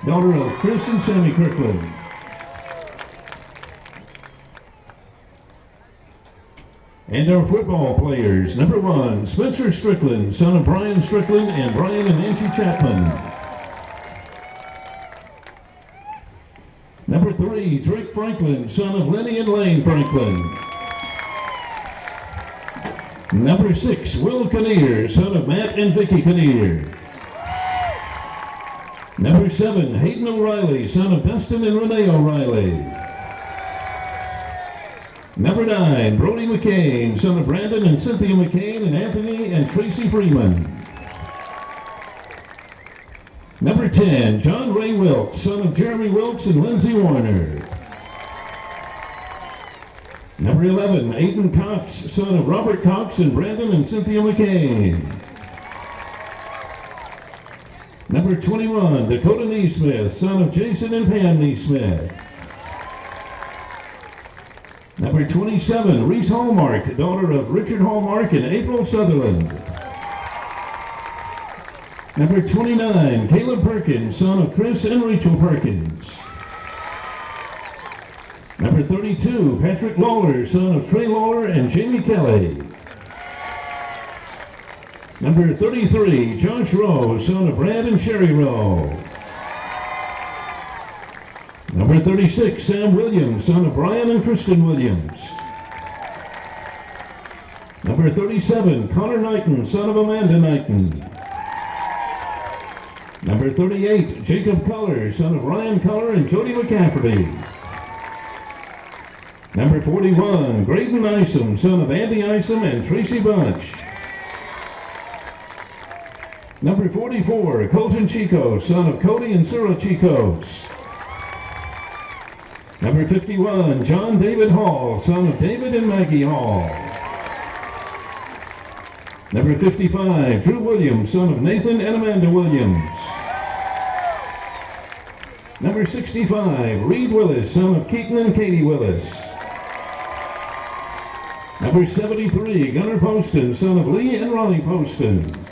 daughter of Chris and Sammy Kirkland. And our football players, number 1, Spencer Strickland, son of Brian Strickland and Brian and Angie Chapman. Number 3, Drake Franklin, son of Lenny and Lane Franklin. Number 6, Will Kinnear, son of Matt and Vicky Kinnear. Number 7, Hayden O'Reilly, son of Dustin and Renee O'Reilly. Number 9, Brody McCain, son of Brandon and Cynthia McCain and Anthony and Tracy Freeman. Number 10, John Ray Wilkes, son of Jeremy Wilkes and Lindsay Warner. Number 11, Aiden Cox, son of Robert Cox and Brandon and Cynthia McCain. Number 21, Dakota Neesmith, son of Jason and Pam Neesmith. Number 27, Reese Hallmark, daughter of Richard Hallmark and April Sutherland. Number 29, Caleb Perkins, son of Chris and Rachel Perkins. Number 32, Patrick Lawler, son of Trey Lawler and Jamie Kelly. Number 33, Josh Rowe, son of Brad and Sherry Rowe. Number 36, Sam Williams, son of Brian and Kristen Williams. Number 37, Connor Knighton, son of Amanda Knighton. Number 38, Jacob Culler, son of Ryan Culler and Jody McCafferty. Number 41, Graydon Isom, son of Andy Isom and Tracy Bunch. Number 44, Colton Chico, son of Cody and Sarah Chicos. Number 51, John David Hall, son of David and Maggie Hall. Number 55, Drew Williams, son of Nathan and Amanda Williams. Number 65, Reed Willis, son of Keaton and Katie Willis. Number 73, Gunnar Poston, son of Lee and Ronnie Poston.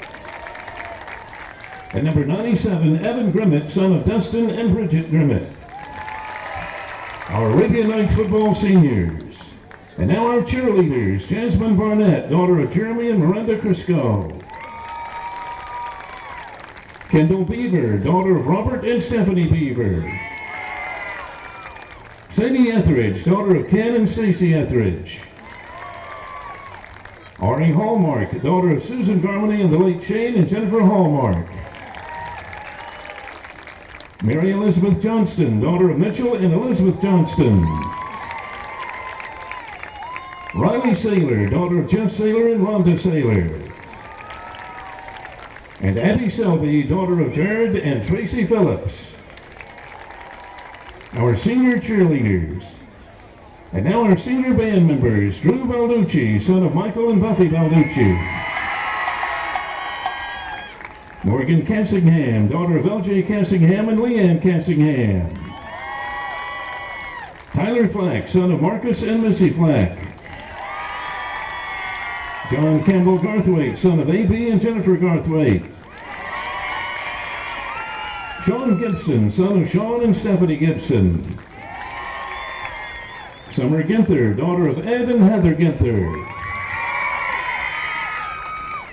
And number 97, Evan Grimmett, son of Dustin and Bridget Grimmett. Our Arabian Nights football seniors. And now our cheerleaders, Jasmine Barnett, daughter of Jeremy and Miranda Crisco. Kendall Beaver, daughter of Robert and Stephanie Beaver. Sadie Etheridge, daughter of Ken and Stacy Etheridge. Ari Hallmark, daughter of Susan Garmany and the late Shane and Jennifer Hallmark. Mary Elizabeth Johnston, daughter of Mitchell and Elizabeth Johnston. Riley Saylor, daughter of Jeff Saylor and Rhonda Saylor. And Abby Selby, daughter of Jared and Tracy Phillips. Our senior cheerleaders. And now our senior band members, Drew Balducci, son of Michael and Buffy Balducci. Morgan Cassingham, daughter of L.J. Cassingham and Leanne Cassingham. Tyler Flack, son of Marcus and Missy Flack. John Campbell Garthwaite, son of A.B. and Jennifer Garthwaite. Sean Gibson, son of Sean and Stephanie Gibson. Summer Ginther, daughter of Ed and Heather Ginther.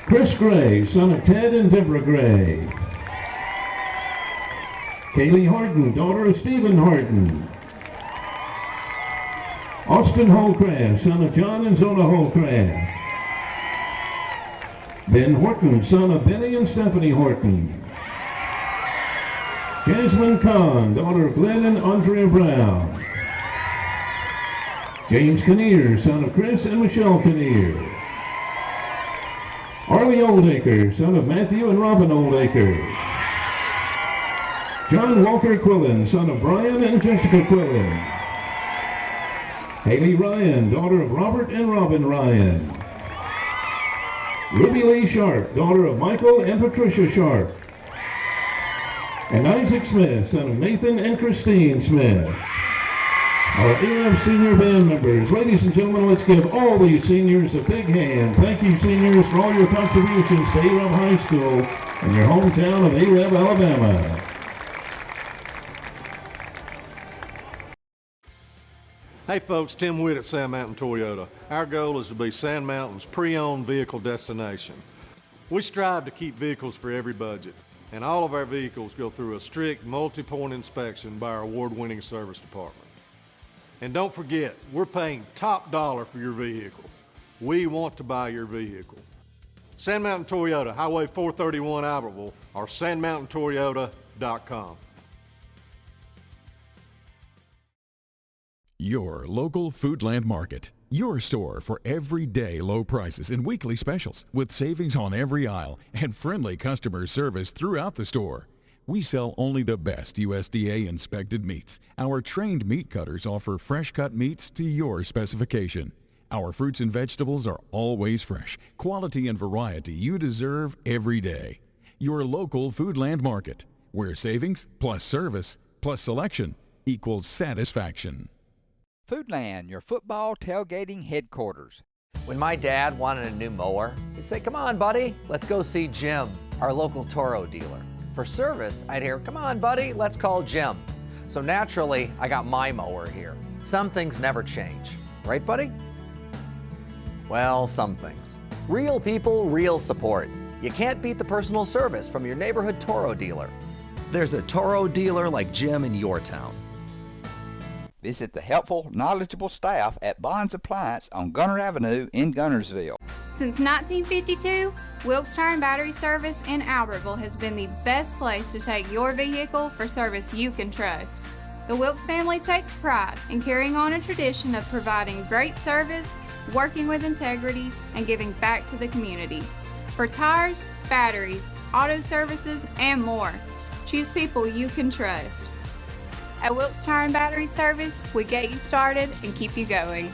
Chris Gray, son of Ted and Deborah Gray. Kaylee Harden, daughter of Stephen Harden. Austin Holcraft, son of John and Zona Holcraft. Ben Horton, son of Benny and Stephanie Horton. Jasmine Kahn, daughter of Glenn and Andrea Brown. James Kinnear, son of Chris and Michelle Kinnear. Arlie Oldacre, son of Matthew and Robin Oldacre. John Walker Quillen, son of Brian and Jessica Quillen. Haley Ryan, daughter of Robert and Robin Ryan. Ruby Lee Sharp, daughter of Michael and Patricia Sharp. And Isaac Smith, son of Nathan and Christine Smith. Our AREB senior band members. Ladies and gentlemen, let's give all these seniors a big hand. Thank you, seniors, for all your contributions to AREB High School and your hometown of AREB, Alabama. Hey folks, Tim Witt at Sand Mountain Toyota. Our goal is to be Sand Mountain's pre-owned vehicle destination. We strive to keep vehicles for every budget, and all of our vehicles go through a strict multi-point inspection by our award-winning service department. And don't forget, we're paying top dollar for your vehicle. We want to buy your vehicle. Sand Mountain Toyota, Highway 431 Albertville, or sandmountaintoyota.com. Your local Foodland Market. Your store for everyday low prices and weekly specials with savings on every aisle and friendly customer service throughout the store. We sell only the best USDA inspected meats. Our trained meat cutters offer fresh cut meats to your specification. Our fruits and vegetables are always fresh. Quality and variety you deserve every day. Your local Foodland Market, where savings plus service plus selection equals satisfaction. Foodland, your football tailgating headquarters. When my dad wanted a new mower, he'd say, "Come on, buddy, let's go see Jim, our local Toro dealer." For service, I'd hear, "Come on, buddy, let's call Jim." So naturally, I got my mower here. Some things never change. Right, buddy? Well, some things. Real people, real support. You can't beat the personal service from your neighborhood Toro dealer. There's a Toro dealer like Jim in your town. Visit the helpful, knowledgeable staff at Bonds Appliance on Gunner Avenue in Gunnersville. Since 1952, Wilkes Tire and Battery Service in Albertville has been the best place to take your vehicle for service you can trust. The Wilkes family takes pride in carrying on a tradition of providing great service, working with integrity, and giving back to the community. For tires, batteries, auto services, and more, choose people you can trust. At Wilkes Tire and Battery Service, we get you started and keep you going.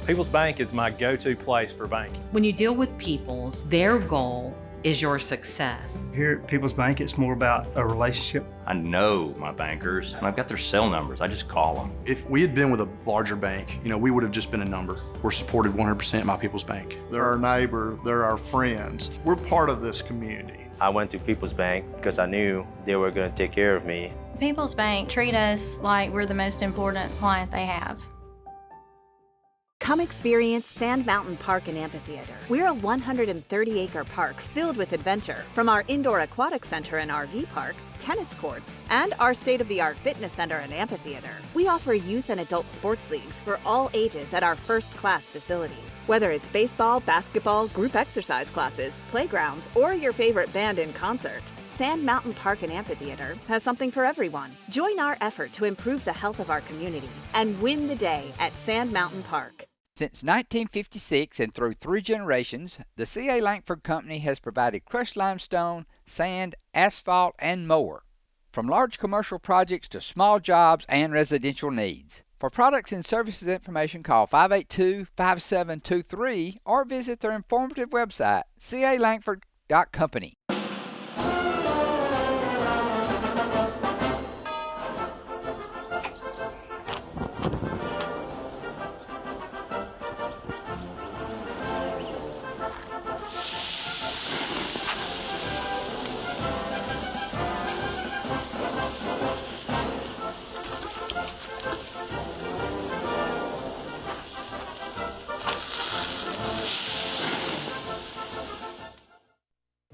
People's Bank is my go-to place for banking. When you deal with People's, their goal is your success. Here at People's Bank, it's more about a relationship. I know my bankers, and I've got their cell numbers. I just call them. If we had been with a larger bank, we would have just been a number. We're supported 100% by People's Bank. They're our neighbor, they're our friends. We're part of this community. I went to People's Bank because I knew they were going to take care of me. People's Bank treat us like we're the most important client they have. Come experience Sand Mountain Park and Amphitheater. We're a 130-acre park filled with adventure. From our indoor aquatic center and RV park, tennis courts, and our state-of-the-art fitness center and amphitheater. We offer youth and adult sports leagues for all ages at our first-class facilities. Whether it's baseball, basketball, group exercise classes, playgrounds, or your favorite band in concert, Sand Mountain Park and Amphitheater has something for everyone. Join our effort to improve the health of our community and win the day at Sand Mountain Park. Since 1956 and through 3 generations, the C.A. Langford Company has provided crushed limestone, sand, asphalt, and more. From large commercial projects to small jobs and residential needs. For products and services information, call 582-5723 or visit their informative website, calangford.company.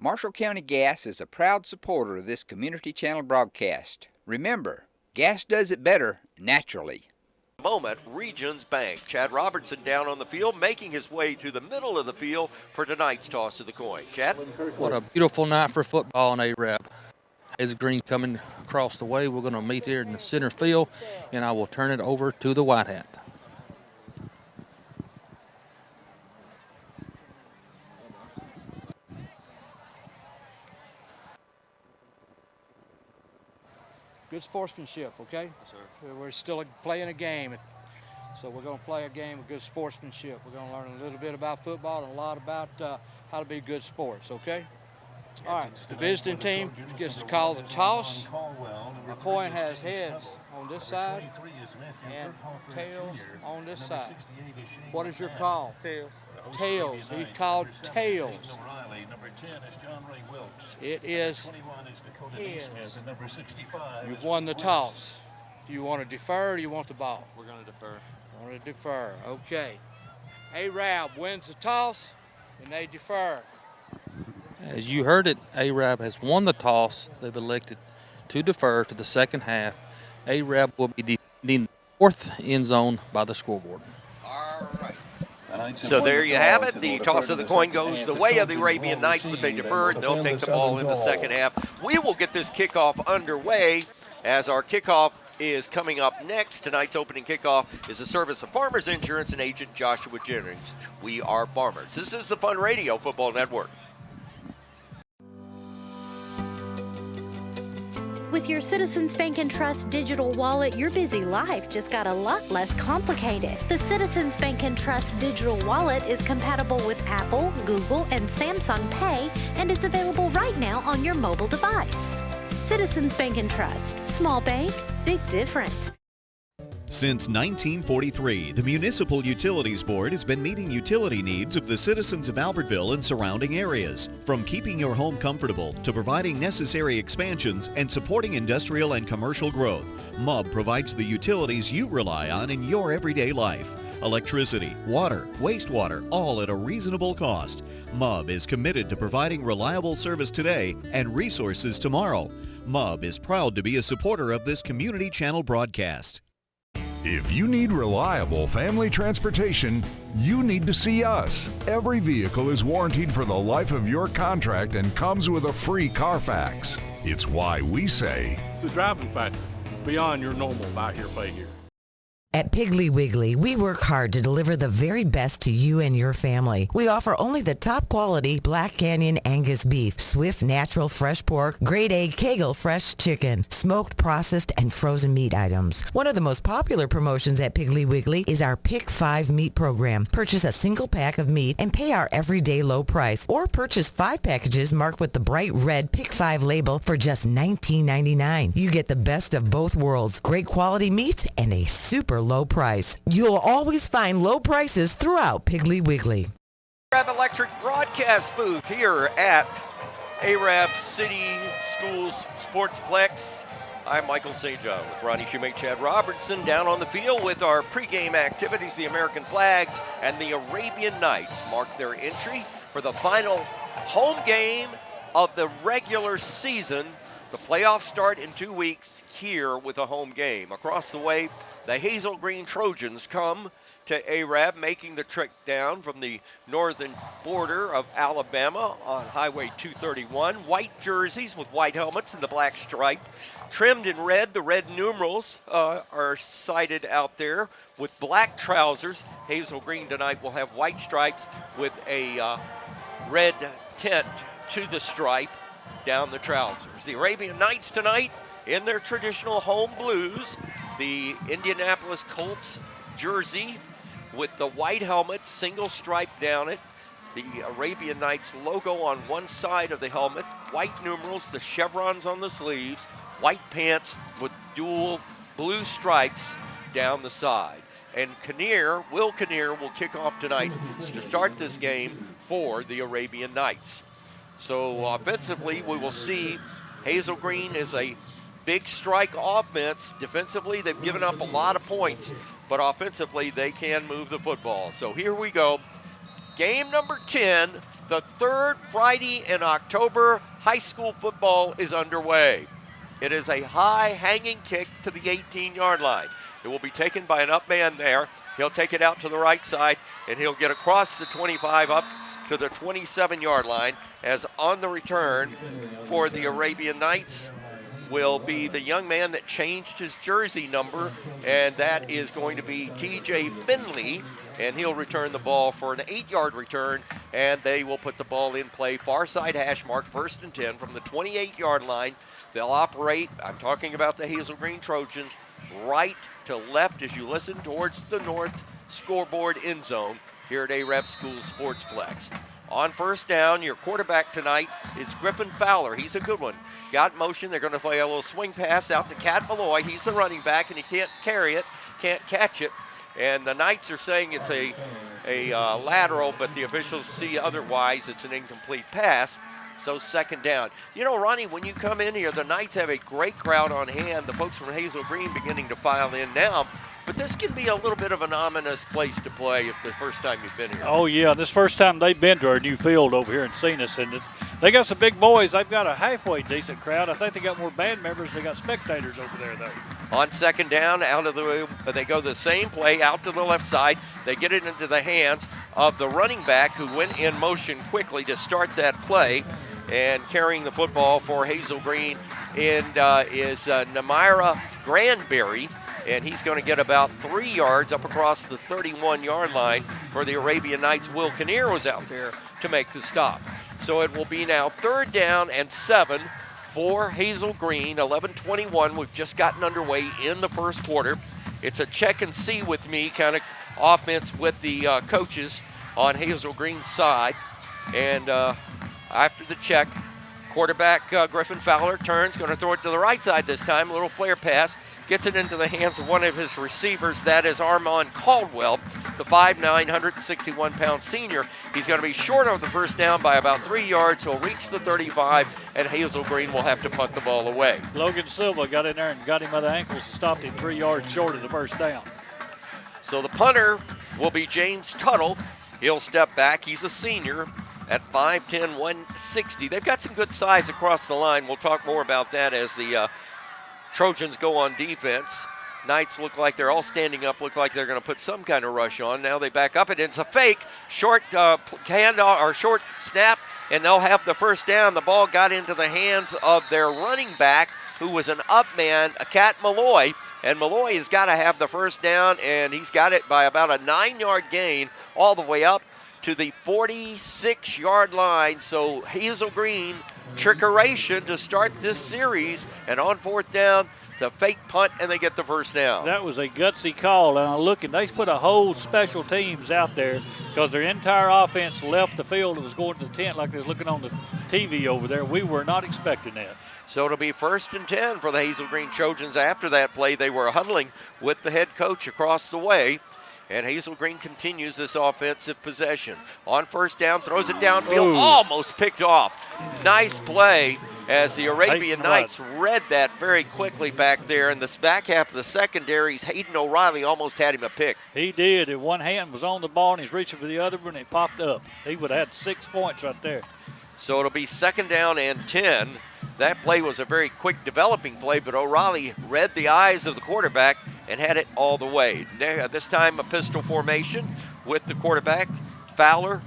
Marshall County Gas is a proud supporter of this Community Channel broadcast. Remember, gas does it better naturally. Moment, Regions Bank. Chad Robertson down on the field, making his way to the middle of the field for tonight's toss of the coin. Chad? What a beautiful night for football in A-Rab. Hazel Green coming across the way. We're going to meet here in the center field, and I will turn it over to the White Hat. Good sportsmanship, okay? Yes, sir. We're still playing a game, so we're going to play a game with good sportsmanship. We're going to learn a little bit about football and a lot about how to be good sports, okay? All right, the visiting team gets to call the toss. The point has heads on this side and tails on this side. What is your call? Tails. Tails. He called tails. It is heads. You've won the toss. Do you want to defer or do you want the ball? We're going to defer. Want to defer. Okay. A-Rab wins the toss and they defer. As you heard it, A-Rab has won the toss. They've elected to defer to the second half. A-Rab will be defending the fourth end zone by the scoreboard. All right. So there you have it. The toss of the coin goes the way of the Arabian Knights, but they deferred. They'll take the ball in the second half. We will get this kickoff underway as our kickoff is coming up next. Tonight's opening kickoff is a service of Farmers Insurance and agent Joshua Jennings. We are Farmers. This is the Fun Radio Football Network. With your Citizens Bank and Trust digital wallet, your busy life just got a lot less complicated. The Citizens Bank and Trust digital wallet is compatible with Apple, Google, and Samsung Pay, and it's available right now on your mobile device. Citizens Bank and Trust. Small bank, big difference. Since 1943, the Municipal Utilities Board has been meeting utility needs of the citizens of Albertville and surrounding areas. From keeping your home comfortable to providing necessary expansions and supporting industrial and commercial growth, MUB provides the utilities you rely on in your everyday life. Electricity, water, wastewater, all at a reasonable cost. MUB is committed to providing reliable service today and resources tomorrow. MUB is proud to be a supporter of this Community Channel broadcast. If you need reliable family transportation, you need to see us. Every vehicle is warranted for the life of your contract and comes with a free Carfax. It's why we say, the driving factor, beyond your normal buy here, pay here. At Piggly Wiggly, we work hard to deliver the very best to you and your family. We offer only the top quality Black Canyon Angus beef, Swift natural fresh pork, grade A Kegel fresh chicken, smoked, processed, and frozen meat items. One of the most popular promotions at Piggly Wiggly is our Pick 5 meat program. Purchase a single pack of meat and pay our everyday low price, or purchase 5 packages marked with the bright red Pick 5 label for just $19.99. You get the best of both worlds, great quality meats and a super low price. You'll always find low prices throughout Piggly Wiggly. Arab Electric broadcast booth here at Arab City Schools Sportsplex. I'm Michael St. John with Ronnie Shumate, Chad Robertson down on the field with our pregame activities. The American flags and the Arabian Knights mark their entry for the final home game of the regular season. The playoffs start in 2 weeks here with a home game. Across the way, the Hazel Green Trojans come to Arab, making the trek down from the northern border of Alabama on Highway 231. White jerseys with white helmets and the black stripe. Trimmed in red, the red numerals are sighted out there with black trousers. Hazel Green tonight will have white stripes with a red tint to the stripe down the trousers. The Arabian Knights tonight in their traditional home blues, the Indianapolis Colts jersey with the white helmet, single stripe down it, the Arabian Knights logo on one side of the helmet, white numerals, the chevrons on the sleeves, white pants with dual blue stripes down the side. And Will Kinnear will kick off tonight to start this game for the Arabian Knights. So offensively, we will see Hazel Green is a big strike offense. Defensively, they've given up a lot of points, but offensively, they can move the football. So here we go. Game number 10 The third Friday in October, high school football is underway. It is a high hanging kick to the 18-yard line. It will be taken by an up man there. He'll take it out to the right side, and he'll get across the 25 up to the 27-yard line, as on the return for the Arabian Knights will be the young man that changed his jersey number, and that is going to be TJ Finley, and he'll return the ball for an 8-yard return, and they will put the ball in play. Far side hash mark, 1st and 10 from the 28-yard line. They'll operate, I'm talking about the Hazel Green Trojans, right to left as you listen towards the north scoreboard end zone here at AREP School Sportsplex. On first down, your quarterback tonight is Griffin Fowler. He's a good one. Got motion. They're going to play a little swing pass out to Cat Malloy. He's the running back, and he can't carry it, can't catch it. And the Knights are saying it's a lateral, but the officials see otherwise. It's an incomplete pass. So 2nd down. You know, Ronnie, when you come in here, the Knights have a great crowd on hand. The folks from Hazel Green beginning to file in now. But this can be a little bit of an ominous place to play if the first time you've been here. Oh, yeah. This first time they've been to our new field over here and seen us. And they got some big boys. They've got a halfway decent crowd. I think they got more band members than they got spectators over there, though. On 2nd down, they go the same play out to the left side. They get it into the hands of the running back who went in motion quickly to start that play. And carrying the football for Hazel Green is Namira Granberry. And he's going to get about 3 yards up across the 31-yard line for the Arabian Knights. Will Kinnear was out there to make the stop. So it will be now 3rd down and 7 for Hazel Green. 11:21. We've just gotten underway in the first quarter. It's a check and see with me kind of offense with the coaches on Hazel Green's side. And after the check, quarterback Griffin Fowler turns, going to throw it to the right side this time. A little flare pass, gets it into the hands of one of his receivers. That is Armand Caldwell, the 5'9", 161-pound senior. He's going to be short of the first down by about 3 yards. He'll reach the 35, and Hazel Green will have to punt the ball away. Logan Silva got in there and got him by the ankles and stopped him 3 yards short of the first down. So the punter will be James Tuttle. He'll step back. He's a senior at 5'10", 160. They've got some good size across the line. We'll talk more about that as the Trojans go on defense. Knights look like they're all standing up, look like they're going to put some kind of rush on. Now they back up, and it's a fake, short handoff or short snap, and they'll have the first down. The ball got into the hands of their running back, who was an up man, Cat Malloy, and Malloy has got to have the first down, and he's got it by about a 9-yard gain all the way up to the 46-yard line. So Hazel Green, trickeration to start this series, and on 4th down, the fake punt, and they get the first down. That was a gutsy call, and I'm looking, they put a whole special teams out there because their entire offense left the field and was going to the tent like they was looking on the TV over there. We were not expecting that. So it'll be 1st and 10 for the Hazel Green Trojans. After that play, they were huddling with the head coach across the way. And Hazel Green continues this offensive possession. On first down, throws it downfield, almost picked off. Nice play as the Arabian Knights read that very quickly back there. In the back half of the secondaries, Hayden O'Reilly almost had him a pick. He did. And one hand was on the ball, and he's reaching for the other one, and it popped up. He would have had 6 points right there. So it'll be 2nd down and 10. That play was a very quick developing play, but O'Reilly read the eyes of the quarterback and had it all the way. This time a pistol formation with the quarterback. Fowler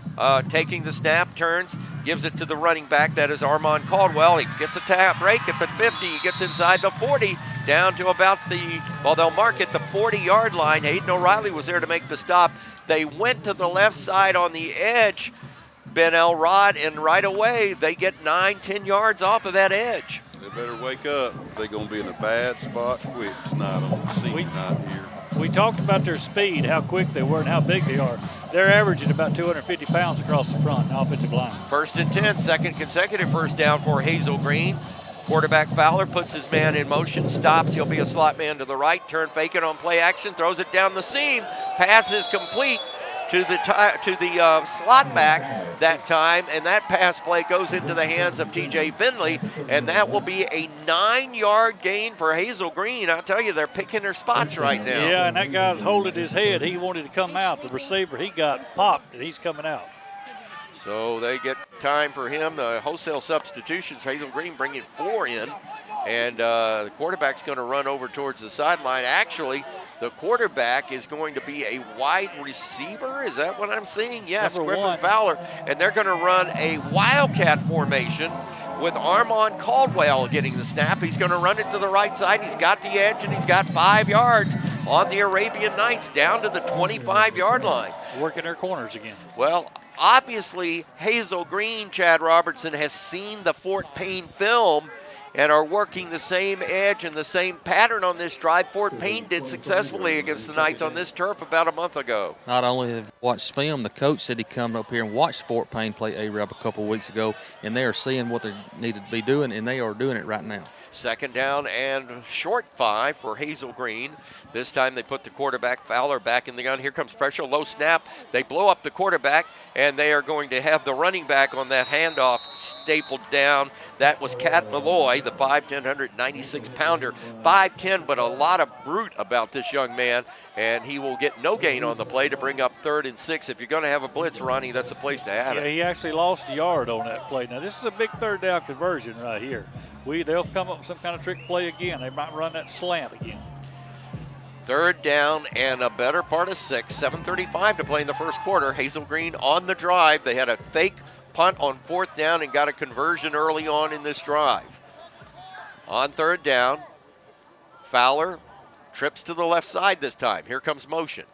taking the snap, turns, gives it to the running back. That is Armand Caldwell. He gets a tap break at the 50. He gets inside the 40, down to about they'll mark it the 40-yard line. Hayden O'Reilly was there to make the stop. They went to the left side on the edge, Ben Elrod, and right away they get 9-10 yards off of that edge. They better wake up. They're going to be in a bad spot quick tonight on the senior night here. We talked about their speed, how quick they were and how big they are. They're averaging about 250 pounds across the front, offensive line. 1st and 10, second consecutive first down for Hazel Green. Quarterback Fowler puts his man in motion, stops. He'll be a slot man to the right, turn fake it on play action, throws it down the seam. Pass is complete to the slot back that time, and that pass play goes into the hands of TJ Finley, and that will be a 9-yard gain for Hazel Green. I'll tell you, they're picking their spots right now. Yeah, and that guy's holding his head. He wanted to come out. The receiver, he got popped, and he's coming out. So they get time for him. Wholesale substitutions. Hazel Green bringing 4 in. And the quarterback's going to run over towards the sideline. Actually, the quarterback is going to be a wide receiver. Is that what I'm seeing? Yes, Griffin Fowler. And they're going to run a wildcat formation with Armand Caldwell getting the snap. He's going to run it to the right side. He's got the edge, and he's got 5 yards on the Arabian Nights down to the 25-yard line. Working their corners again. Well, obviously, Hazel Green, Chad Robertson, has seen the Fort Payne film and are working the same edge and the same pattern on this drive. Fort Payne did successfully against the Knights on this turf about a month ago. Not only have watched film, the coach said he come up here and watched Fort Payne play A-Rab a couple weeks ago, and they are seeing what they needed to be doing, and they are doing it right now. Second down and short 5 for Hazel Green. This time they put the quarterback Fowler back in the gun. Here comes pressure, low snap. They blow up the quarterback, and they are going to have the running back on that handoff stapled down. That was Cat Malloy, the 5'10", 196-pounder. 5'10", but a lot of brute about this young man, and he will get no gain on the play to bring up 3rd and 6. If you're going to have a blitz, Ronnie, that's a place to have it. Yeah, he actually lost a yard on that play. Now, this is a big 3rd down conversion right here. They'll come up with some kind of trick play again. They might run that slant again. 3rd down and a better part of 6. 7:35 to play in the first quarter. Hazel Green on the drive. They had a fake punt on 4th down and got a conversion early on in this drive. On 3rd down, Fowler trips to the left side this time. Here comes motion.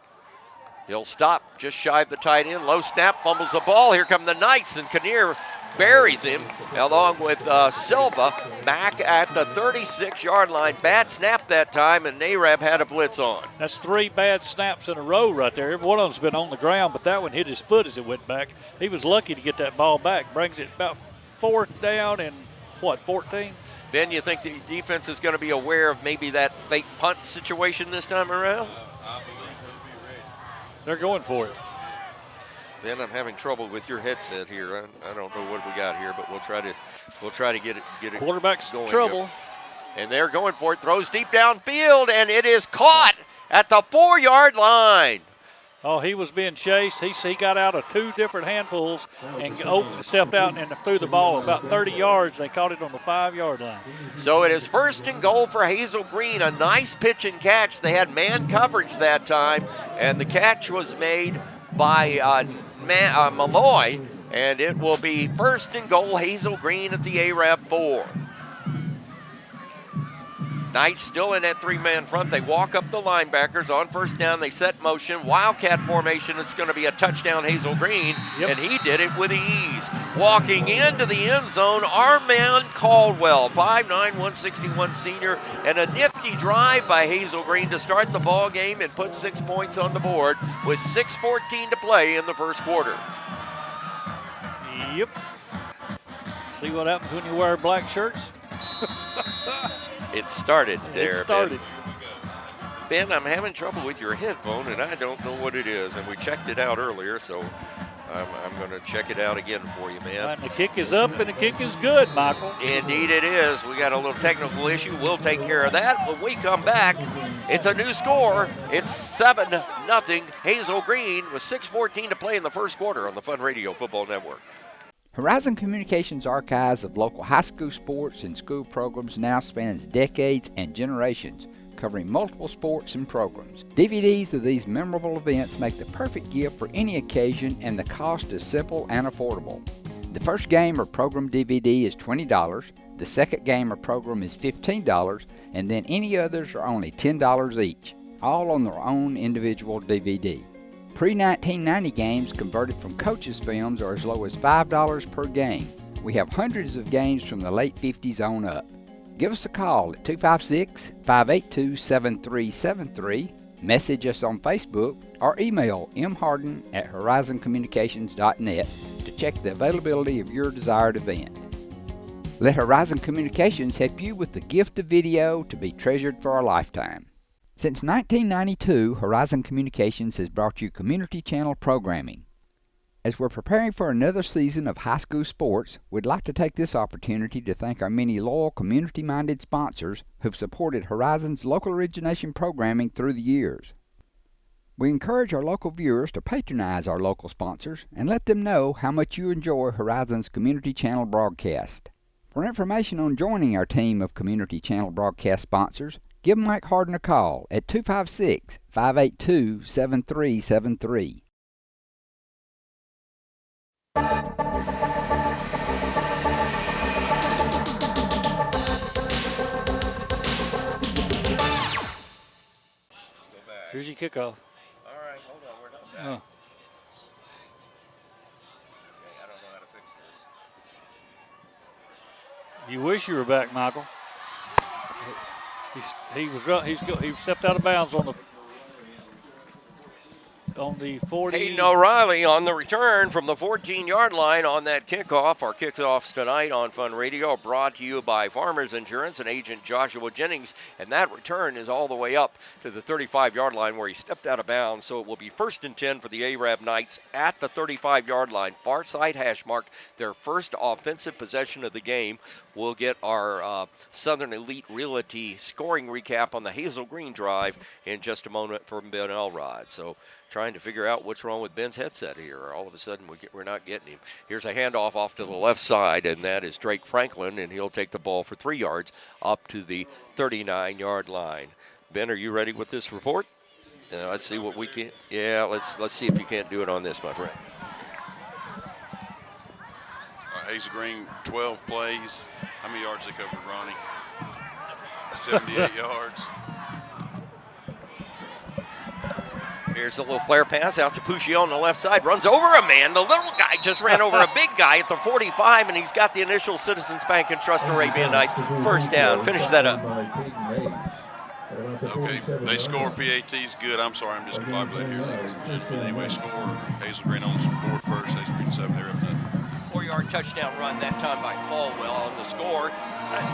He'll stop just shy of the tight end. Low snap, fumbles the ball. Here come the Knights, and Kinnear buries him along with Silva back at the 36-yard line. Bad snap that time, and Arab had a blitz on. That's 3 bad snaps in a row right there. One of them's been on the ground, but that one hit his foot as it went back. He was lucky to get that ball back. Brings it about 4th down and, 14? Ben, you think the defense is going to be aware of maybe that fake punt situation this time around? I believe they'll be ready. They're going for it. Ben, I'm having trouble with your headset here. I don't know what we got here, but we'll try to get it Quarterback's going. trouble. And they're going for it. Throws deep downfield, and it is caught at the 4-yard line. Oh, he was being chased. He got out of 2 different handfuls and stepped out and threw the ball about 30 yards. They caught it on the 5-yard line. So it is 1st and goal for Hazel Green. A nice pitch and catch. They had man coverage that time, and the catch was made by Malloy, and it will be 1st and goal, Hazel Green at the Arab 4. Knights still in that 3-man front. They walk up the linebackers on 1st down. They set motion. Wildcat formation. It's going to be a touchdown, Hazel Green, and he did it with ease. Walking into the end zone, Armand Caldwell, 5'9", 161 senior, and a nifty drive by Hazel Green to start the ball game and put 6 points on the board with 6:14 to play in the first quarter. Yep. See what happens when you wear black shirts? It started there. It started. Ben, I'm having trouble with your headphone, and I don't know what it is. And we checked it out earlier, so I'm going to check it out again for you, man. And the kick is up, and the kick is good, Michael. Indeed it is. We got a little technical issue. We'll take care of that when we come back. It's a new score. It's 7-0 Hazel Green with 6:14 to play in the first quarter on the Fun Radio Football Network. Horizon Communications' archives of local high school sports and school programs now spans decades and generations, covering multiple sports and programs. DVDs of these memorable events make the perfect gift for any occasion, and the cost is simple and affordable. The first game or program DVD is $20, the second game or program is $15, and then any others are only $10 each, all on their own individual DVD. Pre-1990 games converted from coaches' films are as low as $5 per game. We have hundreds of games from the late 50s on up. Give us a call at 256-582-7373, message us on Facebook, or email mharden@horizoncommunications.net to check the availability of your desired event. Let Horizon Communications help you with the gift of video to be treasured for a lifetime. Since 1992, Horizon Communications has brought you community channel programming. As we're preparing for another season of high school sports, we'd like to take this opportunity to thank our many loyal community-minded sponsors who've supported Horizon's local origination programming through the years. We encourage our local viewers to patronize our local sponsors and let them know how much you enjoy Horizon's Community Channel broadcast. For information on joining our team of Community Channel broadcast sponsors, give Mike Harden a call at 256-582-7373. Here's your kickoff. All right, hold on, we're not back. Oh. Okay, I don't know how to fix this. You wish you were back, Michael. He stepped out of bounds on the 40. Hayden O'Reilly on the return from the 14-yard line on that kickoff. Our kickoffs tonight on Fun Radio are brought to you by Farmers Insurance and agent Joshua Jennings. And that return is all the way up to the 35-yard line where he stepped out of bounds. So it will be 1st and 10 for the Arab Knights at the 35-yard line. Far side hash mark, their first offensive possession of the game. We'll get our Southern Elite Realty scoring recap on the Hazel Green drive in just a moment from Ben Elrod. So trying to figure out what's wrong with Ben's headset here. All of a sudden, we're not getting him. Here's a handoff off to the left side, and that is Drake Franklin, and he'll take the ball for 3 yards up to the 39-yard line. Ben, are you ready with this report? Let's see what we can. Yeah, let's see if you can't do it on this, my friend. Hazel Green, 12 plays. How many yards they covered, Ronnie? 78 yards. Here's a little flare pass out to Puccio on the left side. Runs over a man. The little guy just ran over a big guy at the 45, and he's got the initial Citizens Bank and Trust Arabian Night first down. Finish that up. Okay, they score. PAT's good. I'm sorry, I'm discombobulated here, ladies and gentlemen. Anyway, score. Hazel Green on the board first. Hazel Green 7, they're up nothing. 4-yard touchdown run that time by Caldwell on the score.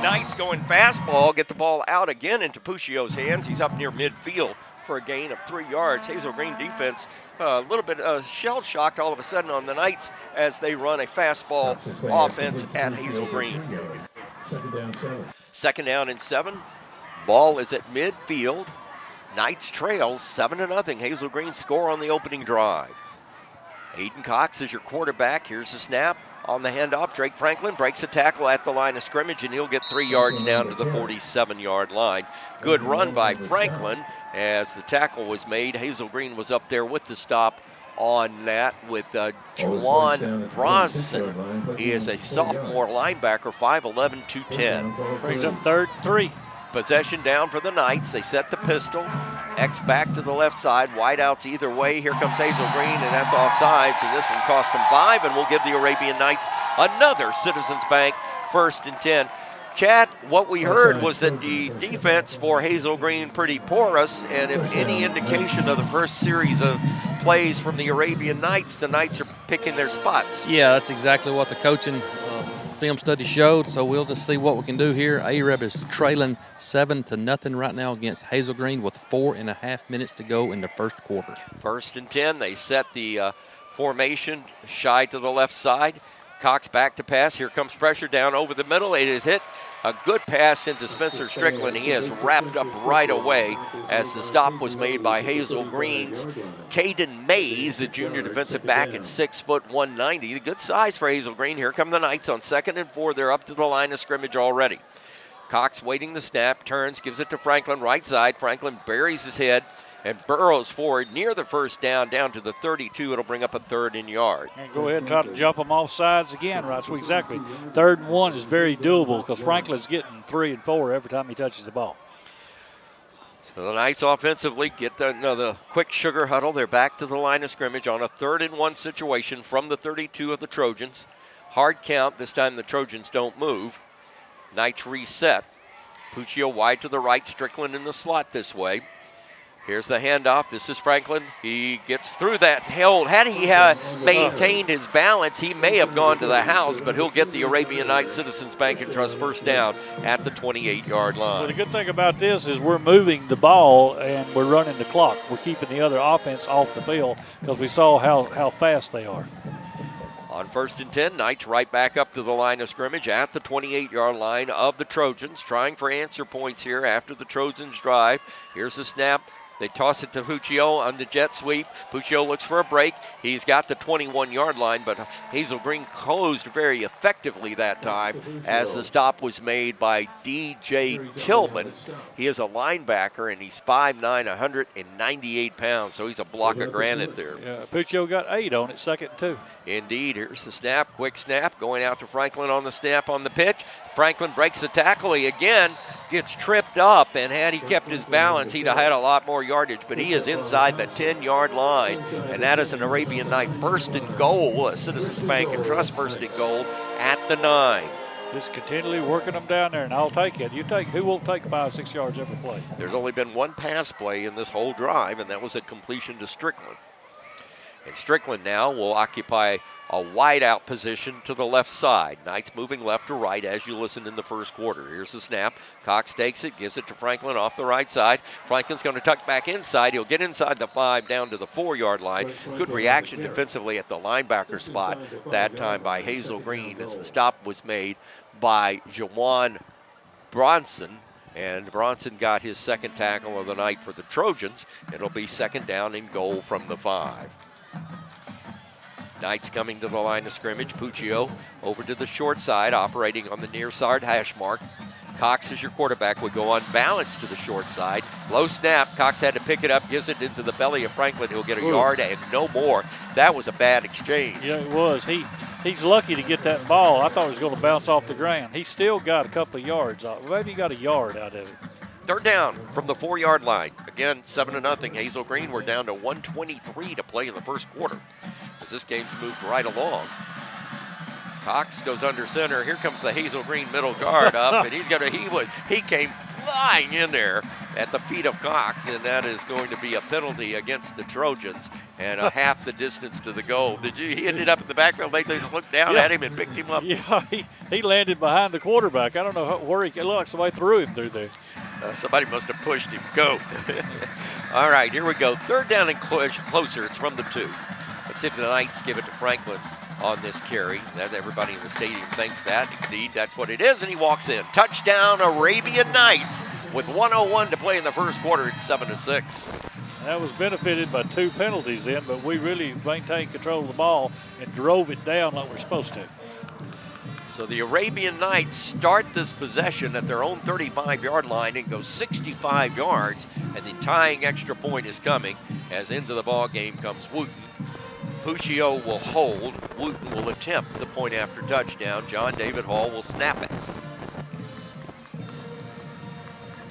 Knights going fastball, get the ball out again into Puccio's hands. He's up near midfield for a gain of 3 yards. Hazel Green defense a little bit shell-shocked all of a sudden on the Knights as they run a fastball offense at Hazel Green. 2nd down and 7. Ball is at midfield. Knights trails 7-0. Hazel Green score on the opening drive. Aiden Cox is your quarterback. Here's the snap. On the handoff, Drake Franklin breaks the tackle at the line of scrimmage, and he'll get 3 yards down to the 47-yard line. Good run by Franklin as the tackle was made. Hazel Green was up there with the stop on that with Juwan Bronson. He is a sophomore linebacker, 5'11", 210. Brings up 3rd and 3. Possession down for the Knights. They set the pistol. X back to the left side. Wideouts either way. Here comes Hazel Green, and that's offsides. And this one cost them 5, and we'll give the Arabian Knights another Citizens Bank 1st and 10. Chad, what we heard was that the defense for Hazel Green pretty porous, and if any indication of the first series of plays from the Arabian Knights, the Knights are picking their spots. Yeah, that's exactly what the coaching film study showed, so we'll just see what we can do here. Arab is trailing 7-0 right now against Hazel Green with 4.5 minutes to go in the first quarter. 1st and 10, they set the formation shy to the left side. Cox back to pass. Here comes pressure down over the middle. It is hit. A good pass into Spencer Strickland. He is wrapped up right away as the stop was made by Hazel Green's Caden Mays, a junior defensive back at 6 foot 190. A good size for Hazel Green. Here come the Knights on 2nd and 4. They're up to the line of scrimmage already. Cox waiting the snap, turns, gives it to Franklin, right side. Franklin buries his head and burrows forward near the first down to the 32. It'll bring up a 3rd and yard. And go ahead and try to jump them off sides again, right? So exactly. 3rd and 1 is very doable because Franklin's getting 3 and 4 every time he touches the ball. So the Knights offensively get the quick sugar huddle. They're back to the line of scrimmage on a 3rd and 1 situation from the 32 of the Trojans. Hard count. This time the Trojans don't move. Knights reset. Puccio wide to the right. Strickland in the slot this way. Here's the handoff. This is Franklin. He gets through that hold. Had he maintained his balance, he may have gone to the house, but he'll get the Arabian Knights Citizens Bank and Trust first down at the 28-yard line. Well, the good thing about this is we're moving the ball and we're running the clock. We're keeping the other offense off the field because we saw how fast they are. On 1st and 10, Knights right back up to the line of scrimmage at the 28-yard line of the Trojans, trying for answer points here after the Trojans drive. Here's the snap. They toss it to Puccio on the jet sweep. Puccio looks for a break. He's got the 21-yard line, but Hazel Green closed very effectively that time as the stop was made by D.J. Tillman. He is a linebacker, and he's 5'9", 198 pounds, so he's a block of granite there. Yeah, Puccio got 8 on it, 2nd and 2. Indeed. Here's the snap, quick snap, going out to Franklin on the snap on the pitch. Franklin breaks the tackle. He again gets tripped up, and had he kept his balance, he'd have had a lot more yardage, but he is inside the 10-yard line, and that is an Arabian Night first and goal, a Citizens Bank and Trust first and goal at the 9. Just continually working them down there, and I'll take it. Who won't take 5-6 yards every play? There's only been one pass play in this whole drive, and that was a completion to Strickland. And Strickland now will occupy a wide out position to the left side. Knights moving left to right as you listen in the first quarter. Here's the snap. Cox takes it, gives it to Franklin off the right side. Franklin's going to tuck back inside. He'll get inside the 5 down to the 4-yard line. Good reaction defensively at the linebacker spot that time by Hazel Green as the stop was made by Jawan Bronson. And Bronson got his second tackle of the night for the Trojans. It'll be 2nd down and goal from the 5. Knights coming to the line of scrimmage. Puccio over to the short side, operating on the near side hash mark. Cox is your quarterback, would go unbalanced to the short side. Low snap, Cox had to pick it up, gives it into the belly of Franklin, who'll get a yard and no more. That was a bad exchange. Yeah, it was. He's lucky to get that ball. I thought it was going to bounce off the ground. He still got a couple of yards. Maybe he got a yard out of it. 3rd down from the 4-yard line. Again, 7-0. Hazel Green, we're down to 1:23 to play in the first quarter as this game's moved right along. Cox goes under center. Here comes the Hazel Green middle guard up, and he came flying in there at the feet of Cox, and that is going to be a penalty against the Trojans and a half the distance to the goal. He ended up in the backfield. They just looked down at him and picked him up. Yeah, he landed behind the quarterback. I don't know where it looked like somebody threw him through there. Somebody must have pushed him. Go. All right, here we go. 3rd down and closer. It's from the 2. Let's see if the Knights give it to Franklin on this carry. Everybody in the stadium thinks that. Indeed, that's what it is, and he walks in. Touchdown, Arabian Knights. With 1:01 to play in the first quarter, it's 7-6. That was benefited by 2 penalties in, but we really maintained control of the ball and drove it down like we're supposed to. So the Arabian Knights start this possession at their own 35-yard line and go 65 yards, and the tying extra point is coming as into the ball game comes Wooten. Puccio will hold. Wooten will attempt the point after touchdown. John David Hall will snap it.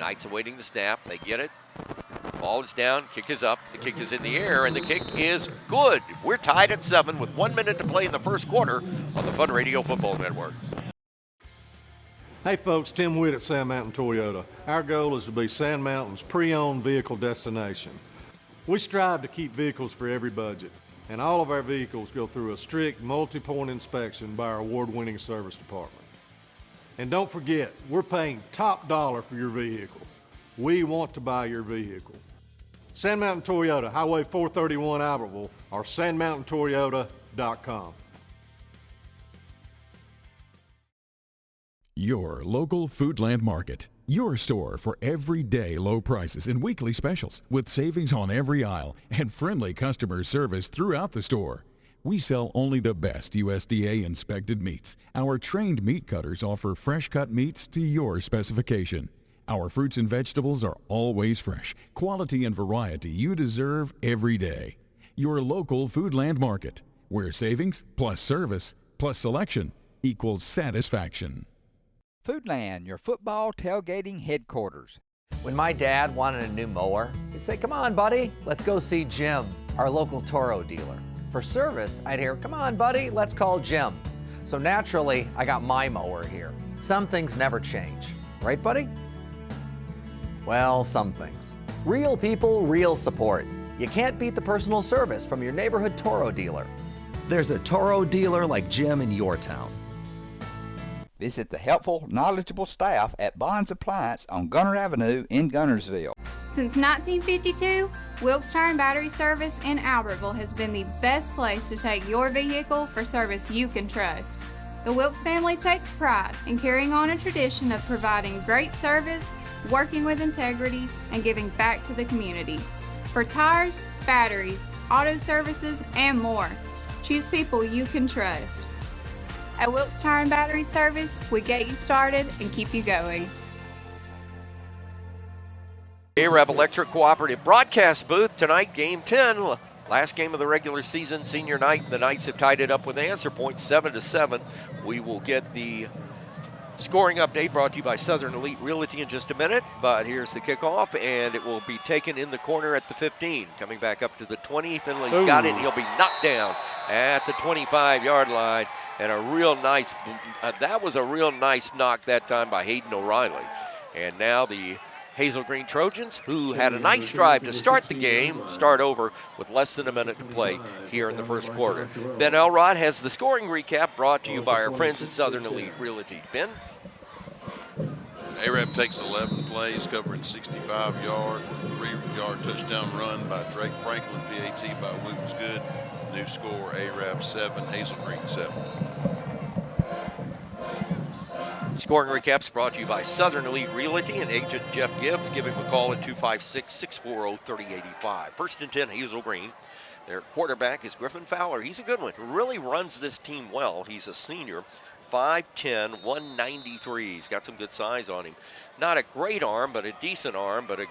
Knights awaiting the snap. They get it. Ball is down. Kick is up. The kick is in the air, and the kick is good. We're tied at 7 with 1 minute to play in the first quarter on the Fun Radio Football Network. Hey folks, Tim Witt at Sand Mountain Toyota. Our goal is to be Sand Mountain's pre-owned vehicle destination. We strive to keep vehicles for every budget, and all of our vehicles go through a strict multi-point inspection by our award-winning service department. And don't forget, we're paying top dollar for your vehicle. We want to buy your vehicle. Sand Mountain Toyota, Highway 431 Albertville, or sandmountaintoyota.com. Your local Foodland Market. Your store for everyday low prices and weekly specials with savings on every aisle and friendly customer service throughout the store. We sell only the best USDA inspected meats. Our trained meat cutters offer fresh cut meats to your specification. Our fruits and vegetables are always fresh, quality and variety you deserve every day. Your local Foodland Market, where savings plus service plus selection equals satisfaction. Foodland, your football tailgating headquarters. When my dad wanted a new mower, he'd say, "Come on, buddy, let's go see Jim, our local Toro dealer." For service, I'd hear, "Come on, buddy, let's call Jim." So naturally, I got my mower here. Some things never change. Right, buddy? Well, some things. Real people, real support. You can't beat the personal service from your neighborhood Toro dealer. There's a Toro dealer like Jim in your town. Visit the helpful, knowledgeable staff at Bonds Appliance on Gunner Avenue in Gunnersville. Since 1952, Wilkes Tire and Battery Service in Albertville has been the best place to take your vehicle for service you can trust. The Wilkes family takes pride in carrying on a tradition of providing great service, working with integrity, and giving back to the community. For tires, batteries, auto services, and more, choose people you can trust. At Wilkes Tire and Battery Service, we get you started and keep you going. ARAB Electric Cooperative broadcast booth tonight, game 10. Last game of the regular season, senior night. The Knights have tied it up with an answer point, 7-7. We will get the scoring update brought to you by Southern Elite Realty in just a minute. But here's the kickoff, and it will be taken in the corner at the 15. Coming back up to the 20. Finley's got it. He'll be knocked down at the 25-yard line. And a real nice, that was a real nice knock that time by Hayden O'Reilly. And now the Hazel Green Trojans, who had a nice drive to start the game, start over with less than a minute to play here in the first quarter. Ben Elrod has the scoring recap brought to you by our friends at Southern Elite Realty. Ben? ARAB takes 11 plays, covering 65 yards with a 3-yard touchdown run by Drake Franklin, PAT by Wilkes Good. New score, ARAB 7, Hazel Green 7. Scoring recaps brought to you by Southern Elite Realty and agent Jeff Gibbs. Give him a call at 256-640-3085. First and 10, Hazel Green. Their quarterback is Griffin Fowler. He's a good one. Really runs this team well. He's a senior, 5'10", 193. He's got some good size on him. Not a great arm, but a decent arm, but a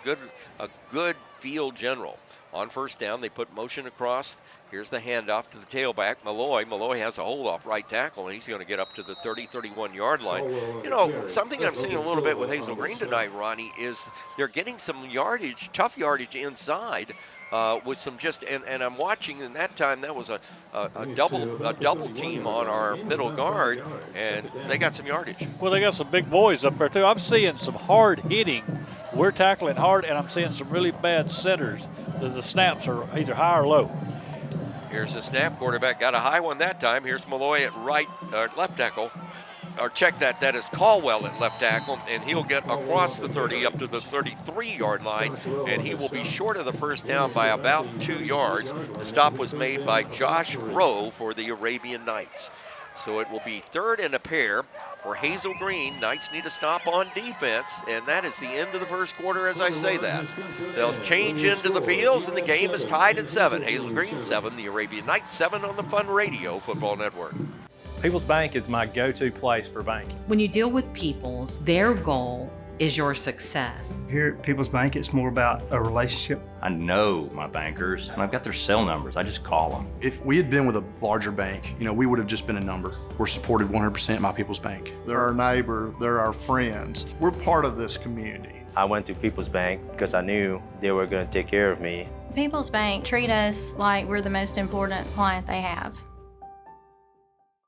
good field general. On first down, they put motion across. Here's the handoff to the tailback, Malloy. Malloy has a hold off right tackle, and he's going to get up to the 30, 31-yard line. You know, something I'm seeing a little bit with Hazel Green tonight, Ronnie, is they're getting some yardage, tough yardage inside with some and I'm watching, and that time that was a double team on our middle guard, and they got some yardage. Well, they got some big boys up there, too. I'm seeing some hard hitting. We're tackling hard, and I'm seeing some really bad centers. The snaps are either high or low. Here's the snap. Quarterback got a high one that time. Here's Malloy at left tackle. Or check that. That is Caldwell at left tackle, and he'll get across the 30 up to the 33-yard line, and he will be short of the first down by about 2 yards. The stop was made by Josh Rowe for the Arabian Knights. So it will be 3rd and a pair for Hazel Green. Knights need a stop on defense, and that is the end of the first quarter as I say that. They'll change into the fields, and the game is tied at 7. Hazel Green 7, the Arabian Knights 7 on the Fun Radio Football Network. People's Bank is my go-to place for banking. When you deal with People's, their goal is your success. Here at People's Bank, it's more about a relationship. I know my bankers, and I've got their cell numbers. I just call them. If we had been with a larger bank, we would have just been a number. We're supported 100% by People's Bank. They're our neighbor, they're our friends. We're part of this community. I went to People's Bank because I knew they were going to take care of me. People's Bank treat us like we're the most important client they have.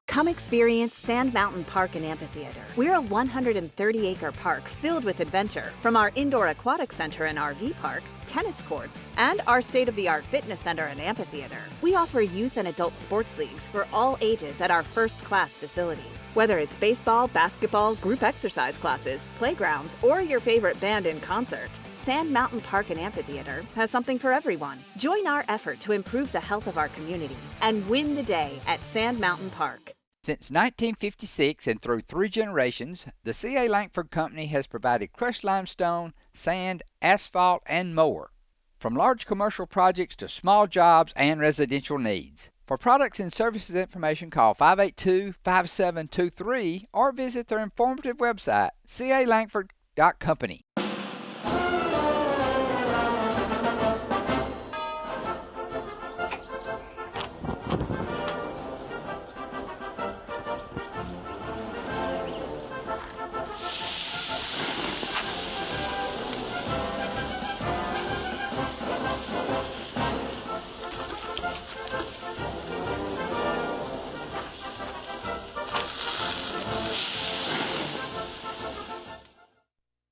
Come experience Sand Mountain Park and Amphitheater. We're a 130-acre park filled with adventure. From our indoor aquatic center and RV park, tennis courts, and our state-of-the-art fitness center and amphitheater. We offer youth and adult sports leagues for all ages at our first-class facilities. Whether it's baseball, basketball, group exercise classes, playgrounds, or your favorite band in concert, Sand Mountain Park and Amphitheater has something for everyone. Join our effort to improve the health of our community and win the day at Sand Mountain Park. Since 1956 and through 3 generations, the C.A. Langford Company has provided crushed limestone, sand, asphalt, and more. From large commercial projects to small jobs and residential needs. For products and services information, call 582-5723 or visit their informative website, calangford.company.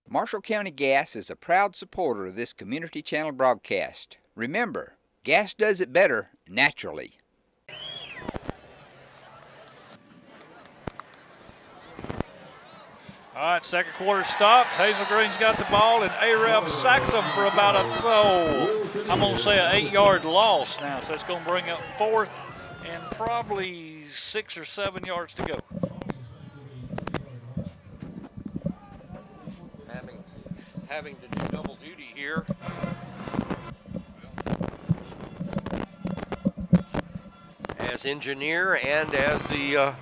Marshall County Gas is a proud supporter of this community channel broadcast. Remember, gas does it better naturally. All right, second quarter stopped. Hazel Green's got the ball, and ARAB sacks them for about I'm going to say an 8-yard loss now. So it's going to bring up 4th and probably 6 or 7 yards to go. Having to do double duty here. as engineer and as the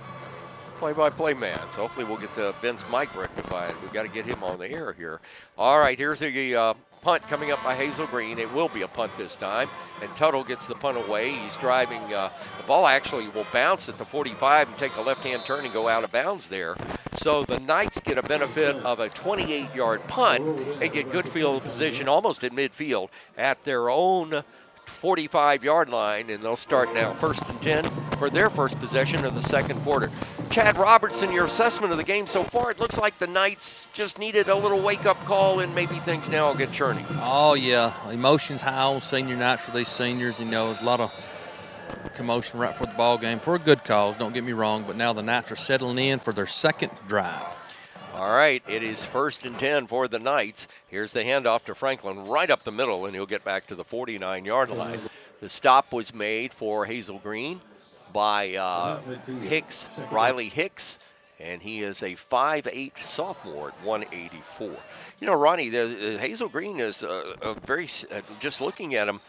play-by-play man. So hopefully we'll get Ben's mic rectified. We've got to get him on the air here. All right, here's the punt coming up by Hazel Green. It will be a punt this time, and Tuttle gets the punt away. He's driving. The ball actually will bounce at the 45 and take a left-hand turn and go out of bounds there. So the Knights get a benefit of a 28-yard punt and get good field position almost at midfield at their own 45-yard line, and they'll start now 1st and 10 for their first possession of the second quarter. Chad Robertson, your assessment of the game so far, it looks like the Knights just needed a little wake-up call, and maybe things now will get churning. Oh, yeah. Emotions high on senior nights for these seniors. You know, there's a lot of commotion right before the ball game for a good cause, don't get me wrong, but now the Knights are settling in for their second drive. All right, it is 1st and 10 for the Knights. Here's the handoff to Franklin right up the middle, and he'll get back to the 49-yard line. The stop was made for Hazel Green by Riley Hicks, and he is a 5'8 sophomore at 184. You know, Ronnie, Hazel Green is a very, just looking at them,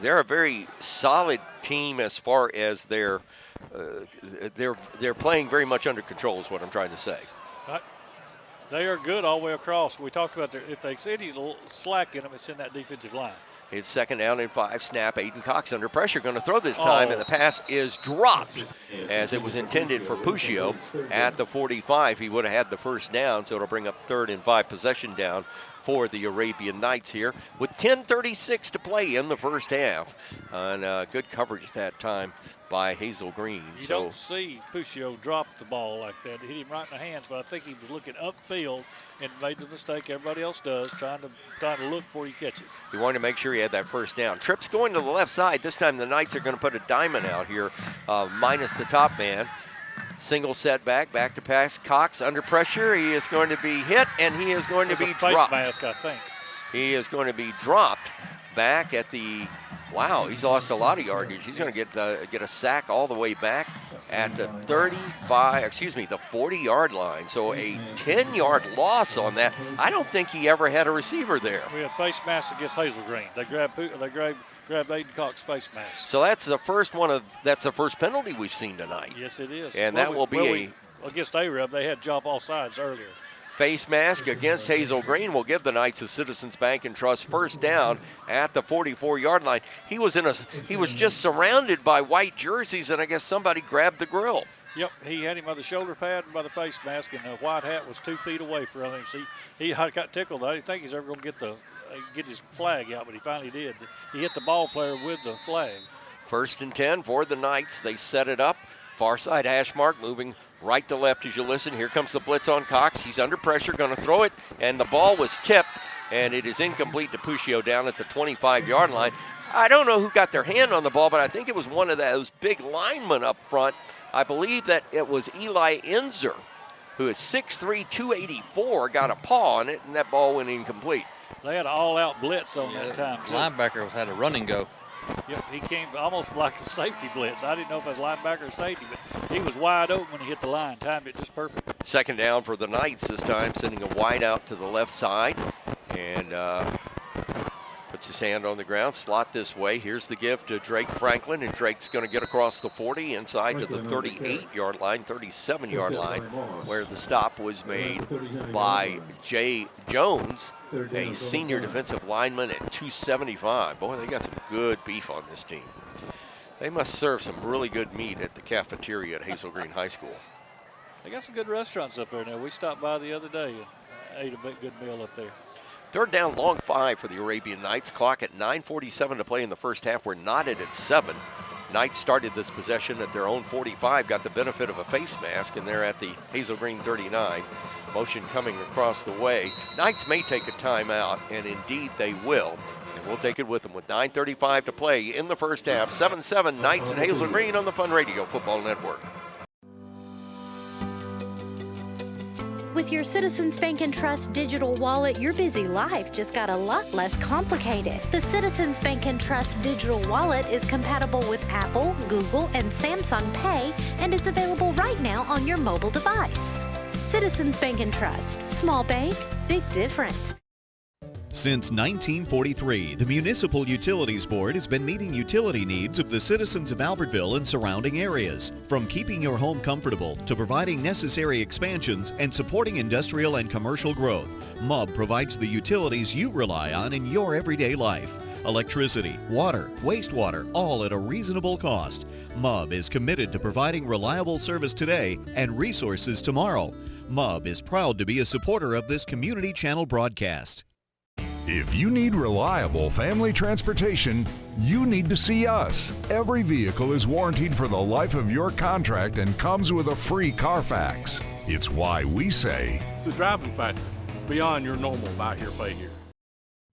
they're a very solid team as far as they're playing very much under control is what I'm trying to say. They are good all the way across. We talked about if they see any slack in them, it's in that defensive line. It's 2nd down and 5. Snap. Aiden Cox under pressure, going to throw this time, and the pass is dropped as it was intended for Puccio at the 45. He would have had the first down, so it'll bring up 3rd and 5 possession down for the Arabian Knights here with 10:36 to play in the first half. And good coverage that time by Hazel Green. You don't see Puccio drop the ball like that. It hit him right in the hands, but I think he was looking upfield and made the mistake everybody else does, trying to look before he catches. He wanted to make sure he had that first down. Trips going to the left side. This time the Knights are going to put a diamond out here, minus the top man. Single setback, back to pass. Cox under pressure. He is going to be hit, and he is going to be dropped. Face mask, I think. He is going to be dropped back at the. Wow, he's lost a lot of yardage. He's going to get a sack all the way back at the 40-yard line. So a 10-yard loss on that. I don't think he ever had a receiver there. We had face mask against Hazel Green. They grabbed Aiden Cox face mask. So that's the first that's the first penalty we've seen tonight. Yes, it is. And that will be against A-Rab. They had jump off sides earlier. Face mask against Hazel Green will give the Knights of Citizens Bank and Trust first down at the 44-yard line. He was just surrounded by white jerseys, and I guess somebody grabbed the grill. Yep, he had him by the shoulder pad and by the face mask, and the white hat was 2 feet away from him. See, he got tickled. I didn't think he's ever going to get his flag out, but he finally did. He hit the ball player with the flag. 1st and 10 for the Knights. They set it up. Far side hash mark moving right to left as you listen. Here comes the blitz on Cox. He's under pressure, going to throw it, and the ball was tipped, and it is incomplete to Puccio down at the 25-yard line. I don't know who got their hand on the ball, but I think it was one of those big linemen up front. I believe that it was Eli Enzer, who is 6'3", 284, got a paw on it, and that ball went incomplete. They had an all-out blitz on that time, too. Linebacker had a run and go. Yep, he came almost like a safety blitz. I didn't know if it was linebacker or safety, but he was wide open when he hit the line. Timed it just perfect. 2nd down for the Knights this time, sending a wide out to the left side. And puts his hand on the ground, slot this way. Here's the give to Drake Franklin, and Drake's going to get across the 40 inside to the 38-yard line, 37-yard line, where the stop was made by Jay Jones, a senior defensive lineman at 275. Boy, they got some good beef on this team. They must serve some really good meat at the cafeteria at Hazel Green High School. They got some good restaurants up there now. We stopped by the other day and ate a good meal up there. 3rd down, long 5 for the Arabian Knights. Clock at 9:47 to play in the first half. We're knotted at 7. Knights started this possession at their own 45, got the benefit of a face mask, and they're at the Hazel Green 39. Motion coming across the way. Knights may take a timeout, and indeed they will. And we'll take it with them with 9:35 to play in the first half. 7-7 Knights and Hazel Green on the Fun Radio Football Network. With your Citizens Bank and Trust digital wallet, your busy life just got a lot less complicated. The Citizens Bank and Trust digital wallet is compatible with Apple, Google, and Samsung Pay, and it's available right now on your mobile device. Citizens Bank and Trust. Small bank, big difference. Since 1943, the Municipal Utilities Board has been meeting utility needs of the citizens of Albertville and surrounding areas. From keeping your home comfortable to providing necessary expansions and supporting industrial and commercial growth, MUB provides the utilities you rely on in your everyday life. Electricity, water, wastewater, all at a reasonable cost. MUB is committed to providing reliable service today and resources tomorrow. MUB is proud to be a supporter of this community channel broadcast. If you need reliable family transportation, you need to see us. Every vehicle is warranted for the life of your contract and comes with a free Carfax. It's why we say, The driving factor, beyond your normal buy here, pay here.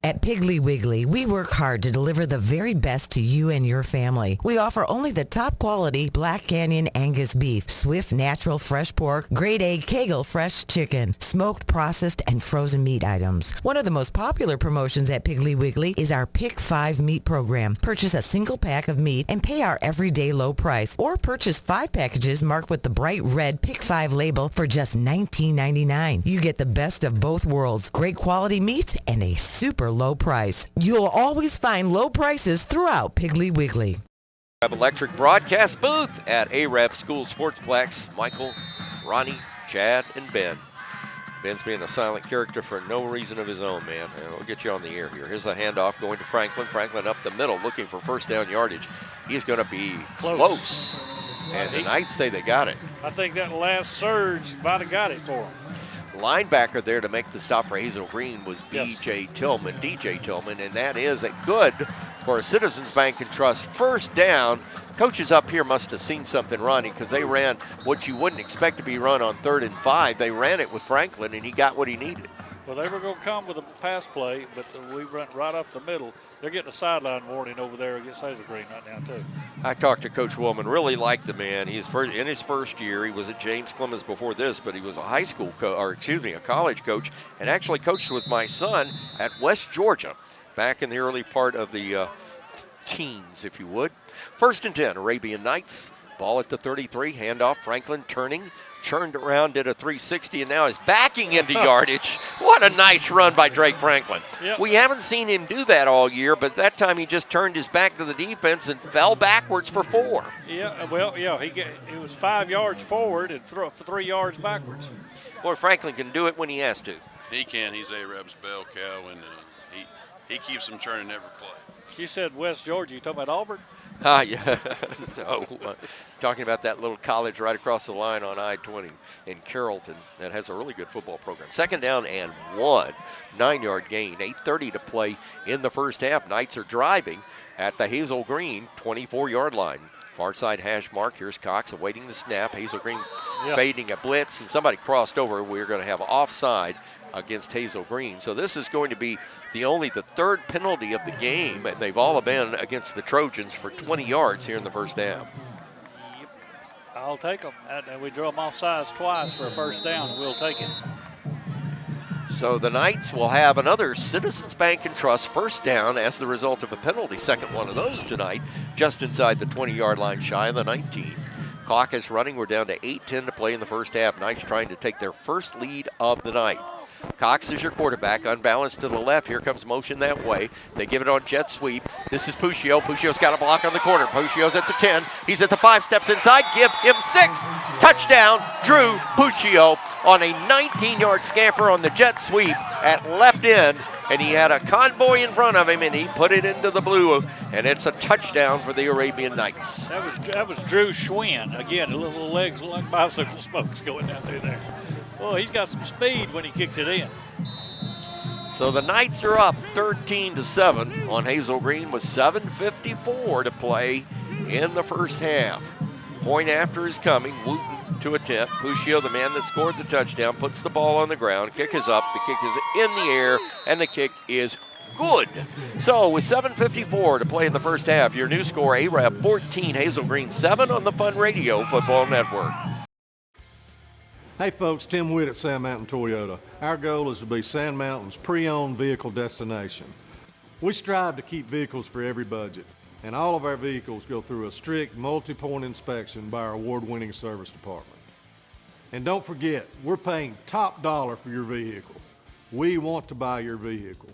At Piggly Wiggly, we work hard to deliver the very best to you and your family. We offer only the top quality Black Canyon Angus beef, Swift natural fresh pork, grade A Kegel fresh chicken, smoked, processed, and frozen meat items. One of the most popular promotions at Piggly Wiggly is our Pick 5 meat program. Purchase a single pack of meat and pay our everyday low price, or purchase 5 packages marked with the bright red Pick 5 label for just $19.99. You get the best of both worlds, great quality meats and a super low price. You'll always find low prices throughout Piggly Wiggly. Electric broadcast booth at ARAB School Sportsplex. Michael, Ronnie, Chad, and Ben. Ben's being a silent character for no reason of his own, man. And we'll get you on the air here. Here's the handoff going to Franklin. Franklin up the middle looking for first down yardage. He's going to be close. And the Knights say they got it. I think that last surge might have got it for him. Linebacker there to make the stop for Hazel Green was DJ Tillman, and that is a good for a Citizens Bank and Trust first down. Coaches up here must have seen something, Ronnie, because they ran what you wouldn't expect to be run on 3rd and 5. They ran it with Franklin, and he got what he needed. Well, they were going to come with a pass play, but we went right up the middle. They're getting a sideline warning over there against Hazel Green right now, too. I talked to Coach Woolman, really liked the man. He's in his first year. He was at James Clemens before this, but he was a college coach, and actually coached with my son at West Georgia back in the early part of the teens, if you would. 1st and 10, Arabian Knights. Ball at the 33, handoff, Franklin turning. Turned around, did a 360, and now is backing into yardage. What a nice run by Drake Franklin. Yep. We haven't seen him do that all year, but that time he just turned his back to the defense and fell backwards for 4. Yeah, well, yeah, he was 5 yards forward and 3 yards backwards. Boy, Franklin can do it when he has to. He can. He's ARAB's bell cow, and he keeps them churning every play. You said West Georgia. You talking about Auburn? Yeah. No. Talking about that little college right across the line on I-20 in Carrollton that has a really good football program. 2nd down and 1. 9-yard gain. 8:30 to play in the first half. Knights are driving at the Hazel Green 24-yard line. Far side hash mark. Here's Cox awaiting the snap. Hazel Green fading a blitz, and somebody crossed over. We're going to have offside against Hazel Green. So this is going to be the 3rd penalty of the game, and they've all been against the Trojans for 20 yards here in the first half. Yep. I'll take them. And we draw them off sides twice for a first down, and we'll take it. So the Knights will have another Citizens Bank and Trust first down as the result of a penalty. Second one of those tonight, just inside the 20-yard line, shy of the 19. Clock is running. We're down to 8:10 to play in the first half. Knights trying to take their first lead of the night. Cox is your quarterback, unbalanced to the left. Here comes motion that way. They give it on jet sweep. This is Puccio. Puccio's got a block on the corner. Puccio's at the 10. He's at the 5, steps inside. Give him 6. Touchdown, Drew Puccio on a 19-yard scamper on the jet sweep at left end. And he had a convoy in front of him, and he put it into the blue, and it's a touchdown for the Arabian Knights. That was Drew Schwinn. Again, the little legs look like bicycle spokes going down through there. Well, he's got some speed when he kicks it in. So the Knights are up 13-7 on Hazel Green with 7:54 to play in the first half. Point after is coming. Wooten to attempt. Puccio, the man that scored the touchdown, puts the ball on the ground. Kick is up. The kick is in the air, and the kick is good. So with 7:54 to play in the first half, your new score, ARAB 14, Hazel Green 7 on the Fun Radio Football Network. Hey folks, Tim Witt at Sand Mountain Toyota. Our goal is to be Sand Mountain's pre-owned vehicle destination. We strive to keep vehicles for every budget, and all of our vehicles go through a strict multi-point inspection by our award-winning service department. And don't forget, we're paying top dollar for your vehicle. We want to buy your vehicle.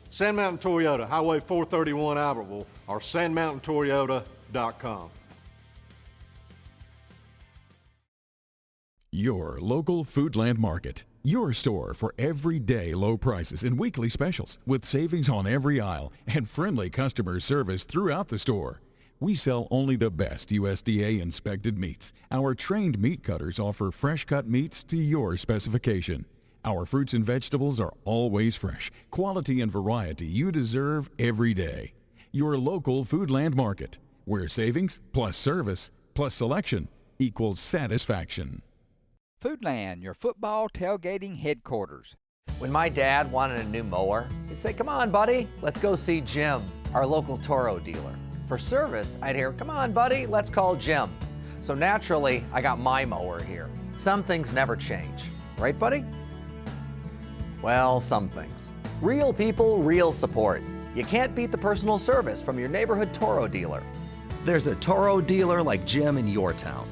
Sand Mountain Toyota, Highway 431 Albertville, or sandmountaintoyota.com. Your local Foodland Market. Your store for everyday low prices and weekly specials with savings on every aisle and friendly customer service throughout the store. We sell only the best USDA inspected meats. Our trained meat cutters offer fresh cut meats to your specification. Our fruits and vegetables are always fresh, quality and variety you deserve every day. Your local Foodland Market, where savings plus service plus selection equals satisfaction. Foodland, your football tailgating headquarters. When my dad wanted a new mower, he'd say, "Come on, buddy, let's go see Jim, our local Toro dealer." For service, I'd hear, "Come on, buddy, let's call Jim." So naturally, I got my mower here. Some things never change. Right, buddy? Well, some things. Real people, real support. You can't beat the personal service from your neighborhood Toro dealer. There's a Toro dealer like Jim in your town.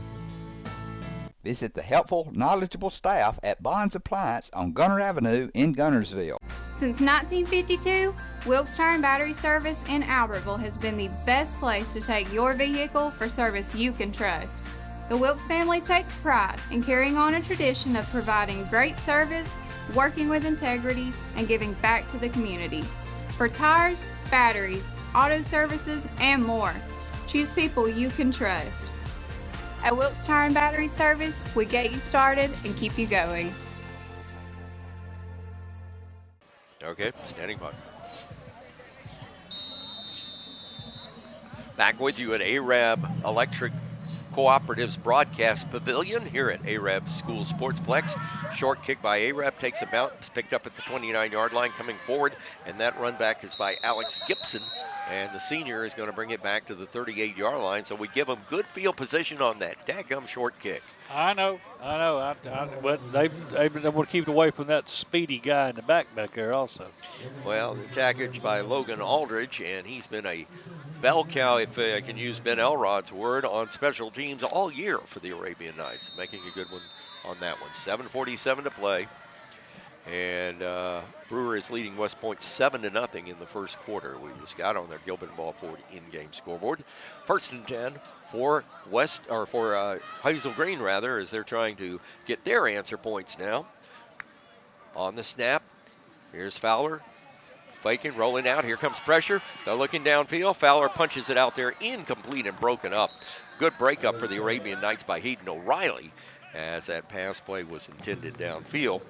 Visit the helpful, knowledgeable staff at Bonds Appliance on Gunner Avenue in Gunnersville. Since 1952, Wilkes Tire and Battery Service in Albertville has been the best place to take your vehicle for service you can trust. The Wilkes family takes pride in carrying on a tradition of providing great service, working with integrity, and giving back to the community. For tires, batteries, auto services, and more, choose people you can trust. At Wilkes Tire and Battery Service, we get you started and keep you going. Okay, standing by. Back with you at Arab Electric Cooperative's broadcast pavilion here at Arab School Sportsplex. Short kick by Arab, takes a bounce, picked up at the 29-yard line, coming forward, and that run back is by Alex Gibson. And the senior is going to bring it back to the 38-yard line, so we give them good field position on that daggum short kick. I know. But they want to keep it away from that speedy guy in the back there also. Well, the package by Logan Aldridge, and he's been a bell cow, if I can use Ben Elrod's word, on special teams all year for the Arabian Knights, making a good one on that one. 7:47 to play. And Brewer is leading West Point 7-0 in the first quarter. We just got on their Gilbert Ball Ford in-game scoreboard. First and 10 for Hazel Green, rather, as they're trying to get their answer points now. On the snap, here's Fowler. Faking, rolling out. Here comes pressure. They're looking downfield. Fowler punches it out there, incomplete and broken up. Good breakup for the Arabian Knights by Hayden O'Reilly, as that pass play was intended downfield,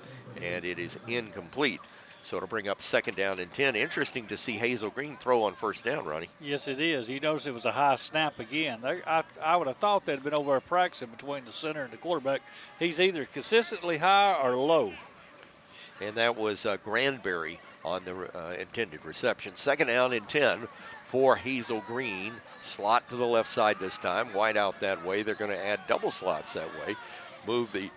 and it is incomplete. So it'll bring up second down and 10. Interesting to see Hazel Green throw on first down, Ronnie. Yes, it is. You notice it was a high snap again. I would have thought they'd been over there practicing between the center and the quarterback. He's either consistently high or low. And that was Granberry on the intended reception. Second down and 10 for Hazel Green. Slot to the left side this time. Wide out that way. They're going to add double slots that way. Move the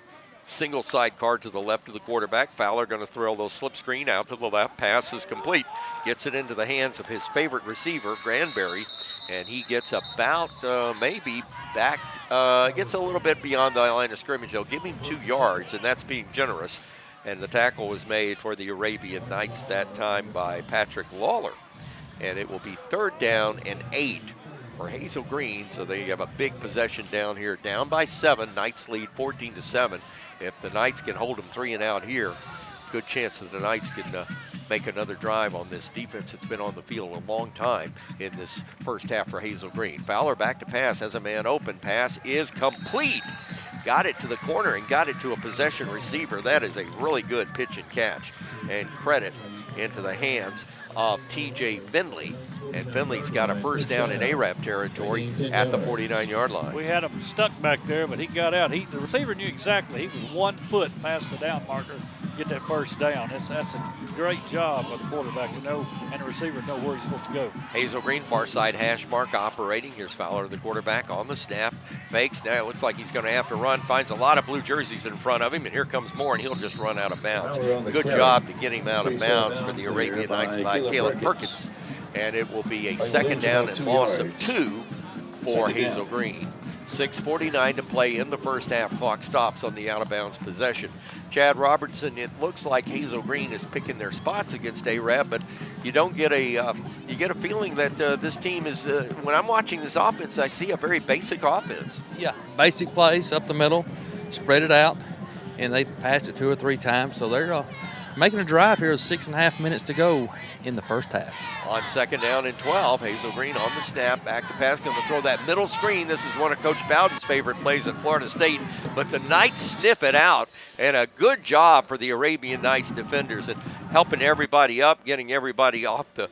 single side card to the left of the quarterback. Fowler going to throw those slip screen out to the left. Pass is complete. Gets it into the hands of his favorite receiver, Granberry, and he gets about maybe back, gets a little bit beyond the line of scrimmage. They'll give him 2 yards, and that's being generous. And the tackle was made for the Arabian Knights that time by Patrick Lawler. And it will be third down and 8 for Hazel Green. So they have a big possession down here, down by 7. Knights lead 14-7. If the Knights can hold them 3 and out here, good chance that the Knights can make another drive on this defense that's been on the field a long time in this first half for Hazel Green. Fowler back to pass, has a man open. Pass is complete. Got it to the corner and got it to a possession receiver. That is a really good pitch and catch. And credit into the hands of T.J. Finley. And Finley's got a first down in Arab territory at the 49-yard line. We had him stuck back there, but he got out. The receiver knew exactly. He was 1 foot past the down marker to get that first down. That's a great job of the quarterback to know, and the receiver know where he's supposed to go. Hazel Green, far side hash mark operating. Here's Fowler, the quarterback, on the snap. Fakes. Now it looks like he's going to have to run. Finds a lot of blue jerseys in front of him, and here comes more, and he'll just run out of bounds. Good job to get him out of bounds for the Arabian Knights by Caleb Perkins. And it will be a second down and loss of 2 for Hazel Green. 6:49 to play in the first half. Clock stops on the out-of-bounds possession. Chad Robertson, it looks like Hazel Green is picking their spots against ARAB, but you don't get a you get a feeling that this team is. When I'm watching this offense, I see a very basic offense. Yeah, basic plays up the middle, spread it out, and they passed it 2 or 3 times. So they're making a drive here with 6.5 minutes to go in the first half. On 2nd down and 12, Hazel Green on the snap, back to pass, going to throw that middle screen. This is one of Coach Bowden's favorite plays at Florida State, but the Knights sniff it out, and a good job for the Arabian Knights defenders and helping everybody up, getting everybody off the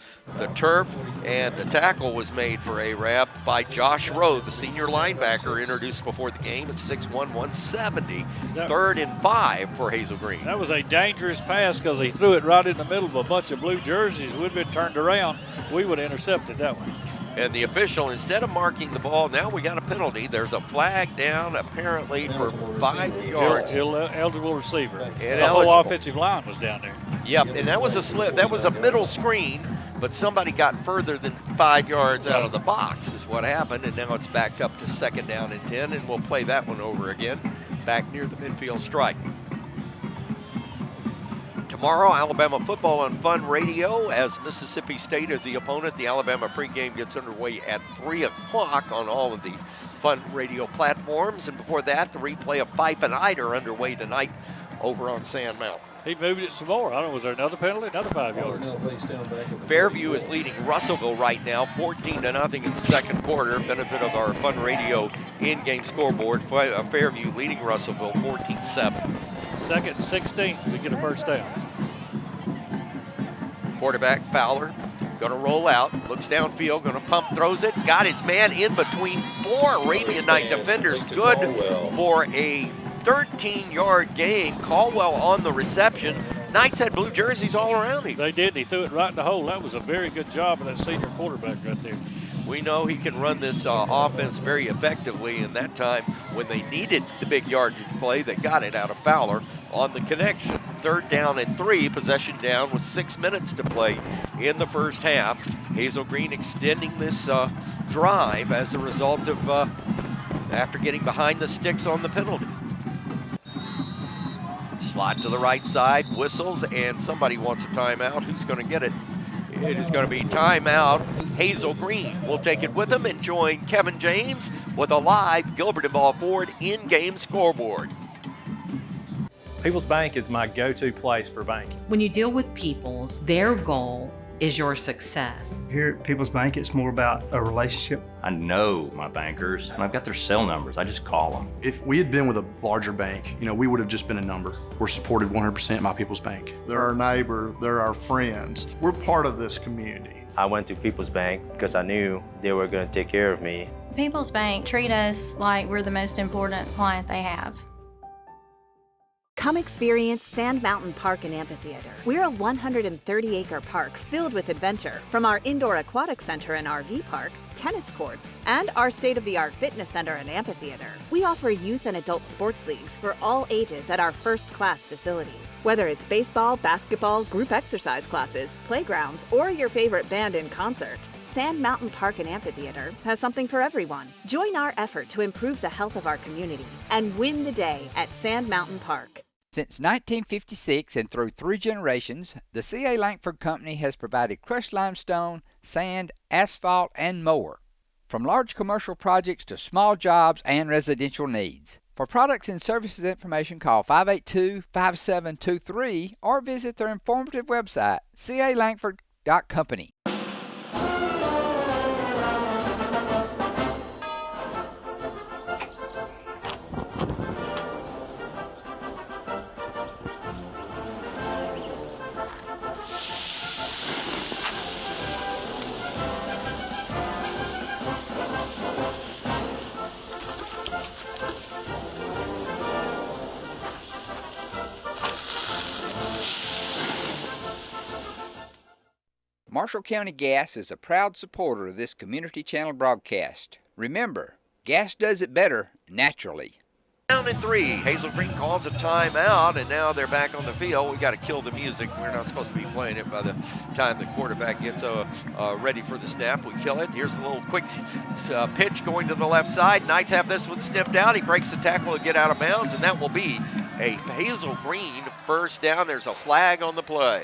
turf, and the tackle was made for ARAB by Josh Rowe, the senior linebacker introduced before the game at 6'1", 170. 3rd and 5 for Hazel Green. That was a dangerous pass because he threw it right in the middle of a bunch of blue jerseys. We'd been turned around. We would have intercepted that one. And the official, instead of marking the ball, now we got a penalty. There's a flag down apparently for 5 yards. Eligible receiver. And the whole offensive line was down there. Yep, and that was a slip. That was a middle screen, but somebody got further than 5 yards out of the box is what happened. And now it's backed up to 2nd down and 10, and we'll play that one over again back near the midfield stripe. Tomorrow, Alabama football on Fun Radio as Mississippi State is the opponent. The Alabama pregame gets underway at 3 o'clock on all of the Fun Radio platforms. And before that, the replay of Fife and Eider underway tonight over on Sand Mountain. He moved it some more. I don't know, was there another penalty? Another 5 yards. Fairview is leading Russellville right now, 14-0 in the second quarter. Benefit of our Fun Radio in-game scoreboard. Fairview leading Russellville 14-7. 2nd and 16 to get a first down. Quarterback Fowler going to roll out, looks downfield, going to pump, throws it, got his man in between 4 Arabian Night defenders. Good for a 13-yard gain. Caldwell on the reception. Knights had blue jerseys all around him. They did. He threw it right in the hole. That was a very good job of that senior quarterback right there. We know he can run this offense very effectively, and that time when they needed the big yardage play, they got it out of Fowler on the connection. 3rd down and 3, possession down with 6 minutes to play in the first half. Hazel Green extending this drive as a result of after getting behind the sticks on the penalty. Slot to the right side, whistles, and somebody wants a timeout. Who's going to get it? It is going to be timeout. Hazel Green will take it with him and join Kevin James with a live Gilbert and Ball Ford in-game scoreboard. People's Bank is my go-to place for banking. When you deal with People's, their goal is your success. Here at People's Bank, it's more about a relationship. I know my bankers, and I've got their cell numbers. I just call them. If we had been with a larger bank, we would have just been a number. We're supported 100% by People's Bank. They're our neighbor, they're our friends. We're part of this community. I went to People's Bank because I knew they were going to take care of me. People's Bank treat us like we're the most important client they have. Come experience Sand Mountain Park and Amphitheater. We're a 130-acre park filled with adventure. From our indoor aquatic center and RV park, tennis courts, and our state-of-the-art fitness center and amphitheater. We offer youth and adult sports leagues for all ages at our first-class facilities. Whether it's baseball, basketball, group exercise classes, playgrounds, or your favorite band in concert, Sand Mountain Park and Amphitheater has something for everyone. Join our effort to improve the health of our community and win the day at Sand Mountain Park. Since 1956 and through 3 generations, the C.A. Langford Company has provided crushed limestone, sand, asphalt, and more. From large commercial projects to small jobs and residential needs. For products and services information, call 582-5723 or visit their informative website, calangford.company. Marshall County Gas is a proud supporter of this community channel broadcast. Remember, gas does it better naturally. Down and 3. Hazel Green calls a timeout, and now they're back on the field. We got to kill the music. We're not supposed to be playing it by the time the quarterback gets ready for the snap. We kill it. Here's a little quick pitch going to the left side. Knights have this one snipped out. He breaks the tackle to get out of bounds, and that will be a Hazel Green first down. There's a flag on the play.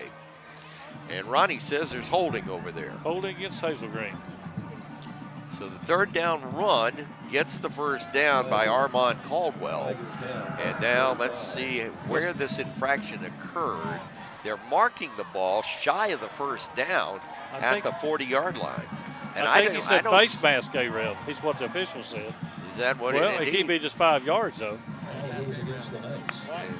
And Ronnie says there's holding over there. Holding against Hazel Green. So the third down run gets the first down by Armand Caldwell. And now let's see where this infraction occurred. They're marking the ball shy of the first down at the 40-yard line. And I think he said face mask, A-Reb. He's what the official said. Is that what well, it is? Well, it could be just 5 yards, though.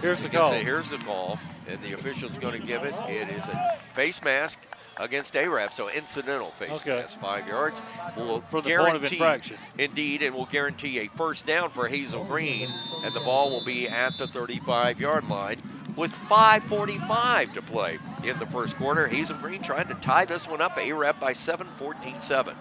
Here's the call. Here's the call, and the official's going to give it. It is a face mask against Arab, so incidental face mask, 5 yards. Will for the point of infraction. Indeed, and will guarantee a first down for Hazel Green, and the ball will be at the 35-yard line with 5:45 to play in the first quarter. Hazel Green trying to tie this one up. Arab by 7, 14-7.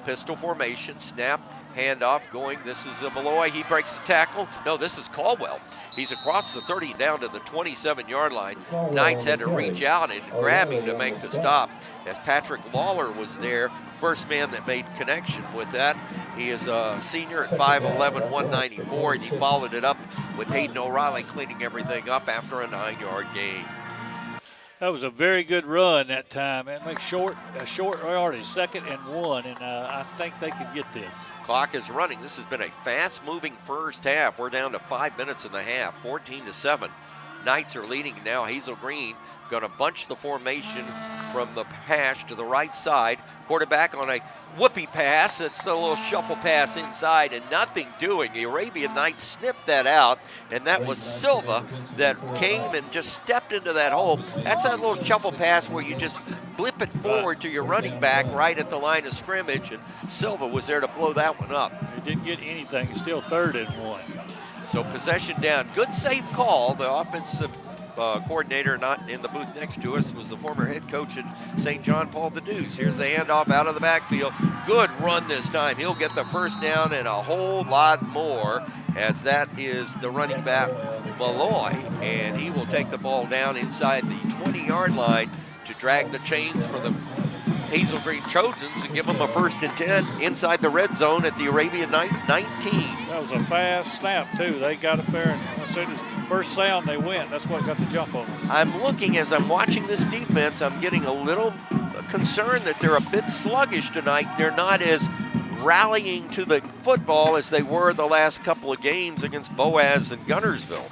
Pistol formation, snap, handoff going. This is Malloy. He breaks the tackle. No, this is Caldwell. He's across the 30 down to the 27-yard line. Knights had to reach out and grab him to make the stop as Patrick Lawler was there, first man that made connection with that. He is a senior at 5'11", 194, and he followed it up with Hayden O'Reilly cleaning everything up after a 9-yard gain. That was a very good run that time. It makes a short yardage, 2nd and 1, and I think they can get this. Clock is running. This has been a fast-moving first half. We're down to 5 minutes and a half, 14-7. Knights are leading now. Hazel Green going to bunch the formation from the hash to the right side. Quarterback on a whoopee pass. That's the little shuffle pass inside and nothing doing. The Arabian Knights snipped that out, and that was Silva that came and just stepped into that hole. That's that little shuffle pass where you just blip it forward to your running back right at the line of scrimmage, and Silva was there to blow that one up. He didn't get anything. It's still 3rd and 1. So possession down. Good safe call. The offensive coordinator not in the booth next to us was the former head coach at St. John Paul the Deuce. Here's the handoff out of the backfield. Good run this time. He'll get the first down and a whole lot more, as that is the running back Malloy, and he will take the ball down inside the 20-yard line to drag the chains for the Hazel Green Trojans and give them a 1st and 10 inside the red zone at the Arabian 19. That was a fast snap, too. They got up there, and as soon as first sound they went, that's what got the jump on us. I'm looking, as I'm watching this defense, I'm getting a little concerned that they're a bit sluggish tonight. They're not as rallying to the football as they were the last couple of games against Boaz and Gunnersville.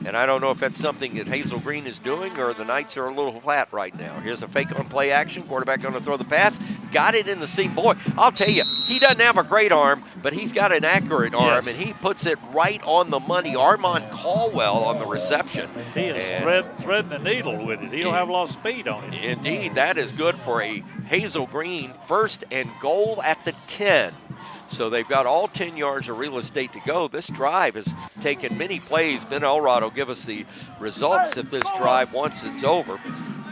And I don't know if that's something that Hazel Green is doing or the Knights are a little flat right now. Here's a fake on play action. Quarterback going to throw the pass. Got it in the seam. Boy, I'll tell you, he doesn't have a great arm, but he's got an accurate arm, and he puts it right on the money. Armand Caldwell on the reception. He is threading the needle with it. He don't have a lot of speed on it. Indeed, that is good for a Hazel Green 1st and goal at the 10. So they've got all 10 yards of real estate to go. This drive has taken many plays. Ben Elrod will give us the results if this drive once it's over.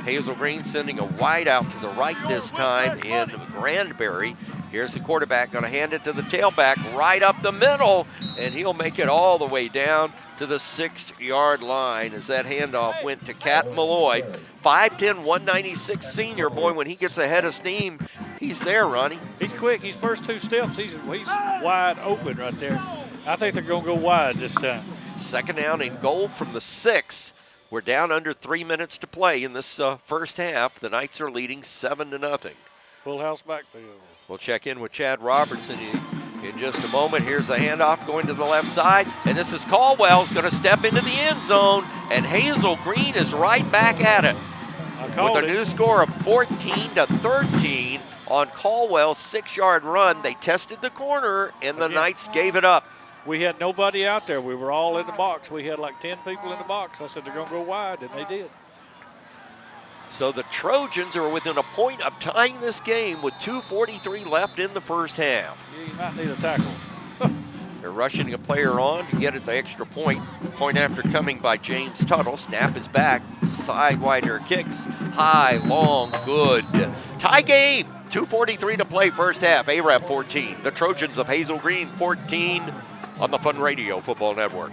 Hazel Green sending a wide out to the right this time in Granbury. Here's the quarterback going to hand it to the tailback right up the middle, and he'll make it all the way down to the 6-yard line as that handoff went to Cat Malloy. 5'10", 196 senior. Boy, when he gets ahead of steam, he's there, Ronnie. He's quick. His first 2 steps, he's wide open right there. I think they're going to go wide this time. 2nd down and goal from the 6. We're down under 3 minutes to play in this first half. The Knights are leading 7-0. Full house backfield. We'll check in with Chad Robertson in just a moment. Here's the handoff going to the left side, and this is Caldwell's going to step into the end zone, and Hazel Green is right back at it with a new score of 14-13 on Caldwell's 6-yard run. They tested the corner, and the Knights gave it up. We had nobody out there. We were all in the box. We had like 10 people in the box. I said they're going to go wide, and they did. So the Trojans are within a point of tying this game with 2:43 left in the first half. You might need a tackle. They're rushing a player on to get it the extra point. Point after coming by James Tuttle. Snap is back. Sidewinder kicks. High, long, good. Tie game. 2:43 to play first half. Arab 14. The Trojans of Hazel Green 14. on the Fun Radio Football Network.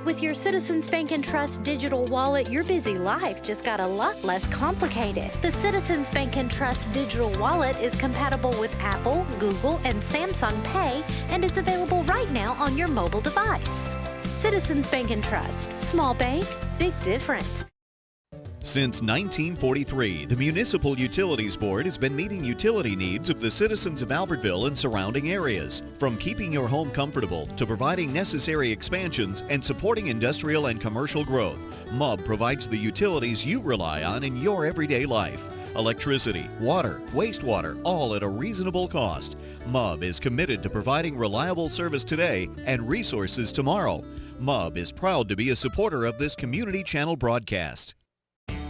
With your Citizens Bank and Trust digital wallet, your busy life just got a lot less complicated. The Citizens Bank and Trust digital wallet is compatible with Apple, Google, and Samsung Pay and is available right now on your mobile device. Citizens Bank and Trust. Small bank, big difference. Since 1943, the Municipal Utilities Board has been meeting utility needs of the citizens of Albertville and surrounding areas. From keeping your home comfortable to providing necessary expansions and supporting industrial and commercial growth, MUB provides the utilities you rely on in your everyday life. Electricity, water, wastewater, all at a reasonable cost. MUB is committed to providing reliable service today and resources tomorrow. MUB is proud to be a supporter of this community channel broadcast.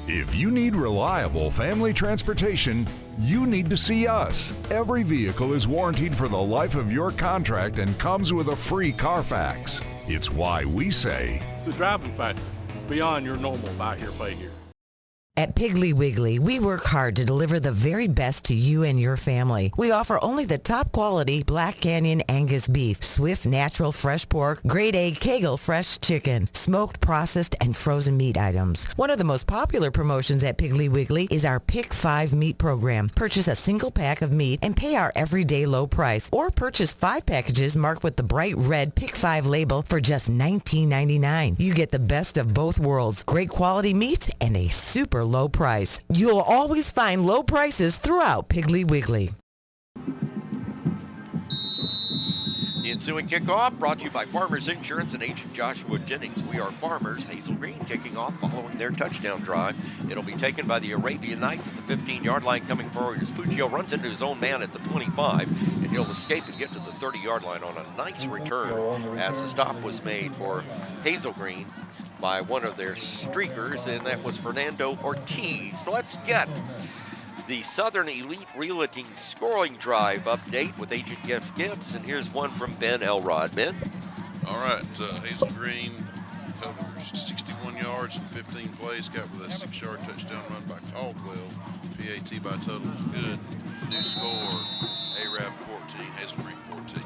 If you need reliable family transportation, you need to see us. Every vehicle is warranted for the life of your contract and comes with a free Carfax. It's why we say, The driving factor, beyond your normal buy here, pay here. At Piggly Wiggly, we work hard to deliver the very best to you and your family. We offer only the top quality Black Canyon Angus beef, Swift natural fresh pork, grade A Kegel fresh chicken, smoked, processed, and frozen meat items. One of the most popular promotions at Piggly Wiggly is our Pick 5 meat program. Purchase a single pack of meat and pay our everyday low price, or purchase 5 packages marked with the bright red Pick 5 label for just $19.99. You get the best of both worlds, great quality meats and a super low price. You'll always find low prices throughout Piggly Wiggly. The ensuing kickoff brought to you by Farmers Insurance and Agent Joshua Jennings. We are Farmers. Hazel Green kicking off following their touchdown drive. It'll be taken by the Arabian Knights at the 15-yard line. Coming forward as Puccio runs into his own man at the 25, and he'll escape and get to the 30-yard line on a nice return as the stop was made for Hazel Green by one of their streakers, and that was Fernando Ortiz. Let's get the Southern Elite Realty scoring drive update with Agent Jeff Gibbs, and here's one from Ben Elrod. Ben? All right, Hazel Green covers 61 yards in 15 plays, got with a 6-yard touchdown run by Caldwell. PAT by totals good. New score, Arab 14, Hazel Green 14.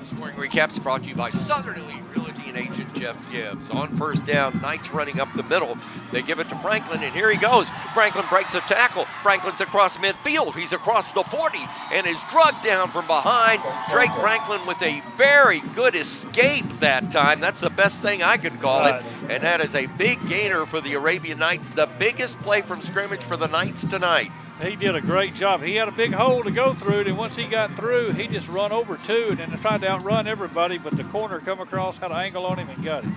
Scoring recaps brought to you by Southern Elite Realty and Agent Jeff Gibbs. On first down, Knights running up the middle. They give it to Franklin, and here he goes. Franklin breaks a tackle. Franklin's across midfield. He's across the 40 and is drugged down from behind. Drake Franklin with a very good escape that time. That's the best thing I could call it. And that is a big gainer for the Arabian Knights. The biggest play from scrimmage for the Knights tonight. He did a great job. He had a big hole to go through, and once he got through, he just run over two, and then tried to outrun everybody, but the corner come across, had an angle on him, and got him.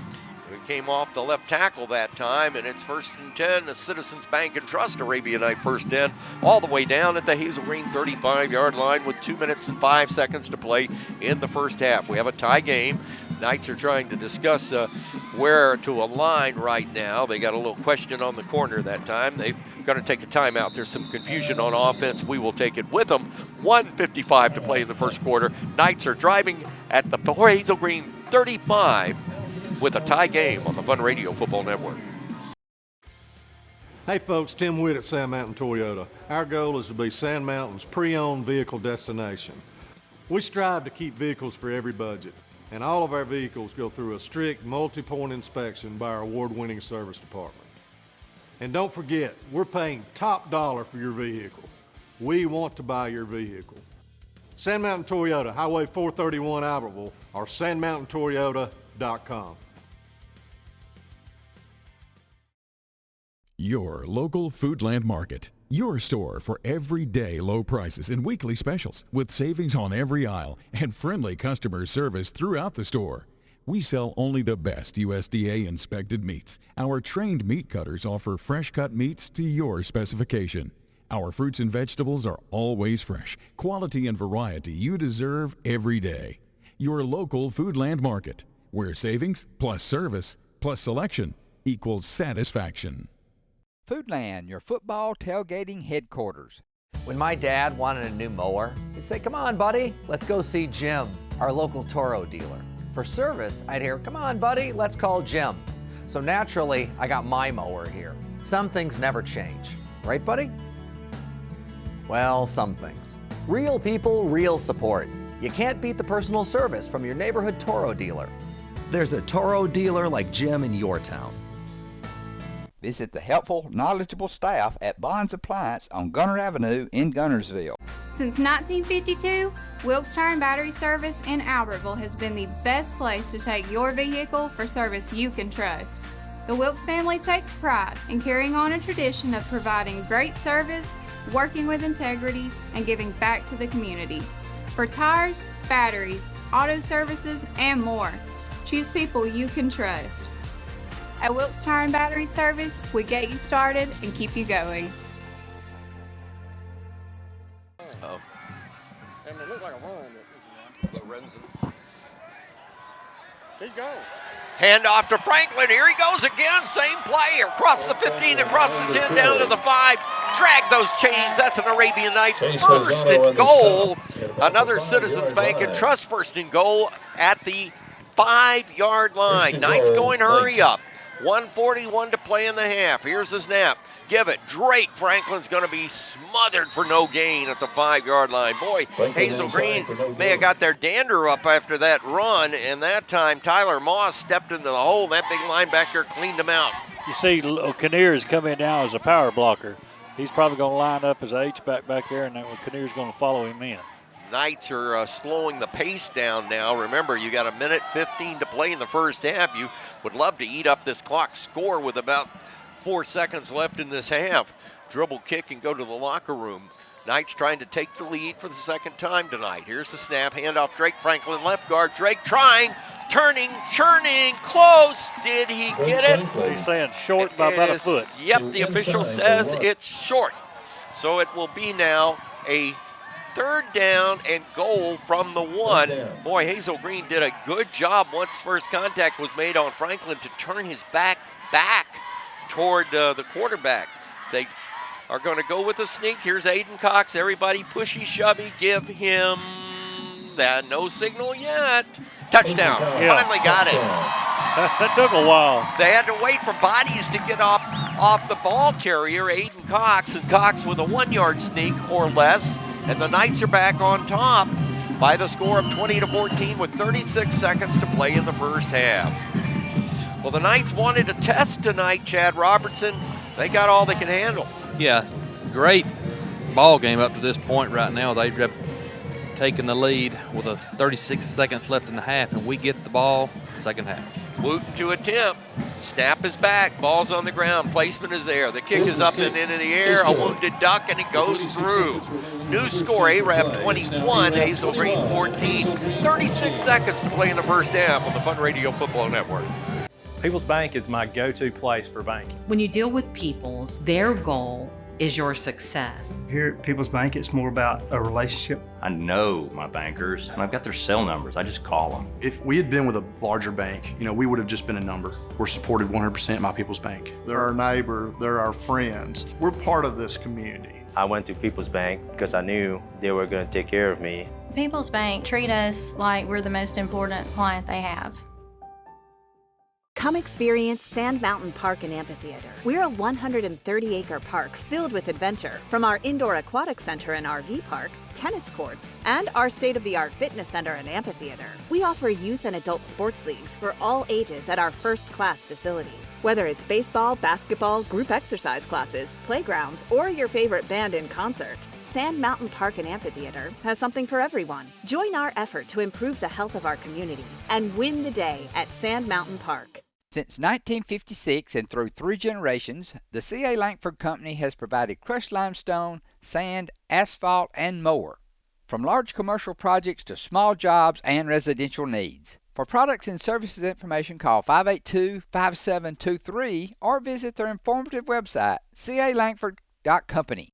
We came off the left tackle that time, and it's 1st and 10. The Citizens Bank and Trust Arabian Night 1st 10, all the way down at the Hazel Green 35-yard line with 2 minutes and 5 seconds to play in the first half. We have a tie game. Knights are trying to discuss where to align right now. They got a little question on the corner that time. They've got to take a timeout. There's some confusion on offense. We will take it with them. 1:55 to play in the first quarter. Knights are driving at the Hazel Green 35 with a tie game on the Fun Radio Football Network. Hey folks, Tim Witt at Sand Mountain Toyota. Our goal is to be Sand Mountain's pre-owned vehicle destination. We strive to keep vehicles for every budget, and all of our vehicles go through a strict multi-point inspection by our award-winning service department. And don't forget, we're paying top dollar for your vehicle. We want to buy your vehicle. Sand Mountain Toyota, Highway 431 Albertville, or sandmountaintoyota.com. Your local Foodland Market. Your store for everyday low prices and weekly specials with savings on every aisle and friendly customer service throughout the store. We sell only the best USDA inspected meats. Our trained meat cutters offer fresh cut meats to your specification. Our fruits and vegetables are always fresh, quality and variety you deserve every day. Your local Foodland Market, where savings plus service plus selection equals satisfaction. Foodland, your football tailgating headquarters. When my dad wanted a new mower, he'd say, "Come on, buddy, let's go see Jim, our local Toro dealer." For service, I'd hear, "Come on, buddy, let's call Jim." So naturally, I got my mower here. Some things never change. Right, buddy? Well, some things. Real people, real support. You can't beat the personal service from your neighborhood Toro dealer. There's a Toro dealer like Jim in your town. Visit the helpful, knowledgeable staff at Bonds Appliance on Gunner Avenue in Gunnersville. Since 1952, Wilkes Tire & Battery Service in Albertville has been the best place to take your vehicle for service you can trust. The Wilkes family takes pride in carrying on a tradition of providing great service, working with integrity, and giving back to the community. For tires, batteries, auto services, and more, choose people you can trust. At Wilkes Tire & Battery Service, we get you started and keep you going. Oh. And it looked like a run. Lorenzen. He's gone. Hand off to Franklin. Here he goes again. Same play. Across the 15, across the 10, down to the 5. Drag those chains. That's an Arabian Night first and goal. Another Citizens Bank and Trust first and goal at the 5-yard line. Knights going hurry up. 1:41 to play in the half. Here's the snap. Give it. Drake Franklin's going to be smothered for no gain at the 5-yard line. Boy, Hazel Green may have got their dander up after that run, and that time Tyler Moss stepped into the hole. That big linebacker cleaned him out. You see Kinnear's come in now as a power blocker. He's probably going to line up as an H-back back there, and Kinnear's going to follow him in. Knights are slowing the pace down now. Remember, you got 1:15 to play in the first half. You would love to eat up this clock score with about 4 seconds left in this half. Dribble, kick, and go to the locker room. Knights trying to take the lead for the second time tonight. Here's the snap, handoff Drake Franklin, left guard. Drake trying, turning, churning, close. Did he get it? He's saying short by about a foot. Yep, the official says it's short. So it will be now a 3rd down and goal from the 1. Boy, Hazel Green did a good job once first contact was made on Franklin to turn his back toward the quarterback. They are going to go with a sneak. Here's Aiden Cox. Everybody pushy, shovey. Give him that. No signal yet. Touchdown. Yeah. Finally got it. That took a while. They had to wait for bodies to get off the ball carrier, Aiden Cox, and Cox with a 1-yard sneak or less. And the Knights are back on top by the score of 20-14 with 36 seconds to play in the first half. Well, the Knights wanted a test tonight, Chad Robertson. They got all they can handle. Yeah, great ball game up to this point right now. They've taken the lead with 36 seconds left in the half, and we get the ball second half. Wooten to attempt. Snap is back. Ball's on the ground. Placement is there. The kick is up and into the air. A wounded duck, and it goes through. New score, Arab 21, Hazel Green 14. 36 seconds to play in the first half on the Fun Radio Football Network. People's Bank is my go-to place for banking. When you deal with People's, their goal is your success. Here at People's Bank, it's more about a relationship. I know my bankers, and I've got their cell numbers. I just call them. If we had been with a larger bank, we would have just been a number. We're supported 100% by People's Bank. They're our neighbor, they're our friends. We're part of this community. I went to People's Bank because I knew they were going to take care of me. People's Bank treat us like we're the most important client they have. Come experience Sand Mountain Park and Amphitheater. We're a 130-acre park filled with adventure. From our indoor aquatic center and RV park, tennis courts, and our state-of-the-art fitness center and amphitheater. We offer youth and adult sports leagues for all ages at our first-class facilities. Whether it's baseball, basketball, group exercise classes, playgrounds, or your favorite band in concert, Sand Mountain Park and Amphitheater has something for everyone. Join our effort to improve the health of our community and win the day at Sand Mountain Park. Since 1956 and through 3 generations, the C.A. Langford Company has provided crushed limestone, sand, asphalt, and more. From large commercial projects to small jobs and residential needs. For products and services information, call 582-5723 or visit their informative website, calangford.company.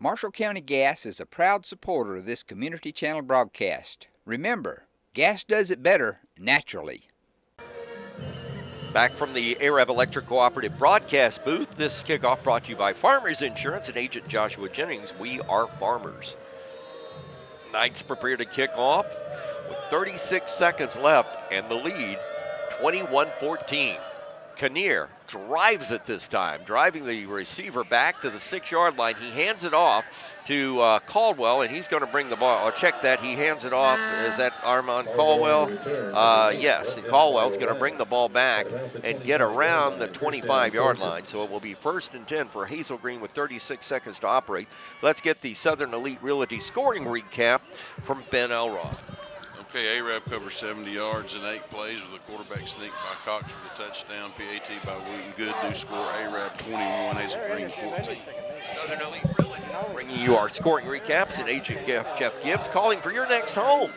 Marshall County Gas is a proud supporter of this Community Channel broadcast. Remember, gas does it better naturally. Back from the Arab Electric Cooperative broadcast booth, this kickoff brought to you by Farmers Insurance and Agent Joshua Jennings. We are farmers. Knights prepare to kick off with 36 seconds left and the lead 21-14. Kinnear drives it this time, driving the receiver back to the 6-yard line. He hands it off to Caldwell, and he's going to bring the ball. I'll check that. He hands it off. Is that Armand Caldwell? Yes, and Caldwell's going to bring the ball back and get around the 25-yard line. So it will be 1st and 10 for Hazel Green with 36 seconds to operate. Let's get the Southern Elite Realty scoring recap from Ben Elrod. Okay, Arab covers 70 yards in 8 plays with a quarterback sneak by Cox for the touchdown. PAT by Wooten Good. New score, Arab 21, Hazel Green 14. Southern Elite Realty bringing you our scoring recaps and Agent Jeff Gibbs calling for your next home.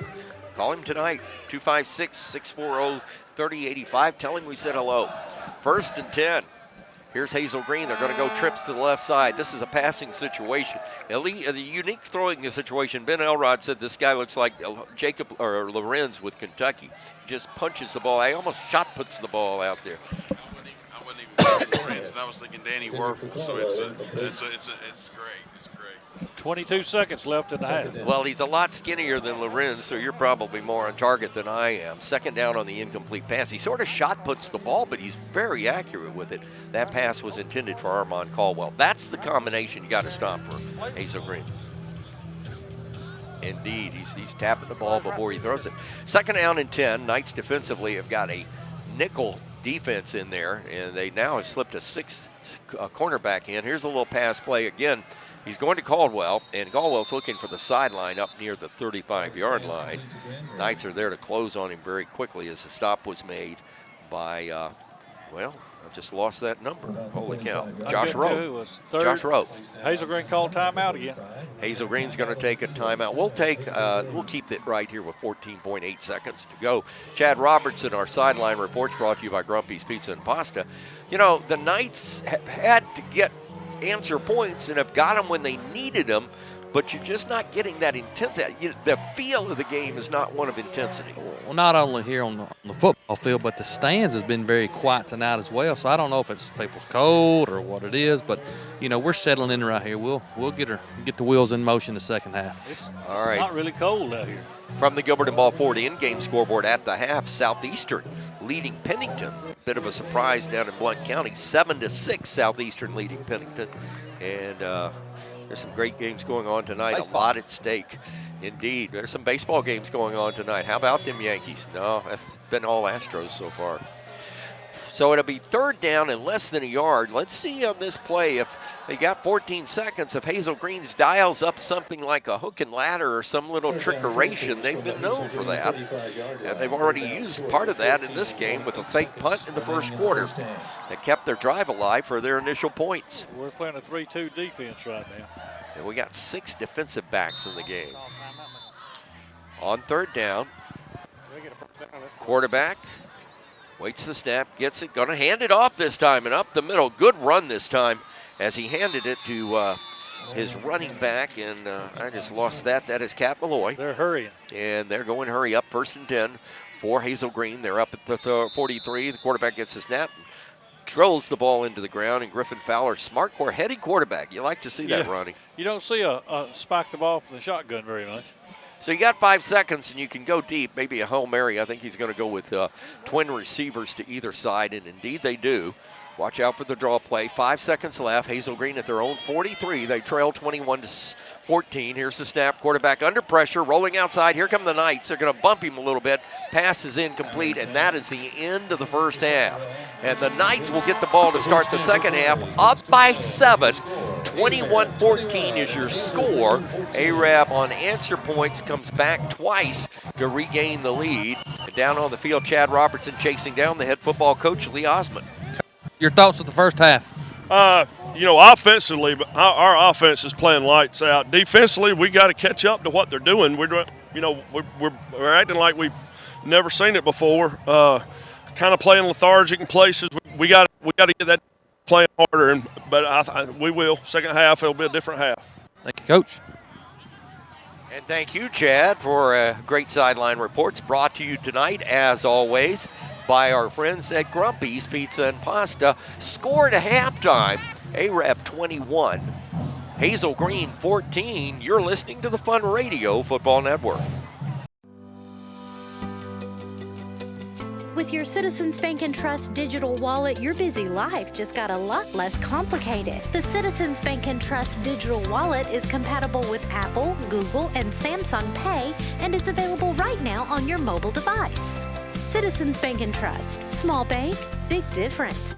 Call him tonight, 256-640-3085. Tell him we said hello. 1st and 10. Here's Hazel Green. They're going to go trips to the left side. This is a passing situation. A unique throwing situation. Ben Elrod said this guy looks like Jacob or Lorenz with Kentucky. Just punches the ball. He almost shot puts the ball out there. I wasn't even thinking Lorenz, and I was thinking Danny Werfel. So it's great. It's great. 22 seconds left in the half. Well, he's a lot skinnier than Lorenz, so you're probably more on target than I am. 2nd down on the incomplete pass. He sort of shot puts the ball, but he's very accurate with it. That pass was intended for Armand Caldwell. That's the combination you got to stop for Hazel Green. Indeed, he's tapping the ball before he throws it. 2nd down and 10. Knights defensively have got a nickel defense in there, and they now have slipped a 6th cornerback in. Here's a little pass play again. He's going to Caldwell, and Caldwell's looking for the sideline up near the 35-yard line. Knights are there to close on him very quickly as the stop was made by, I just lost that number. Holy cow. Josh Rowe. Josh Rowe. Hazel Green called timeout again. Hazel Green's going to take a timeout. We'll keep it right here with 14.8 seconds to go. Chad Robertson, our sideline reports brought to you by Grumpy's Pizza and Pasta. You know, the Knights have had to answer points and have got them when they needed them, but you're just not getting that intensity. The feel of the game is not one of intensity. Well, not only here on the football field, but the stands has been very quiet tonight as well. So I don't know if it's people's cold or what it is, but we're settling in right here. We'll get the wheels in motion the second half. It's not really cold out here. From the Gilbert and Ball Ford in-game scoreboard at the half, Southeastern leading Pennington. Bit of a surprise down in Blount County, 7-6 Southeastern leading Pennington. And there's some great games going on tonight. Baseball. A lot at stake. Indeed. There's some baseball games going on tonight. How about them Yankees? No, that's been all Astros so far. So it'll be 3rd down and less than a yard. Let's see on this play if they got 14 seconds. If Hazel Green's dials up something like a hook and ladder or some little trickeration, they've been known for that. And they've already used part of that in this game with a fake punt in the first quarter that kept their drive alive for their initial points. We're playing a 3-2 defense right now. And we got 6 defensive backs in the game. On 3rd down, quarterback waits the snap, gets it, going to hand it off this time and up the middle. Good run this time as he handed it to his running back, and I just lost that. That is Cat Malloy. They're hurrying. And they're going hurry up, 1st and 10 for Hazel Green. They're up at the 43. The quarterback gets the snap, drills the ball into the ground, and Griffin Fowler, smart heady quarterback. You like to see that, Ronnie. You don't see a spike the ball from the shotgun very much. So you got 5 seconds, and you can go deep, maybe a Hail Mary. I think he's going to go with twin receivers to either side, and indeed they do. Watch out for the draw play. 5 seconds left. Hazel Green at their own 43. They trail 21-14. Here's the snap. Quarterback under pressure, rolling outside. Here come the Knights. They're going to bump him a little bit. Pass is incomplete, and that is the end of the first half. And the Knights will get the ball to start the second half, up by 7. 21-14 is your score. Arab on answer points comes back twice to regain the lead. And down on the field, Chad Robertson chasing down the head football coach, Lee Osmond. Your thoughts of the first half? Offensively, our offense is playing lights out. Defensively, we got to catch up to what they're doing. We're acting like we've never seen it before. Kind of playing lethargic in places. We got to get that playing harder, but we will. Second half, it'll be a different half. Thank you, Coach. And thank you, Chad, for great sideline reports brought to you tonight, as always, by our friends at Grumpy's Pizza and Pasta. Scored at halftime, Arab 21, Hazel Green 14. You're listening to the Fun Radio Football Network. With your Citizens Bank and Trust digital wallet, your busy life just got a lot less complicated. The Citizens Bank and Trust digital wallet is compatible with Apple, Google, and Samsung Pay, and it's available right now on your mobile device. Citizens Bank and Trust. Small bank, big difference.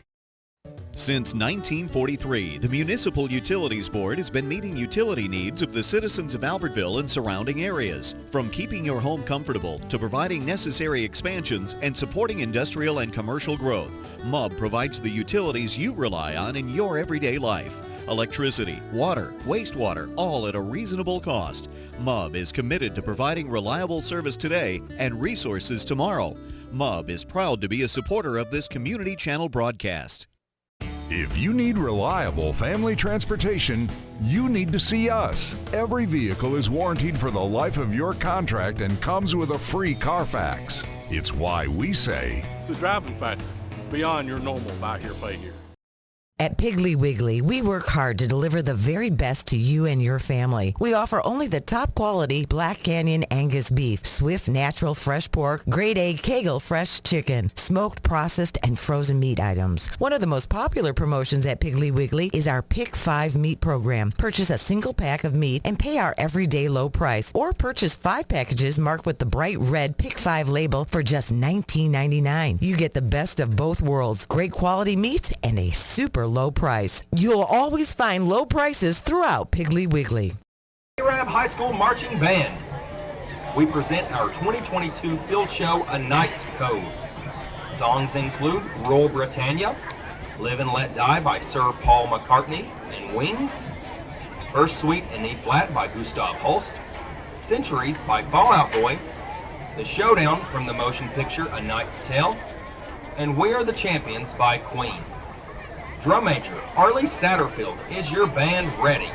Since 1943, the Municipal Utilities Board has been meeting utility needs of the citizens of Albertville and surrounding areas. From keeping your home comfortable to providing necessary expansions and supporting industrial and commercial growth, MUB provides the utilities you rely on in your everyday life. Electricity, water, wastewater, all at a reasonable cost. MUB is committed to providing reliable service today and resources tomorrow. MUB is proud to be a supporter of this community channel broadcast. If you need reliable family transportation, you need to see us. Every vehicle is warranted for the life of your contract and comes with a free Carfax. It's why we say, the driving factor, beyond your normal buy here, pay here. At Piggly Wiggly, we work hard to deliver the very best to you and your family. We offer only the top quality Black Canyon Angus beef, Swift natural fresh pork, grade A Kegel fresh chicken, smoked, processed, and frozen meat items. One of the most popular promotions at Piggly Wiggly is our Pick 5 meat program. Purchase a single pack of meat and pay our everyday low price, or purchase 5 packages marked with the bright red Pick 5 label for just $19.99. You get the best of both worlds, great quality meats and a super low price. You'll always find low prices throughout Piggly Wiggly. Arab High School Marching Band. We present our 2022 field show, A Knight's Code. Songs include Royal Britannia, Live and Let Die by Sir Paul McCartney and Wings, First Suite in E-flat by Gustav Holst, Centuries by Fall Out Boy, The Showdown from the motion picture A Knight's Tale, and We Are the Champions by Queen. Drum major Arlie Satterfield, is your band ready?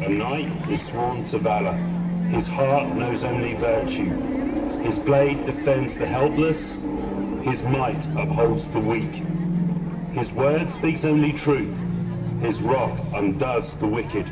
a knight is sworn to valor. His heart knows only virtue. His blade defends the helpless. His might upholds the weak. His word speaks only truth. His wrath undoes the wicked.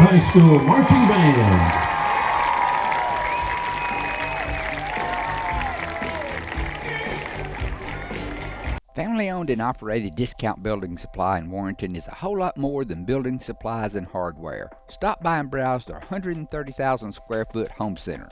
High School Marching Band. Family-owned and operated Discount Building Supply in Warrenton is a whole lot more than building supplies and hardware. Stop by and browse their 130,000 square foot home center.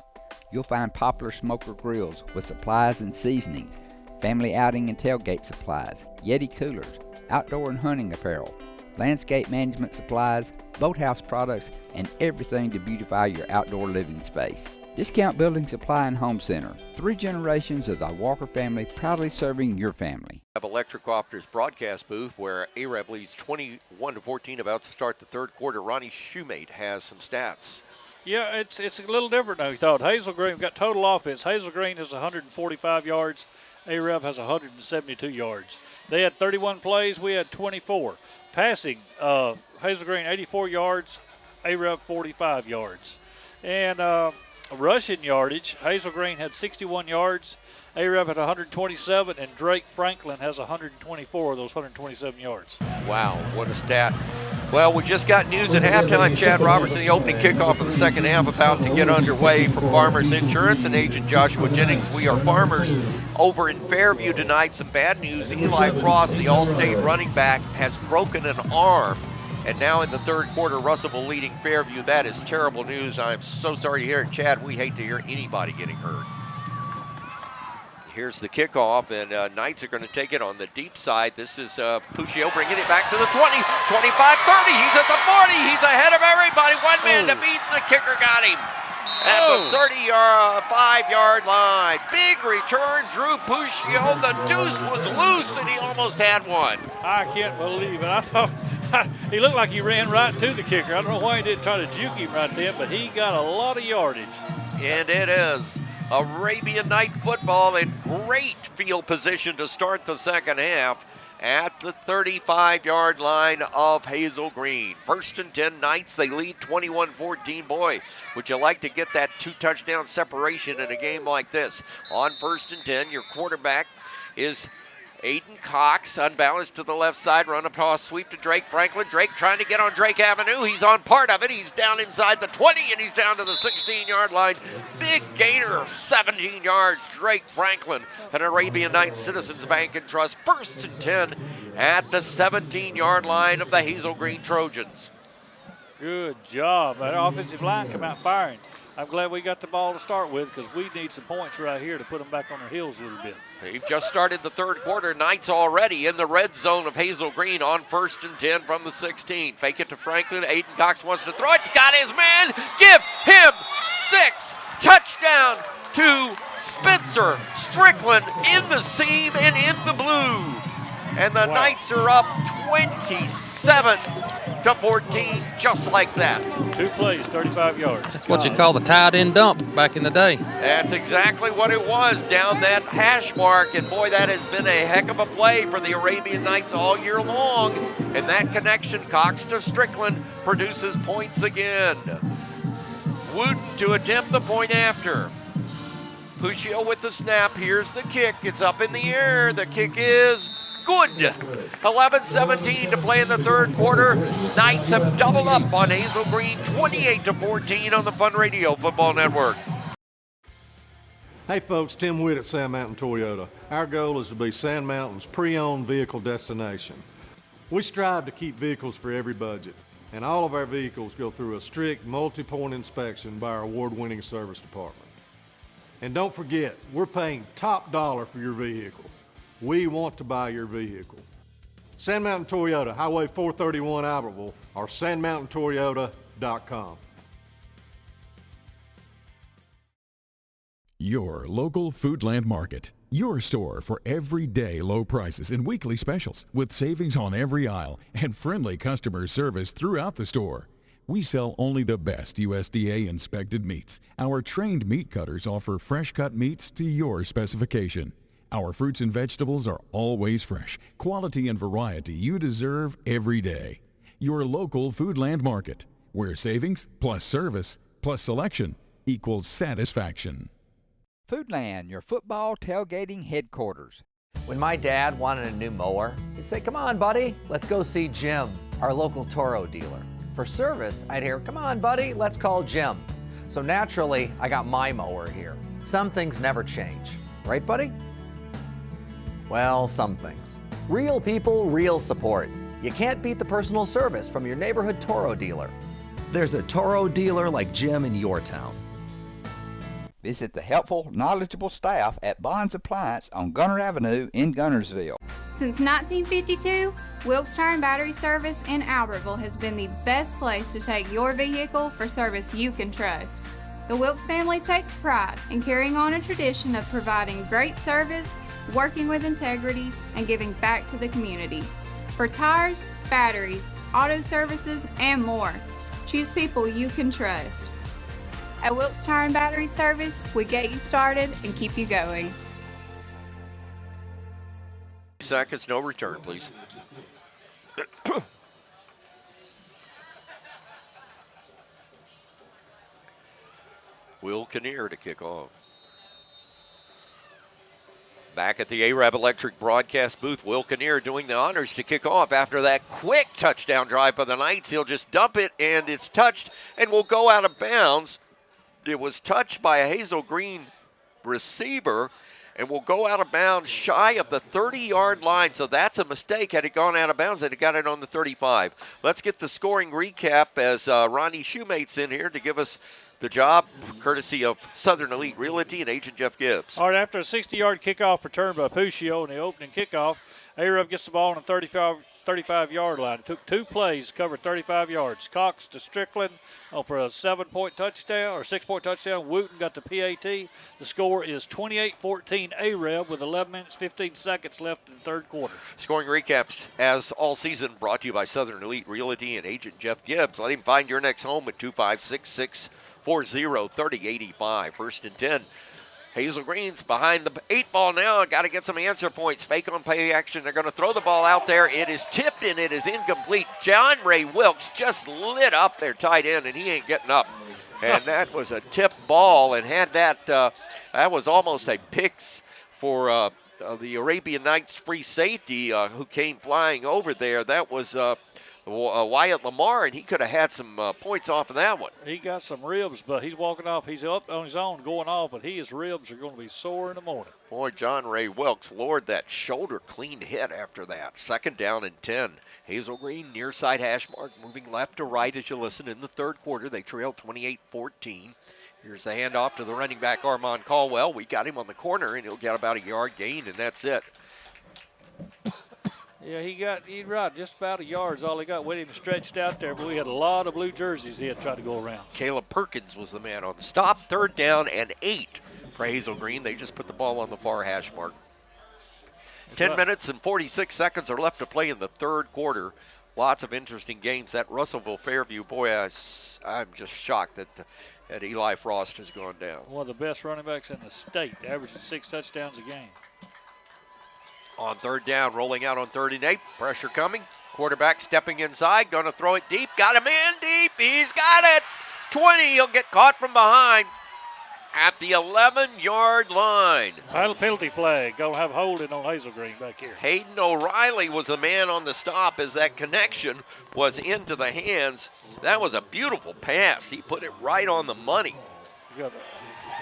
You'll find popular smoker grills with supplies and seasonings, family outing and tailgate supplies, Yeti coolers, outdoor and hunting apparel, landscape management supplies, boathouse products, and everything to beautify your outdoor living space. Discount Building Supply and Home Center. 3 generations of the Walker family proudly serving your family. Electric Cooperative's broadcast booth where AREB leads 21-14 about to start the third quarter. Ronnie Shoemate has some stats. Yeah, it's a little different than we thought. Hazel Green got total offense. Hazel Green has 145 yards. AREB has 172 yards. They had 31 plays. We had 24. Passing, Hazel Green 84 yards. AREB 45 yards. And rushing yardage, Hazel Green had 61 yards. AREB had 127, and Drake Franklin has 124 of those 127 yards. Wow, what a stat. Well, we just got news at halftime. Chad Robertson, the opening kickoff of the second half, about to get underway from Farmers Insurance and Agent Joshua Jennings. We are Farmers over in Fairview tonight. Some bad news. Eli Frost, the All-State running back, has broken an arm. And now in the third quarter, Russellville leading Fairview. That is terrible news. I'm so sorry to hear it. Chad, we hate to hear anybody getting hurt. Here's the kickoff, and Knights are going to take it on the deep side. This is Puccio bringing it back to the 20, 25, 30. He's at the 40. He's ahead of everybody. One man to beat, and the kicker got him at the 35-yard line. Big return, Drew Puccio. The deuce was loose, and he almost had one. I can't believe it. I thought he looked like he ran right to the kicker. I don't know why he didn't try to juke him right then, but he got a lot of yardage. And it is Arabian Night football in great field position to start the second half at the 35-yard line of Hazel Green. First and 10 Knights. They lead 21-14. Boy, would you like to get that 2-touchdown separation in a game like this? On first and 10, your quarterback is Aiden Cox, unbalanced to the left side, run a toss sweep to Drake Franklin. Drake trying to get on Drake Avenue. He's on part of it. He's down inside the 20, and he's down to the 16-yard line. Big gainer of 17 yards. Drake Franklin, an Arabian Nights Citizens Bank and Trust. First and 10 at the 17-yard line of the Hazel Green Trojans. Good job. That offensive line come out firing. I'm glad we got the ball to start with because we need some points right here to put them back on their heels a little bit. They've just started the third quarter. Knights already in the red zone of Hazel Green on first and 10 from the 16. Fake it to Franklin. Aiden Cox wants to throw it. Got his man. Give him 6. Touchdown to Spencer Strickland in the seam and in the blue. And the Knights are up 27-14, just like that. 2 plays, 35 yards. That's what you call the tight end dump back in the day. That's exactly what it was, down that hash mark. And boy, that has been a heck of a play for the Arabian Nights all year long. And that connection, Cox to Strickland, produces points again. Wooten to attempt the point after. Puccio with the snap. Here's the kick. It's up in the air. The kick is good. 11-17 to play in the third quarter. Knights have doubled up on Hazel Green, 28-14 on the Fun Radio Football Network. Hey folks, Tim Witt at Sand Mountain Toyota. Our goal is to be Sand Mountain's pre-owned vehicle destination. We strive to keep vehicles for every budget, and all of our vehicles go through a strict multi-point inspection by our award-winning service department. And don't forget, we're paying top dollar for your vehicle. We want to buy your vehicle. Sand Mountain Toyota, Highway 431 Albertville, or sandmountaintoyota.com. Your local Foodland Market. Your store for everyday low prices and weekly specials with savings on every aisle and friendly customer service throughout the store. We sell only the best USDA inspected meats. Our trained meat cutters offer fresh cut meats to your specification. Our fruits and vegetables are always fresh, quality and variety you deserve every day. Your local Foodland Market, where savings plus service plus selection equals satisfaction. Foodland, your football tailgating headquarters. When my dad wanted a new mower, he'd say, "Come on, buddy, let's go see Jim, our local Toro dealer." For service, I'd hear, "Come on, buddy, let's call Jim." So naturally, I got my mower here. Some things never change. Right, buddy? Well, some things. Real people, real support. You can't beat the personal service from your neighborhood Toro dealer. There's a Toro dealer like Jim in your town. Visit the helpful, knowledgeable staff at Bonds Appliance on Gunner Avenue in Gunnersville. Since 1952, Wilkes Tire and Battery Service in Albertville has been the best place to take your vehicle for service you can trust. The Wilkes family takes pride in carrying on a tradition of providing great service, working with integrity, and giving back to the community. For tires, batteries, auto services, and more, choose people you can trust. At Wilkes Tire and Battery Service, we get you started and keep you going. Seconds, no return, please. Will Kinnear to kick off. Back at the Arab Electric broadcast booth, Will Kinnear doing the honors to kick off after that quick touchdown drive by the Knights. He'll just dump it, and it's touched and will go out of bounds. It was touched by a Hazel Green receiver and will go out of bounds shy of the 30-yard line. So that's a mistake. Had it gone out of bounds, they'd have got it on the 35. Let's get the scoring recap as Ronnie Shoemate's in here to give us the job, courtesy of Southern Elite Realty and Agent Jeff Gibbs. All right, after a 60-yard kickoff return by Puccio in the opening kickoff, A-Rub gets the ball on the 35-yard line. It took 2 plays, covered 35 yards. Cox to Strickland for a 7-point touchdown or 6-point touchdown. Wooten got the PAT. The score is 28-14 A-Rub with 11 minutes, 15 seconds left in the third quarter. Scoring recaps, as all season, brought to you by Southern Elite Realty and Agent Jeff Gibbs. Let him find your next home at 256-640-3085. 1st and 10. Hazel Green's behind the 8 ball now. Got to get some answer points. Fake on play action. They're going to throw the ball out there. It is tipped and it is incomplete. John Ray Wilkes just lit up their tight end, and he ain't getting up. And that was a tip ball, and had that, that was almost a picks for the Arabian Nights free safety who came flying over there. That was Wyatt Lamar, and he could have had some points off of that one. He got some ribs, but he's walking off. He's up on his own going off, but his ribs are going to be sore in the morning. Boy, John Ray Wilkes lowered that shoulder clean hit after that. 2nd down and 10. Hazel Green near side hash mark, moving left to right as you listen in the third quarter. They trail 28-14. Here's the handoff to the running back, Armand Caldwell. We got him on the corner, and he'll get about a yard gain, and that's it. Yeah, he's right, just about a yard's all he got with him stretched out there, but we had a lot of blue jerseys he had tried to go around. Caleb Perkins was the man on the stop. 3rd down and 8 for Hazel Green. They just put the ball on the far hash mark. 10 minutes and 46 seconds are left to play in the third quarter. Lots of interesting games. That Russellville Fairview, boy, I'm just shocked that Eli Frost has gone down. One of the best running backs in the state, averaging 6 touchdowns a game. On 3rd down, rolling out on 3rd and 8. Pressure coming. Quarterback stepping inside, going to throw it deep. Got him in deep. He's got it. 20. He'll get caught from behind at the 11-yard line. Penalty flag. Going to have holding on Hazel Green back here. Hayden O'Reilly was the man on the stop as that connection was into the hands. That was a beautiful pass. He put it right on the money. You got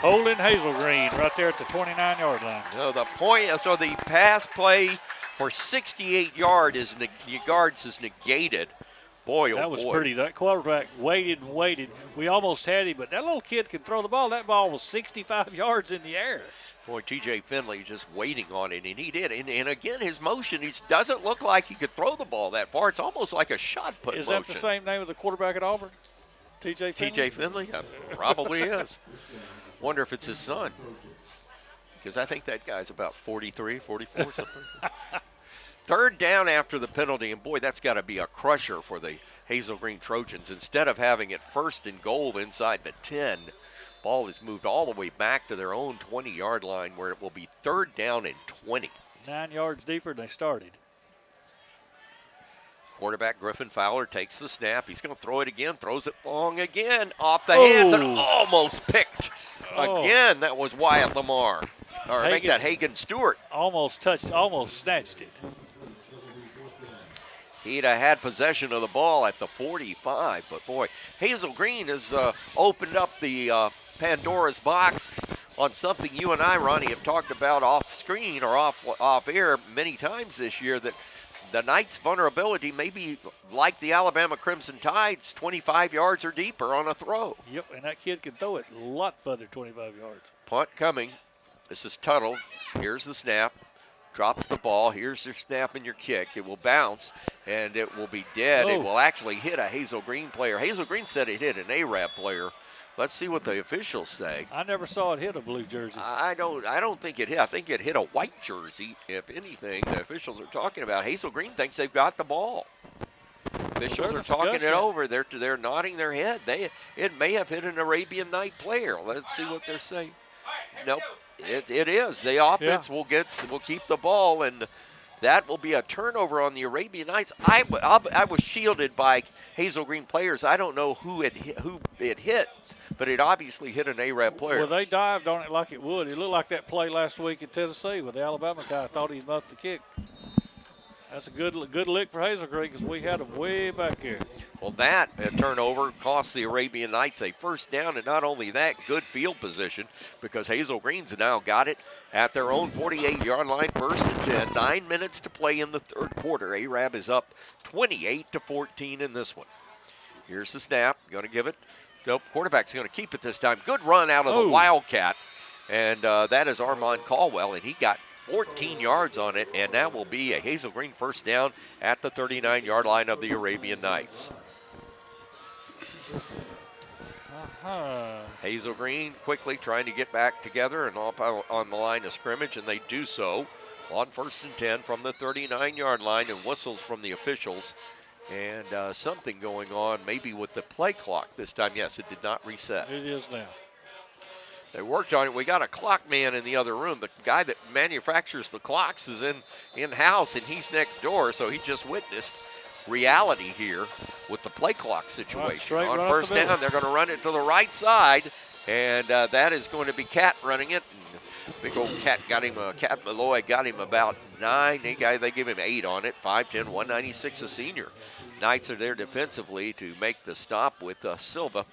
holding Hazel Green right there at the 29-yard line. So the pass play for 68 yards is negated. Boy, oh boy. That was pretty. That quarterback waited and waited. We almost had him, but that little kid can throw the ball. That ball was 65 yards in the air. Boy, T.J. Finley just waiting on it, and he did. And again, his motion, he doesn't look like he could throw the ball that far. It's almost like a shot put Is motion. that the same name of the quarterback at Auburn? T.J. Finley? T.J. Finley? Probably is. Wonder if it's his son, because I think that guy's about 43, 44, something. 3rd down after the penalty, and boy, that's got to be a crusher for the Hazel Green Trojans. Instead of having it 1st and goal inside the 10, ball is moved all the way back to their own 20-yard line, where it will be 3rd down and 20. 9 yards deeper than they started. Quarterback Griffin Fowler takes the snap. He's going to throw it again, throws it long again, off the hands, and almost picked. Again, that was Wyatt Lamar. Or make that Hagen Stewart. Almost snatched it. He'd have had possession of the ball at the 45, but boy, Hazel Green has opened up the Pandora's box on something you and I, Ronnie, have talked about off screen or off air many times this year, that the Knights' vulnerability may be like the Alabama Crimson Tide's, 25 yards or deeper on a throw. Yep, and that kid can throw it a lot further, 25 yards. Punt coming. This is Tuttle. Here's the snap. Drops the ball. Here's your snap and your kick. It will bounce, and it will be dead. It will actually hit a Hazel Green player. Hazel Green said it hit an Arab player. Let's see what the officials say. I never saw it hit a blue jersey. I don't think it hit. I think it hit a white jersey. If anything, the officials are talking about. Hazel Green thinks they've got the ball. Officials are talking it over. They're nodding their head. It may have hit an Arabian Night player. Let's see what they're saying. Nope. It is. The offense will keep the ball, and that will be a turnover on the Arabian Nights. I was shielded by Hazel Green players. I don't know who it hit, but it obviously hit an Arab player. Well, they dived on it like it would. It looked like that play last week in Tennessee with the Alabama guy thought he muffed the kick. That's a good lick for Hazel Green because we had them way back here. Well, that turnover cost the Arabian Knights a first down, and not only that, good field position because Hazel Green's now got it at their own 48-yard line, 1st and 10. 9 minutes to play in the third quarter. Arab is up 28-14 in this one. Here's the snap. Going to give it. Nope, quarterback's going to keep it this time. Good run out of the Wildcat, and that is Armand Caldwell, and he got 14 yards on it, and that will be a Hazel Green first down at the 39-yard line of the Arabian Knights. Hazel Green quickly trying to get back together and on the line of scrimmage, and they do so on 1st and 10 from the 39-yard line, and whistles from the officials. And something going on maybe with the play clock this time. Yes, it did not reset. It is now. They worked on it. We got a clock man in the other room. The guy that manufactures the clocks is in-house, and he's next door, so he just witnessed reality here with the play clock situation. On first down, they're going to run it to the right side, and that is going to be Cat running it. And big old Cat Cat Malloy got him about 9. They give him 8 on it, 5'10", 196, a senior. Knights are there defensively to make the stop with Silva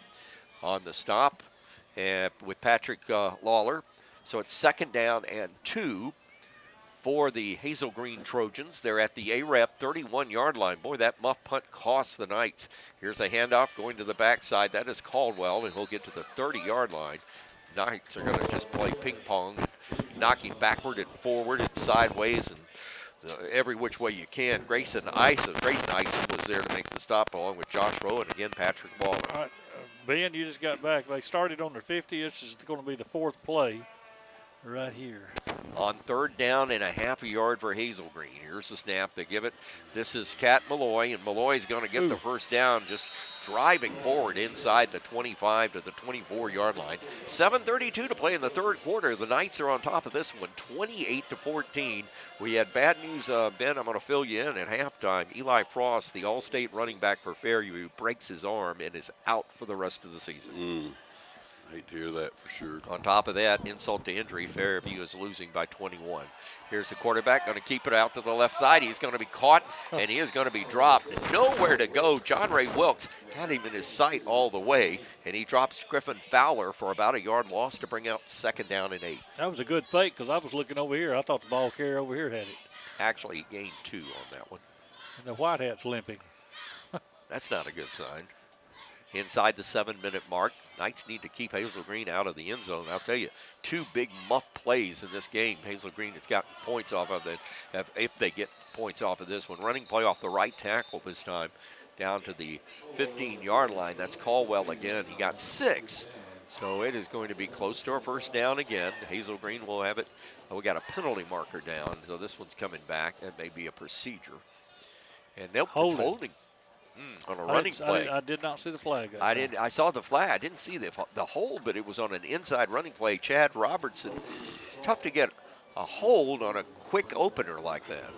on the stop. With Patrick Lawler. So it's 2nd down and 2 for the Hazel Green Trojans. They're at the Arab 31-yard line. Boy, that muff punt costs the Knights. Here's the handoff going to the backside. That is Caldwell, and he'll get to the 30-yard line. Knights are going to just play ping pong, knocking backward and forward and sideways and every which way you can. Grayson Ison was there to make the stop along with Josh Rowe and again Patrick Lawler. All right. Ben, you just got back. They started on their 50. This is going to be the 4th play right here. On 3rd down and a half a yard for Hazel Green. Here's the snap. They give it. This is Cat Malloy, and Malloy's going to get the first down just driving forward inside the 25 to the 24-yard line. 7:32 to play in the third quarter. The Knights are on top of this one, 28-14. We had bad news, Ben. I'm going to fill you in at halftime. Eli Frost, the All-State running back for Fairview, breaks his arm and is out for the rest of the season. Hate to hear that for sure. On top of that, insult to injury, Fairview is losing by 21. Here's the quarterback, going to keep it out to the left side. He's going to be caught, and he is going to be dropped. Nowhere to go. John Ray Wilkes had him in his sight all the way, and he drops Griffin Fowler for about a yard loss to bring out 2nd down and 8. That was a good fake because I was looking over here. I thought the ball carrier over here had it. Actually, he gained 2 on that one. And the white hat's limping. That's not a good sign. Inside the 7-minute mark, Knights need to keep Hazel Green out of the end zone. I'll tell you, 2 big muff plays in this game. Hazel Green has gotten points off of it, if they get points off of this one. Running play off the right tackle this time, down to the 15-yard line. That's Caldwell again. He got 6. So it is going to be close to our first down again. Hazel Green will have it. We got a penalty marker down, so this one's coming back. That may be a procedure. And nope, it's holding. On a running play. I did not see the flag. I saw the flag. I didn't see the hold, but it was on an inside running play. Chad Robertson. It's tough to get a hold on a quick opener like that,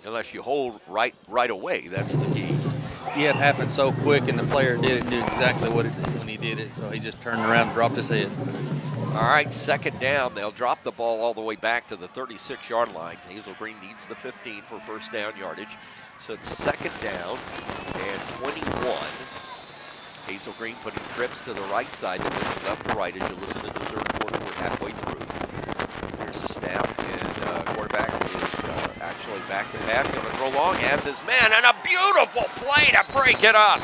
unless you hold right away. That's the key. Yeah, it happened so quick, and the player knew exactly what it did when he did it. So he just turned around and dropped his head. All right, second down. They'll drop the ball all the way back to the 36-yard line. Hazel Green needs the 15 for first down yardage. So it's second down and 21. Hazel Green putting trips to the right side, then moving left to right as you listen to the third quarter. We're halfway through. Here's the snap, and quarterback is actually back to pass. Going to throw long as his man, and a beautiful play to break it up.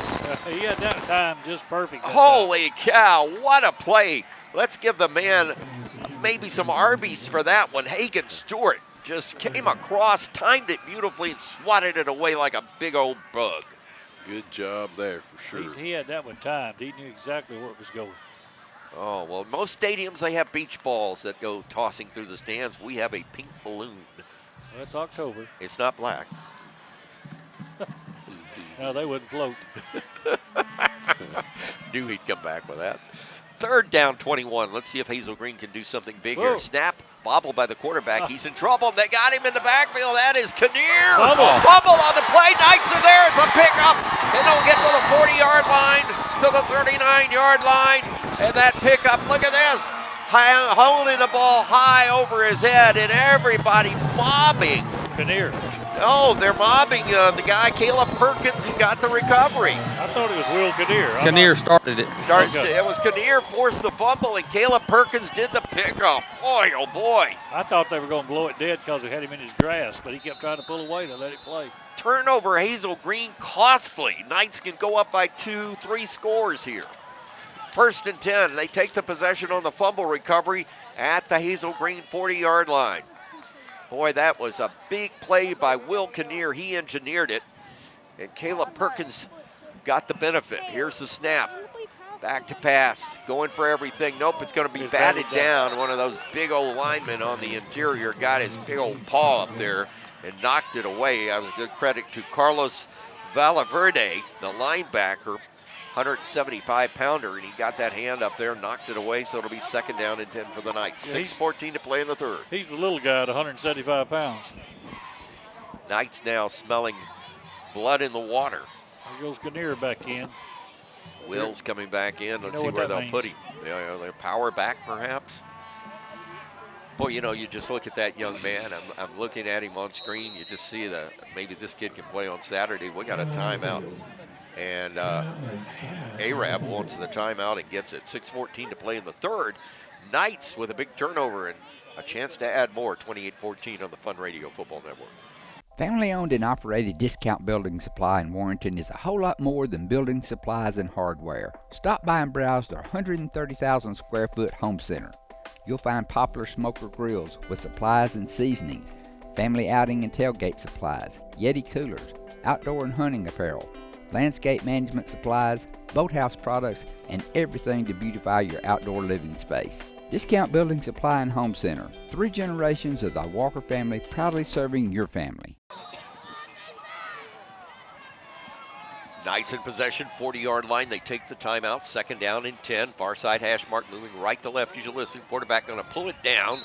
He had that time just perfect. Holy cow, what a play. Let's give the man maybe some Arby's for that one. Hagen Stewart just came across, timed it beautifully, and swatted it away like a big old bug. Good job there for sure. He had that one timed. He knew exactly where it was going. Oh, well, most stadiums, they have beach balls that go tossing through the stands. We have a pink balloon. Well, it's October. It's not black. No, they wouldn't float. Knew he'd come back with that. Third down, 21. Let's see if Hazel Green can do something big here. Snap, bobbled by the quarterback. He's in trouble. They got him in the backfield. That is Kinnear. Bubble on the play. Knights are there. It's a pickup. They don't get to the 40-yard line, to the 39-yard line. And that pickup, look at this. Holding the ball high over his head, and everybody mobbing. Kinnear. Oh, they're mobbing the guy, Caleb Perkins, who got the recovery. I thought it was Will Kinnear. Kinnear started it. It was Kinnear forced the fumble, and Caleb Perkins did the pickup. Boy, oh boy. I thought they were going to blow it dead because they had him in his grasp, but he kept trying to pull away to let it play. Turnover, Hazel Green, costly. Knights can go up by 2, 3 scores here. First and 10. They take the possession on the fumble recovery at the Hazel Green 40-yard line. Boy, that was a big play by Will Kinnear. He engineered it, and Caleb Perkins got the benefit. Here's the snap. Back to pass, going for everything. Nope, it's going to be batted down. One of those big old linemen on the interior got his big old paw up there and knocked it away. That was a good credit to Carlos Valverde, the linebacker, 175-pounder, and he got that hand up there, knocked it away, so it'll be second down and 10 for the Knights. 6:14 to play in the third. He's the little guy at 175 pounds. Knights now smelling blood in the water. Here goes Kinnear back in. Will's coming back in. Let's see where they'll put him. Yeah, their power back, perhaps. Boy, you know, you just look at that young man. I'm looking at him on screen. You just see that maybe this kid can play on Saturday. We got a timeout. And Arab wants the timeout and gets it. 6:14 to play in the third. Knights with a big turnover and a chance to add more. 28-14 on the Fun Radio Football Network. Family-owned and operated Discount Building Supply in Warrenton is a whole lot more than building supplies and hardware. Stop by and browse their 130,000 square foot home center. You'll find popular smoker grills with supplies and seasonings, family outing and tailgate supplies, Yeti coolers, outdoor and hunting apparel, landscape management supplies, boathouse products, and everything to beautify your outdoor living space. Discount Building Supply and Home Center. 3 generations of the Walker family proudly serving your family. Knights in possession, 40-yard line. They take the timeout, second down and 10. Far side hash mark moving right to left as you listen. Quarterback going to pull it down,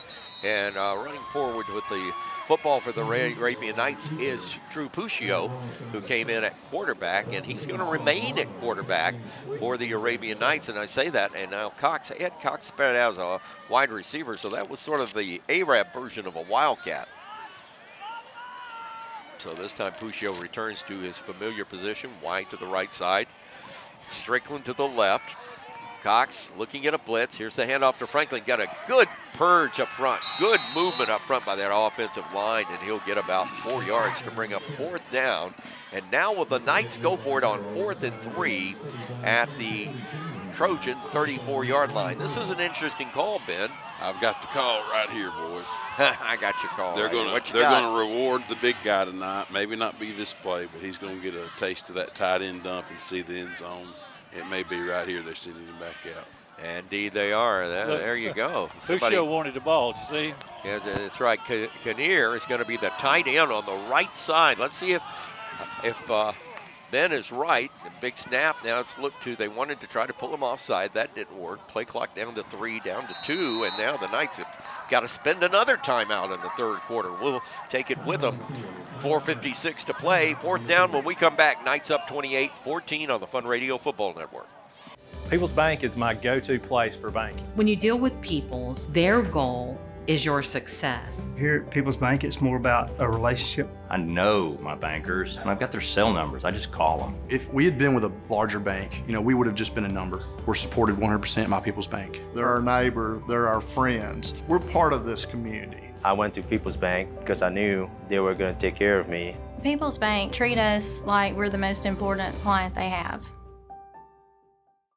and running forward with the football for the Arabian Knights is Drew Puccio, who came in at quarterback, and he's going to remain at quarterback for the Arabian Knights. And I say that, and now Ed Cox spread out as a wide receiver, so that was sort of the Arab version of a Wildcat. So this time Puccio returns to his familiar position, wide to the right side. Strickland to the left. Cox looking at a blitz. Here's the handoff to Franklin. Got a good purge up front. Good movement up front by that offensive line, and he'll get about 4 yards to bring up fourth down. And now will the Knights go for it on 4th and 3 at the Trojan 34-yard line. This is an interesting call, Ben. I've got the call right here, boys. I got your call. They're going to reward the big guy tonight. Maybe not be this play, but he's going to get a taste of that tight end dump and see the end zone. It may be right here. They're sending him back out. Indeed, they are. There you go. Puccio wanted the ball. Did you see? Yeah, that's right. Kinnear is going to be the tight end on the right side. Let's see if Ben is right. The big snap. Now it's looked to. They wanted to try to pull him offside. That didn't work. Play clock down to 3, down to 2, and now the Knights have got to spend another timeout in the third quarter. We'll take it with them. 4:56 to play. Fourth down when we come back. Knights up 28-14 on the Fun Radio Football Network. People's Bank is my go-to place for banking. When you deal with People's, their goal is your success. Here at People's Bank, it's more about a relationship. I know my bankers, and I've got their cell numbers. I just call them. If we had been with a larger bank, we would have just been a number. We're supported 100% by People's Bank. They're our neighbor, they're our friends. We're part of this community. I went to People's Bank because I knew they were going to take care of me. People's Bank treat us like we're the most important client they have.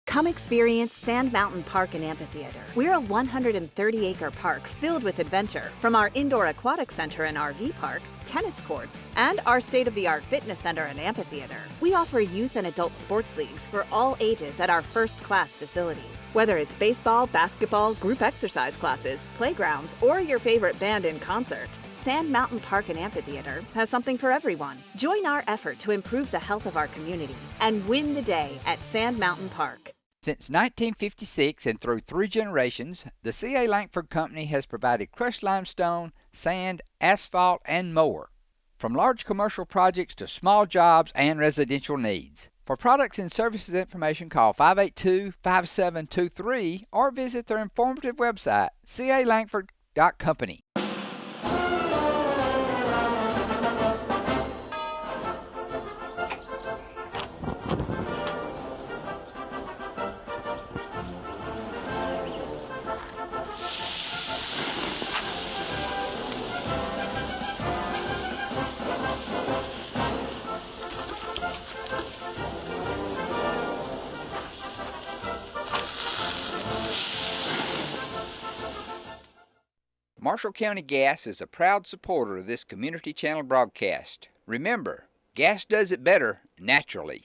Come experience Sand Mountain Park and Amphitheater. We're a 130-acre park filled with adventure. From our indoor aquatic center and RV park, tennis courts, and our state-of-the-art fitness center and amphitheater. We offer youth and adult sports leagues for all ages at our first-class facilities. Whether it's baseball, basketball, group exercise classes, playgrounds, or your favorite band in concert, Sand Mountain Park and Amphitheater has something for everyone. Join our effort to improve the health of our community and win the day at Sand Mountain Park. Since 1956 and through 3 generations, the C.A. Langford Company has provided crushed limestone, sand, asphalt, and more. From large commercial projects to small jobs and residential needs. For products and services information, call 582-5723 or visit their informative website, calangford.company. Marshall County Gas is a proud supporter of this Community Channel broadcast. Remember, gas does it better naturally.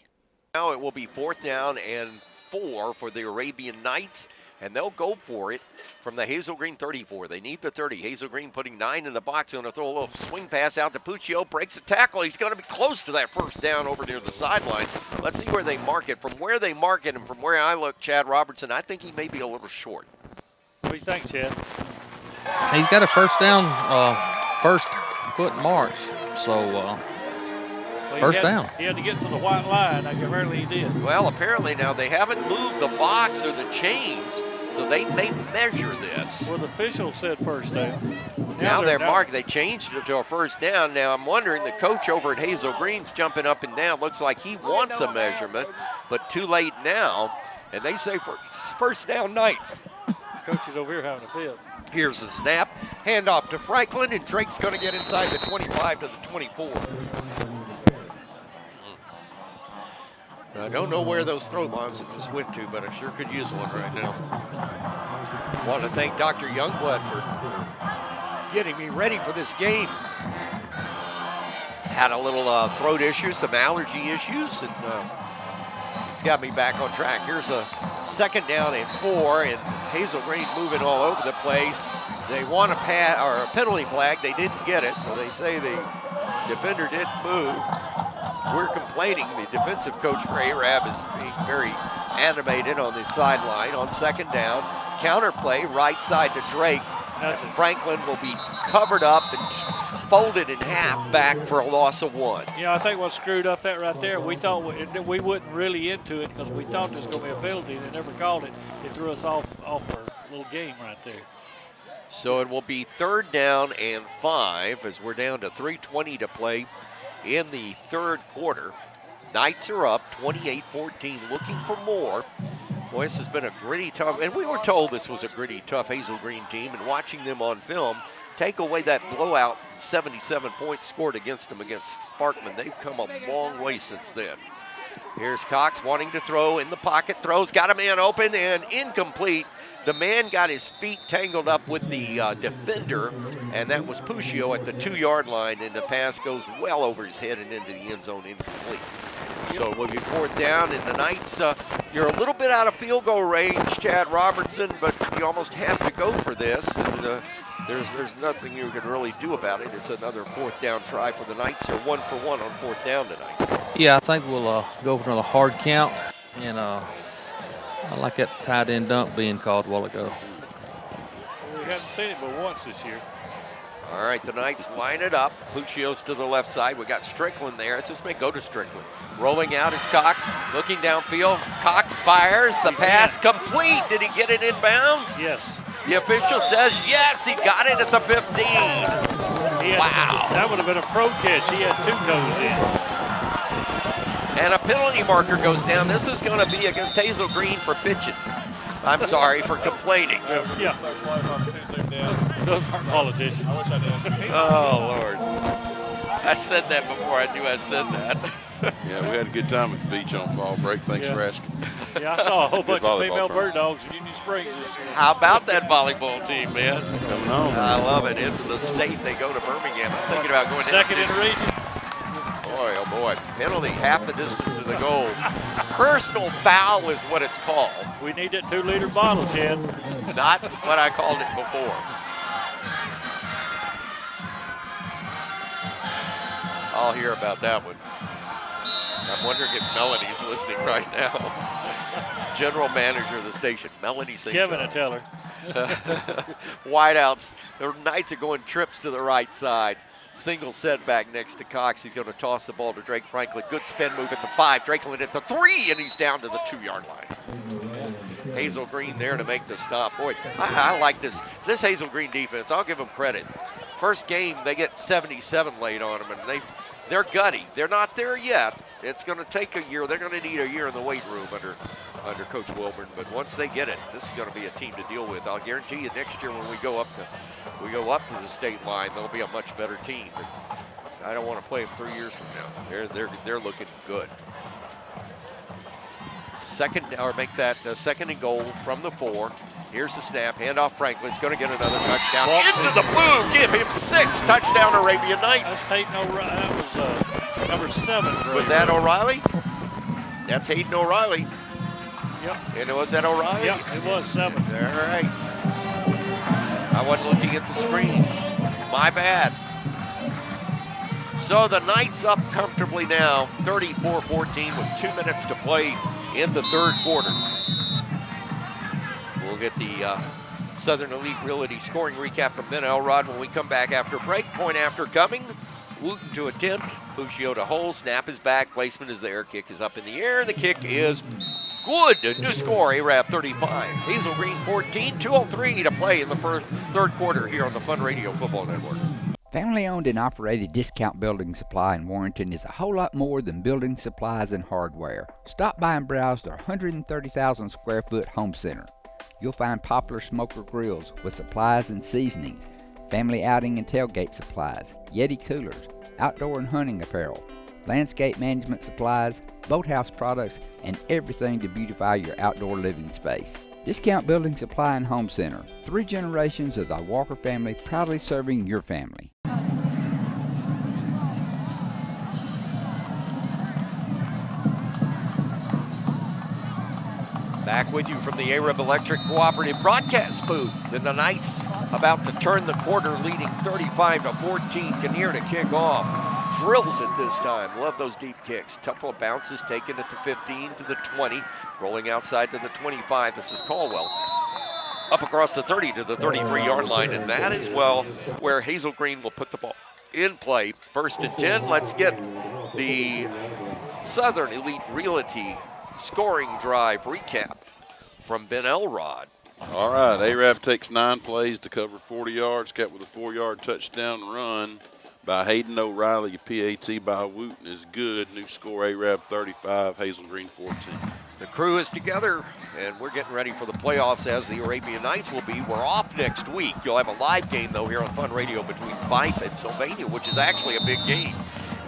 Now it will be 4th down and 4 for the Arabian Knights, and they'll go for it from the Hazel Green 34. They need the 30. Hazel Green putting 9 in the box. Going to throw a little swing pass out to Puccio. Breaks a tackle. He's going to be close to that first down over near the sideline. Let's see where they mark it. From where they mark it and from where I look, Chad Robertson, I think he may be a little short. What do you think, Chad? He's got a first down, first foot march, so first down. He had to get to the white line. Apparently he did. Well, apparently now they haven't moved the box or the chains, so they may measure this. Well, the official said first down. Now they're marked. They changed it to a first down. Now I'm wondering, the coach over at Hazel Green's jumping up and down. Looks like he wants a measurement, but too late now. And they say first down Knights. The coach is over here having a fit. Here's the snap. Handoff to Franklin, and Drake's going to get inside the 25 to the 24. I don't know where those throw lines just went to, but I sure could use one right now. I want to thank Dr. Youngblood for getting me ready for this game. Had a little throat issue, some allergy issues, and he's got me back on track. Here's a 2nd down and 4, and Hazel Green moving all over the place. They want a penalty flag. They didn't get it, so they say the defender didn't move. We're complaining. The defensive coach for Arab is being very animated on the sideline on 2nd down. Counter play, right side to Drake. Franklin will be covered up and folded in half back for a loss of 1. I think what screwed up that right there, we thought we wasn't really into it because we thought there was going to be a penalty. They never called it. It threw us off our little game right there. So it will be 3rd down and 5 as we're down to 3:20 to play in the 3rd quarter. Knights are up 28-14, looking for more. Boy, this has been a gritty, tough, and we were told this was a gritty, tough Hazel Green team, and watching them on film, take away that blowout 77 points scored against them against Sparkman. They've come a long way since then. Here's Cox wanting to throw in the pocket, throws, got a man open and incomplete. The man got his feet tangled up with the defender, and that was Puccio at the 2-yard line, and the pass goes well over his head and into the end zone, incomplete. So it will be 4th down, and the Knights, you're a little bit out of field goal range, Chad Robertson, but you almost have to go for this, and there's nothing you can really do about it. It's another 4th down try for the Knights. They're 1 for 1 on 4th down tonight. Yeah, I think we'll go for another hard count, and I like that tight end dump being called a while ago. We haven't seen it but once this year. All right, the Knights line it up. Puccios to the left side. We got Strickland there. It's this may go to Strickland. Rolling out, it's Cox. Looking downfield. Cox fires. The pass complete. Did he get it in bounds? Yes. The official says yes, he got it at the 15. Wow. That would have been a pro catch. He had 2 toes in. And a penalty marker goes down. This is going to be against Hazel Green for bitching. I'm sorry, for complaining. Yeah. Those aren't politicians. I wish I did. Oh, Lord. I said that before I knew I said that. Yeah, we had a good time at the beach on fall break. Thanks for asking. Yeah, I saw a whole bunch of female tournament. bird dogs in Union Springs this year. How about that volleyball team, man? Coming on. I love it. Into the state, they go to Birmingham. I'm thinking about going second in the region. Boy, oh boy. Penalty, half the distance to the goal. Personal foul is what it's called. We need that 2-liter bottle, Chad. Not what I called it before. I'll hear about that one. I'm wondering if Melanie's listening right now. General manager of the station, Melanie St. Kevin, I tell her. Wideouts. The Knights are going trips to the right side. Single setback next to Cox. He's going to toss the ball to Drake Franklin. Good spin move at the 5. Drakeland at the 3, and he's down to the 2-yard line. Hazel Green there to make the stop. Boy, I like this Hazel Green defense. I'll give them credit. First game, they get 77 laid on them, and they're gutty. They're not there yet. It's going to take a year. They're going to need a year in the weight room under Coach Wilburn. But once they get it, this is going to be a team to deal with. I'll guarantee you next year when we go up to the state line, they'll be a much better team. But I don't want to play them 3 years from now. They're looking good. Second and goal from the 4. Here's the snap, handoff Franklin's going to get another touchdown. Into the blue, give him 6, touchdown Arabian Knights. That's Hayden O'Reilly. That was number 7. Was that O'Reilly? That's Hayden O'Reilly. Yep. And was that O'Reilly? Yep, it was 7. All right. I wasn't looking at the screen. My bad. So the Knights up comfortably now, 34-14 with 2 minutes to play in the third quarter. We'll get the Southern Elite Realty scoring recap from Ben Elrod when we come back after break. Point after coming. Wooten to attempt. Puccio to hold. Snap is back. Placement is there. Kick is up in the air. And the kick is good. New score, Arab 35. Hazel Green 14. 2:03 to play in the third quarter here on the Fun Radio Football Network. Family-owned and operated Discount Building Supply in Warrenton is a whole lot more than building supplies and hardware. Stop by and browse their 130,000 square foot home center. You'll find Poplar Smoker Grills with supplies and seasonings, family outing and tailgate supplies, Yeti coolers, outdoor and hunting apparel, landscape management supplies, boathouse products, and everything to beautify your outdoor living space. Discount Building Supply and Home Center. 3 generations of the Walker family proudly serving your family. Back with you from the Arab Electric Cooperative broadcast booth. And the Knights about to turn the quarter, leading 35-14. Kinnear to kick off. Drills it this time. Love those deep kicks. Couple of bounces taken at the 15 to the 20. Rolling outside to the 25. This is Caldwell. Up across the 30 to the 33-yard line. And that is, well, where Hazel Green will put the ball in play. 1st and 10. Let's get the Southern Elite Realty scoring drive recap from Ben Elrod. All right, Arab takes 9 plays to cover 40 yards, capped with a 4-yard touchdown run by Hayden O'Reilly. PAT by Wooten is good. New score, Arab 35, Hazel Green 14. The crew is together, and we're getting ready for the playoffs, as the Arabian Knights will be. We're off next week. You'll have a live game, though, here on Fun Radio between Fife and Sylvania, which is actually a big game.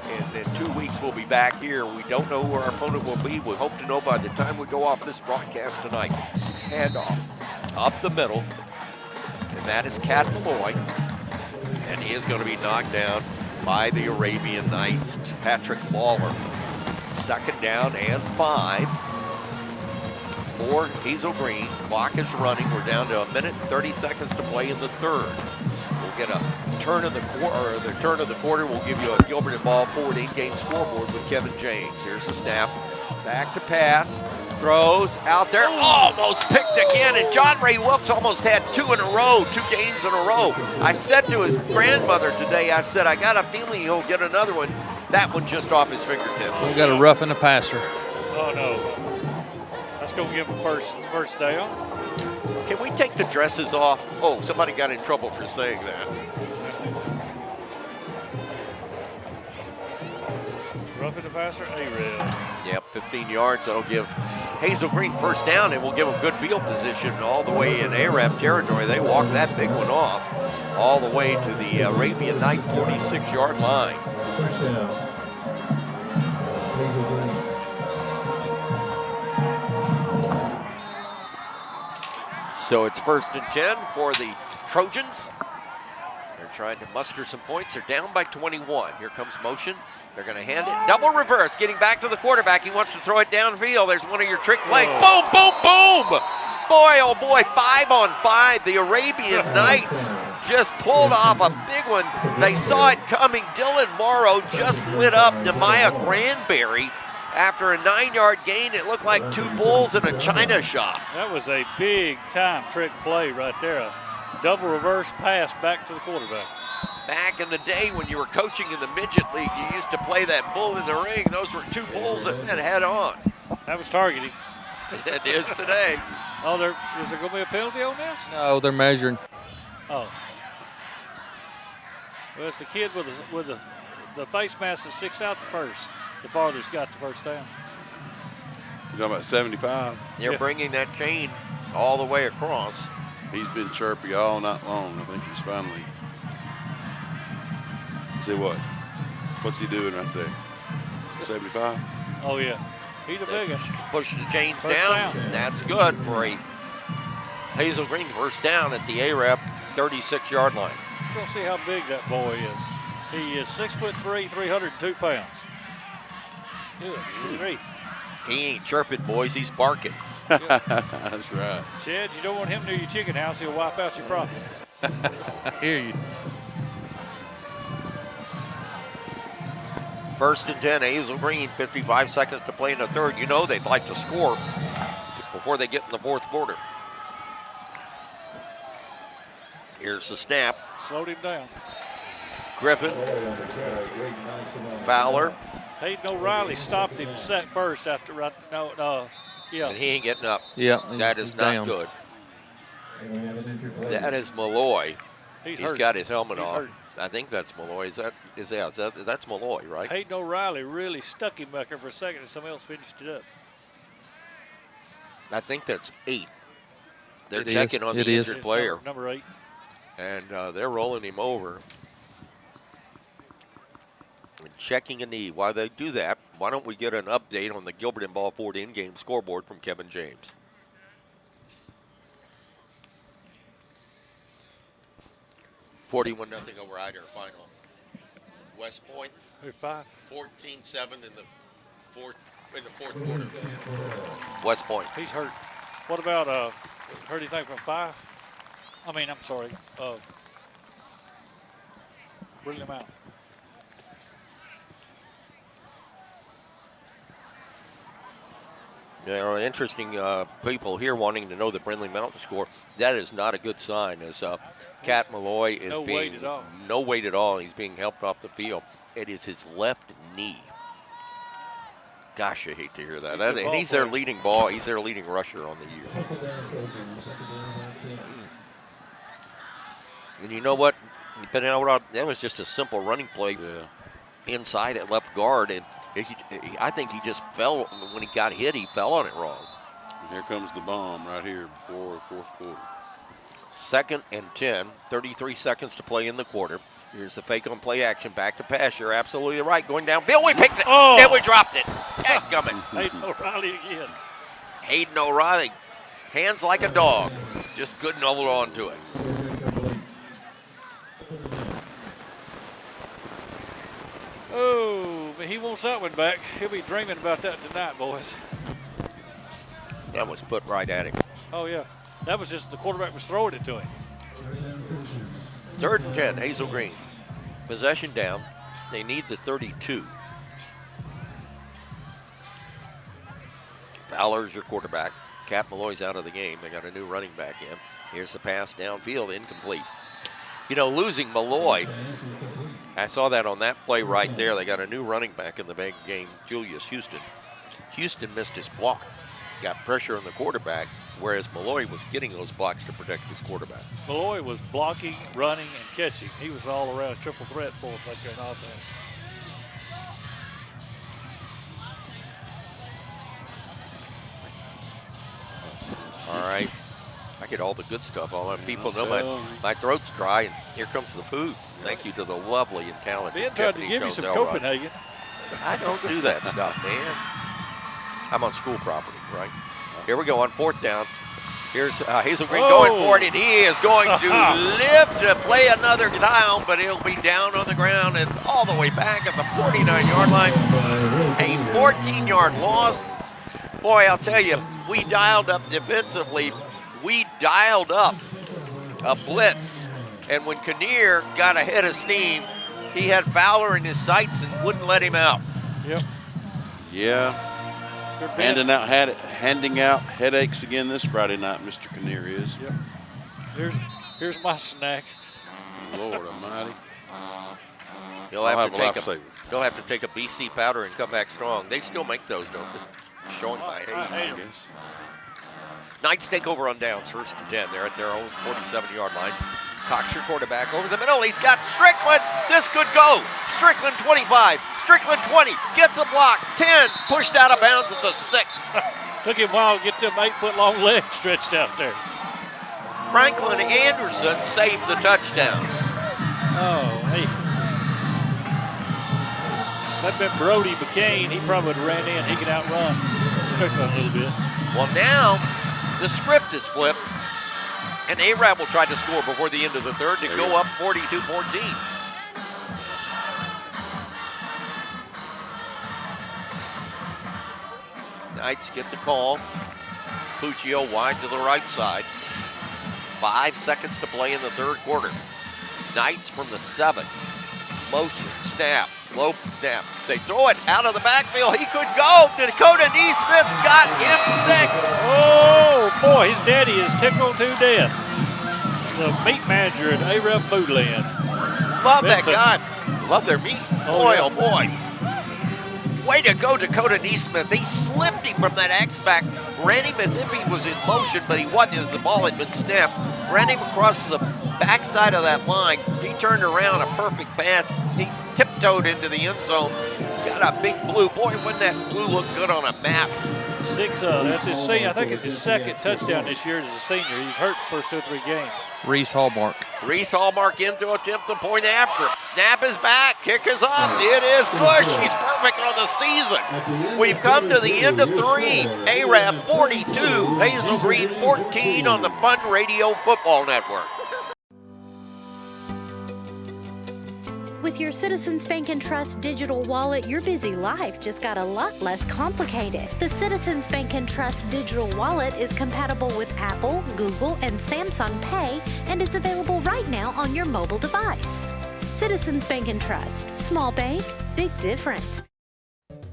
And in 2 weeks, we'll be back here. We don't know who our opponent will be. We hope to know by the time we go off this broadcast tonight. Handoff up the middle, and that is Cat Malloy. And he is going to be knocked down by the Arabian Knights. Patrick Lawler. 2nd down and 5 for Hazel Green. Clock is running. We're down to 1 minute and 30 seconds to play in the third. We'll get a turn of the quarter, or the turn of the quarter, we'll give you a Gilbert and Ball Ford in-game scoreboard with Kevin James. Here's the snap. Back to pass. Throws out there. Almost picked again. And John Ray Wilkes almost had 2 in a row, 2 games in a row. I said to his grandmother today, I said, I got a feeling he'll get another one. That one just off his fingertips. We got a roughing the passer. Oh, no. Let's go give him first down. Can we take the dresses off? Oh, somebody got in trouble for saying that. Roughing the passer, A-Red. Yep, 15 yards. That'll give Hazel Green first down, and we'll give them good field position all the way in Arab territory. They walked that big one off all the way to the Arabian Night 46-yard line. So it's 1st and 10 for the Trojans. They're trying to muster some points. They're down by 21. Here comes motion. They're going to hand it. Double reverse, getting back to the quarterback. He wants to throw it downfield. There's one of your trick plays. Boom, boom, boom! Boy, oh boy, 5 on 5. The Arabian Knights just pulled off a big one. They saw it coming. Dylan Morrow just lit up Nehemiah Granberry. After a 9-yard gain, it looked like 2 bulls in a china shop. That was a big-time trick play right there. A double reverse pass back to the quarterback. Back in the day when you were coaching in the midget league, you used to play that bull in the ring. Those were 2 bulls that met head on. That was targeting. It is today. Oh, is there going to be a penalty on this? No, they're measuring. Oh. Well, it's the kid with the face mask that sticks out the first. The farthest got the first down. You're talking about 75? They're bringing that chain all the way across. He's been chirpy all night long. I think he's finally. See what? What's he doing right there? 75? Oh, yeah. He's a big one. Pushing the chains First down. down. That's good for a Hazel Green first down at the Arab 36-yard line. We'll see how big that boy is. He is 6'3", 302 pounds. Good grief. He ain't chirping, boys. He's barking. That's right. Chad, you don't want him near your chicken house. He'll wipe out your property. I hear you. 1st and 10, Hazel Green, 55 seconds to play in the third. You know they'd like to score before they get in the fourth quarter. Here's the snap. Slowed him down. Griffin. Fowler. Hayden O'Reilly stopped him set first after yeah. And he ain't getting up. Yeah. That is not down. good. That is Malloy. He's got his helmet off. Hurt. I think that's Malloy. That's Malloy, right? Hayden O'Reilly really stuck him back there for a second and somebody else finished it up. I think that's 8. They're It checking is. on It the is. injured player. Number 8. And they're rolling him over. And checking a knee. While they do that, why don't we get an update on the Gilbert and Ball Ford in-game scoreboard from Kevin James? $41-0 over Ider final. West Point 14-7 in the fourth quarter. West Point. He's hurt. What about heard anything from 5? I'm sorry. Bring him out. There are interesting people here wanting to know the Brindley Mountain score. That is not a good sign, as Cat Malloy is no weight at all. He's being helped off the field. It is his left knee. Gosh, I hate to hear that. And he's their leading ball. He's their leading rusher on the year. And you know what? That was just a simple running play inside at left guard, and I think he just fell when he got hit. He fell on it wrong. And here comes the bomb right here before fourth quarter. 2nd and 10, 33 seconds to play in the quarter. Here's the fake on play action, back to pass. You're absolutely right. Going down. Bill, we picked it. Oh. Bill, we dropped it. Coming. Hayden O'Reilly again. Hayden O'Reilly, hands like a dog. Just couldn't hold on to it. Oh, but he wants that one back. He'll be dreaming about that tonight, boys. That was put right at him. Oh, yeah. That was just the quarterback was throwing it to him. 3rd and 10, Hazel Green. Possession down. They need the 32. Fowler's your quarterback. Cap Malloy's out of the game. They got a new running back in. Here's the pass downfield, incomplete. You know, losing Malloy, I saw that on that play right there. They got a new running back in the big game, Julius Houston. Houston missed his block, got pressure on the quarterback, whereas Malloy was getting those blocks to protect his quarterback. Malloy was blocking, running, and catching. He was all around triple threat for him back there in offense. All right. I get all the good stuff. All my people know my throat's dry, and here comes the food. Thank you to the lovely and talented Ben tried to Tiffany give me some Jones-Elrod. Copenhagen. I don't do that stuff, man. I'm on school property, right? Here we go on 4th down. Here's Hazel Green going for it, and he is going to live to play another down, but he'll be down on the ground and all the way back at the 49-yard line. A 14-yard loss. Boy, I'll tell you, we dialed up defensively. We dialed up a blitz, and when Kinnear got ahead of steam, he had Fowler in his sights and wouldn't let him out. Yep. Yeah. Handing out headaches again this Friday night, Mr. Kinnear is. Yep. Here's my snack. Lord Almighty. He'll have to take a BC powder and come back strong. They still make those, don't they? Showing my age, I guess. Knights take over on downs, 1st and 10. They're at their own 47-yard line. Cox, your quarterback, over the middle. He's got Strickland. This could go. Strickland 25. Strickland 20. Gets a block. 10. Pushed out of bounds at the 6. Took him a while to get them 8-foot-long legs stretched out there. Franklin Anderson saved the touchdown. Oh, hey. If that'd been Brody McCain, he probably would have ran in. He could outrun Strickland a little bit. Well, now the script is flipped, and Arab will try to score before the end of the 3rd to go up 42-14. Knights get the call. Puccio wide to the right side. 5 seconds to play in the 3rd quarter. Knights from the 7. Motion, snap, low snap. They throw it out of the backfield. He could go. Dakota Neesmith's got him 6. Oh, boy, his daddy is tickled to death. The meat manager at Arab Foodland. Love that guy. Love their meat. Boy, oh boy. Way to go, Dakota Neesmith. He slipped him from that X-back. Ran him as if he was in motion, but he wasn't as the ball had been snapped. Ran him across the backside of that line. He turned around, a perfect pass. He tiptoed into the end zone. Got a big blue. Boy, wouldn't that blue look good on a map? 6. That's his senior. I think it's his 2nd touchdown this year as a senior. He's hurt the first 2 or 3 games. Reese Hallmark. Reese Hallmark in to attempt the point after. Snap is back. Kick is up. It is good. He's perfect on the season. We've come to the end of 3. Arab 42. Hazel Green 14 on the Fun Radio Football Network. With your Citizens Bank and Trust digital wallet, your busy life just got a lot less complicated. The Citizens Bank and Trust digital wallet is compatible with Apple, Google, and Samsung Pay, and it's available right now on your mobile device. Citizens Bank and Trust. Small bank, big difference.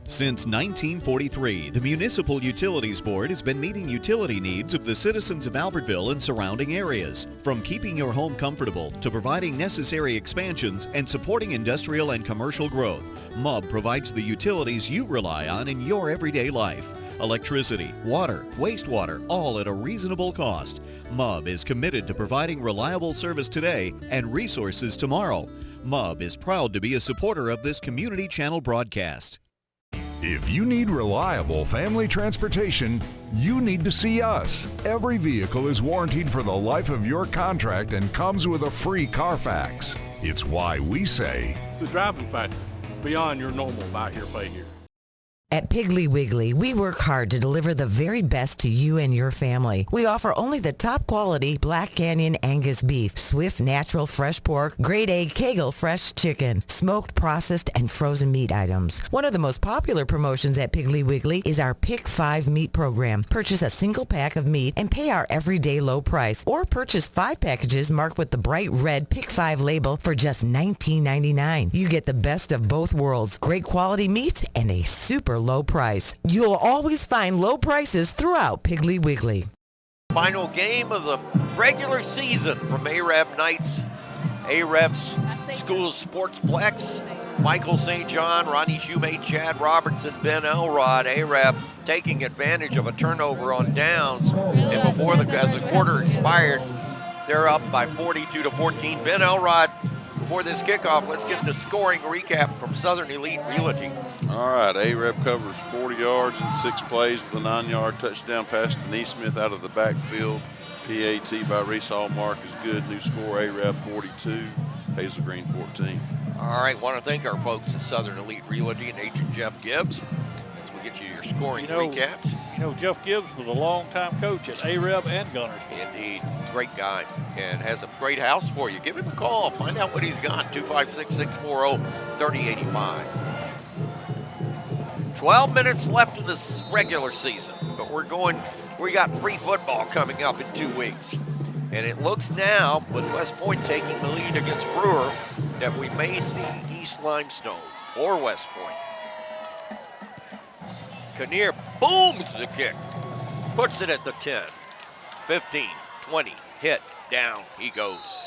Since 1943, the Municipal Utilities Board has been meeting utility needs of the citizens of Albertville and surrounding areas. From keeping your home comfortable to providing necessary expansions and supporting industrial and commercial growth, MUB provides the utilities you rely on in your everyday life. Electricity, water, wastewater, all at a reasonable cost. MUB is committed to providing reliable service today and resources tomorrow. MUB is proud to be a supporter of this community channel broadcast. If you need reliable family transportation, you need to see us. Every vehicle is warranted for the life of your contract and comes with a free Carfax. It's why we say, The driving factor, beyond your normal buy here, pay here. At Piggly Wiggly, we work hard to deliver the very best to you and your family. We offer only the top quality Black Canyon Angus beef, Swift natural fresh pork, grade A Kegel fresh chicken, smoked, processed, and frozen meat items. One of the most popular promotions at Piggly Wiggly is our Pick 5 meat program. Purchase a single pack of meat and pay our everyday low price, or purchase 5 packages marked with the bright red Pick 5 label for just $19.99. You get the best of both worlds, great quality meats and a super low price. You'll always find low prices throughout Piggly Wiggly. Final game of the regular season from Arab Knights, Arab's Schools Sportsplex. Michael St. John, Ronnie Shoemate, Chad Robertson, Ben Elrod. Arab taking advantage of a turnover on downs, and as the quarter expired, they're up by 42-14. Ben Elrod, before this kickoff, let's get the scoring recap from Southern Elite Realty. All right, Arab covers 40 yards in 6 plays with a 9-yard touchdown pass to Neesmith out of the backfield. PAT by Reese Hallmark is good. New score, Arab 42, Hazel Green 14. All right, want to thank our folks at Southern Elite Realty and Agent Jeff Gibbs as we get you your scoring recaps. You know, Jeff Gibbs was a long-time coach at Arab and Gunnersville. Indeed, great guy, and has a great house for you. Give him a call, find out what he's got, 256-640-3085. 12 minutes left in this regular season, but we got free football coming up in 2 weeks. And it looks now, with West Point taking the lead against Brewer, that we may see East Limestone or West Point. Kinnear booms the kick, puts it at the 10, 15, 20, hit, down, he goes.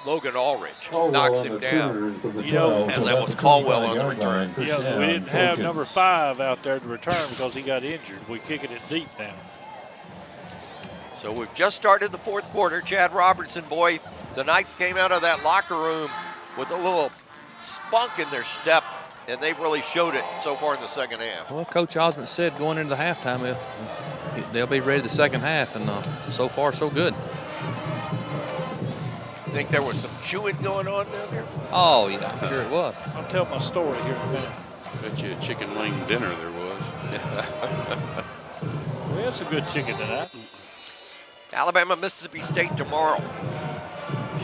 Logan Ulrich knocks him down. You know, as that was Caldwell on the return. You know, we didn't have number 5 out there to return because he got injured. We're kicking it deep now. So we've just started the fourth quarter. Chad Robertson, boy, the Knights came out of that locker room with a little spunk in their step, and they've really showed it so far in the second half. Well, Coach Osmond said going into the halftime, they'll be ready the second half, and so far so good. Think there was some chewing going on down there? Oh, yeah, I'm sure it was. I'll tell my story here in a minute. Bet you a chicken wing dinner there was. We had some good chicken tonight. Alabama, Mississippi State tomorrow.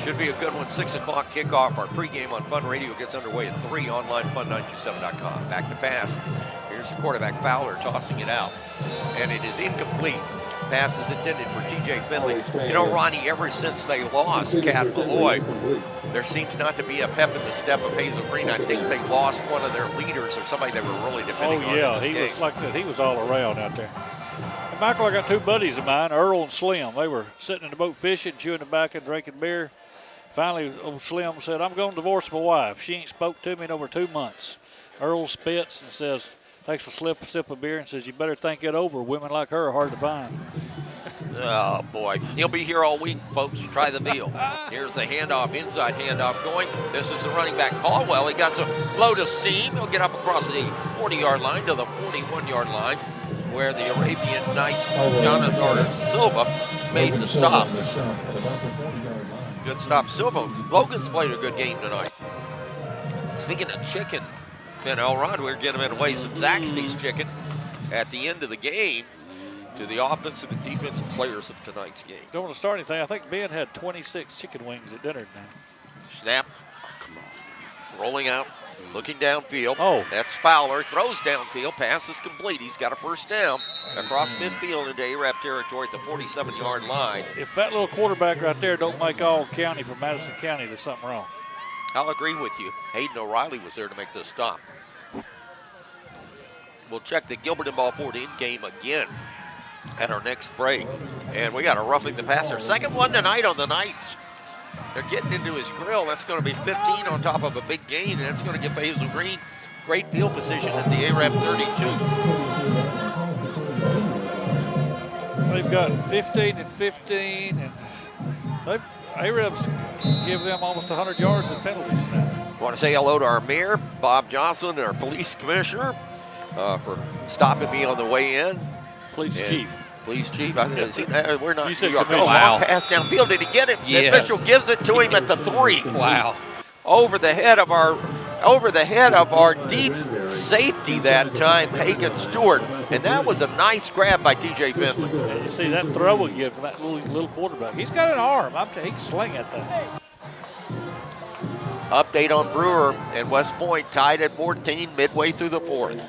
Should be a good one. 6 o'clock kickoff. Our pregame on Fun Radio gets underway at 3, online fun927.com. Back to pass. Here's the quarterback, Fowler, tossing it out. And it is incomplete. Pass is intended for T.J. Finley. You know, Ronnie, ever since they lost Cat Malloy, there seems not to be a pep in the step of Hazel Green. I think they lost one of their leaders or somebody they were really depending on in this game. Was, like I said, he was all around out there. And Michael, I got 2 buddies of mine, Earl and Slim. They were sitting in the boat fishing, chewing tobacco, drinking beer. Finally, old Slim said, I'm going to divorce my wife. She ain't spoke to me in over 2 months. Earl spits and says, takes a sip of beer and says, you better think it over. Women like her are hard to find. Oh, boy. He'll be here all week, folks. Try the veal. Here's the handoff, inside handoff going. This is the running back, Caldwell. He got some load of steam. He'll get up across the 40-yard line to the 41-yard line where the Arabian Knights, Jonathan Silva, made the stop. Good stop, Silva. Logan's played a good game tonight. Speaking of chicken, Ben Elrod, we're getting away some Zaxby's chicken at the end of the game to the offensive and defensive players of tonight's game. Don't want to start anything. I think Ben had 26 chicken wings at dinner tonight. Snap. Come on. Rolling out, looking downfield. Oh. That's Fowler. Throws downfield. Pass is complete. He's got a first down across midfield into Arab territory at the 47-yard line. If that little quarterback right there don't make all county from Madison County, there's something wrong. I'll agree with you. Hayden O'Reilly was there to make this stop. We'll check the Gilbert and Balford in game again at our next break. And we got a roughing the passer. Second one tonight on the Knights. They're getting into his grill. That's going to be 15 on top of a big gain, and that's going to give Hazel Green great field position at the Arab 32. They've got 15 and 15, and Arabs give them almost 100 yards in penalties now. I want to say hello to our mayor, Bob Johnson, our police commissioner, for stopping me on the way in. Police chief. Police chief. We're not. You said New York. Wow. Pass downfield. Did he get it? Yes. The official gives it to him at the 3. Wow. Over the head of our over the head of our deep safety that time, Hagan Stewart. And that was a nice grab by T.J. Finley. And you see that throw again from that little quarterback. He's got an arm. He can sling that thing. Update on Brewer and West Point tied at 14 midway through the fourth.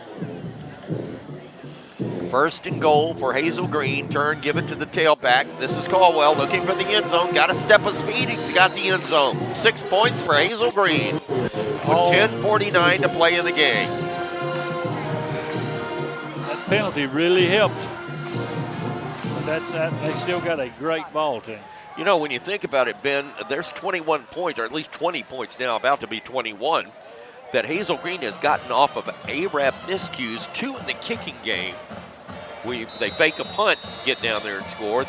First and goal for Hazel Green. Turn, give it to the tailback. This is Caldwell looking for the end zone. Got a step of speed. He's got the end zone. 6 points for Hazel Green with 10:49 to play in the game. That penalty really helped. But they still got a great ball team. You know, when you think about it, Ben, there's 21 points, or at least 20 points now, about to be 21, that Hazel Green has gotten off of Arab miscues, 2 in the kicking game. They fake a punt, get down there and score.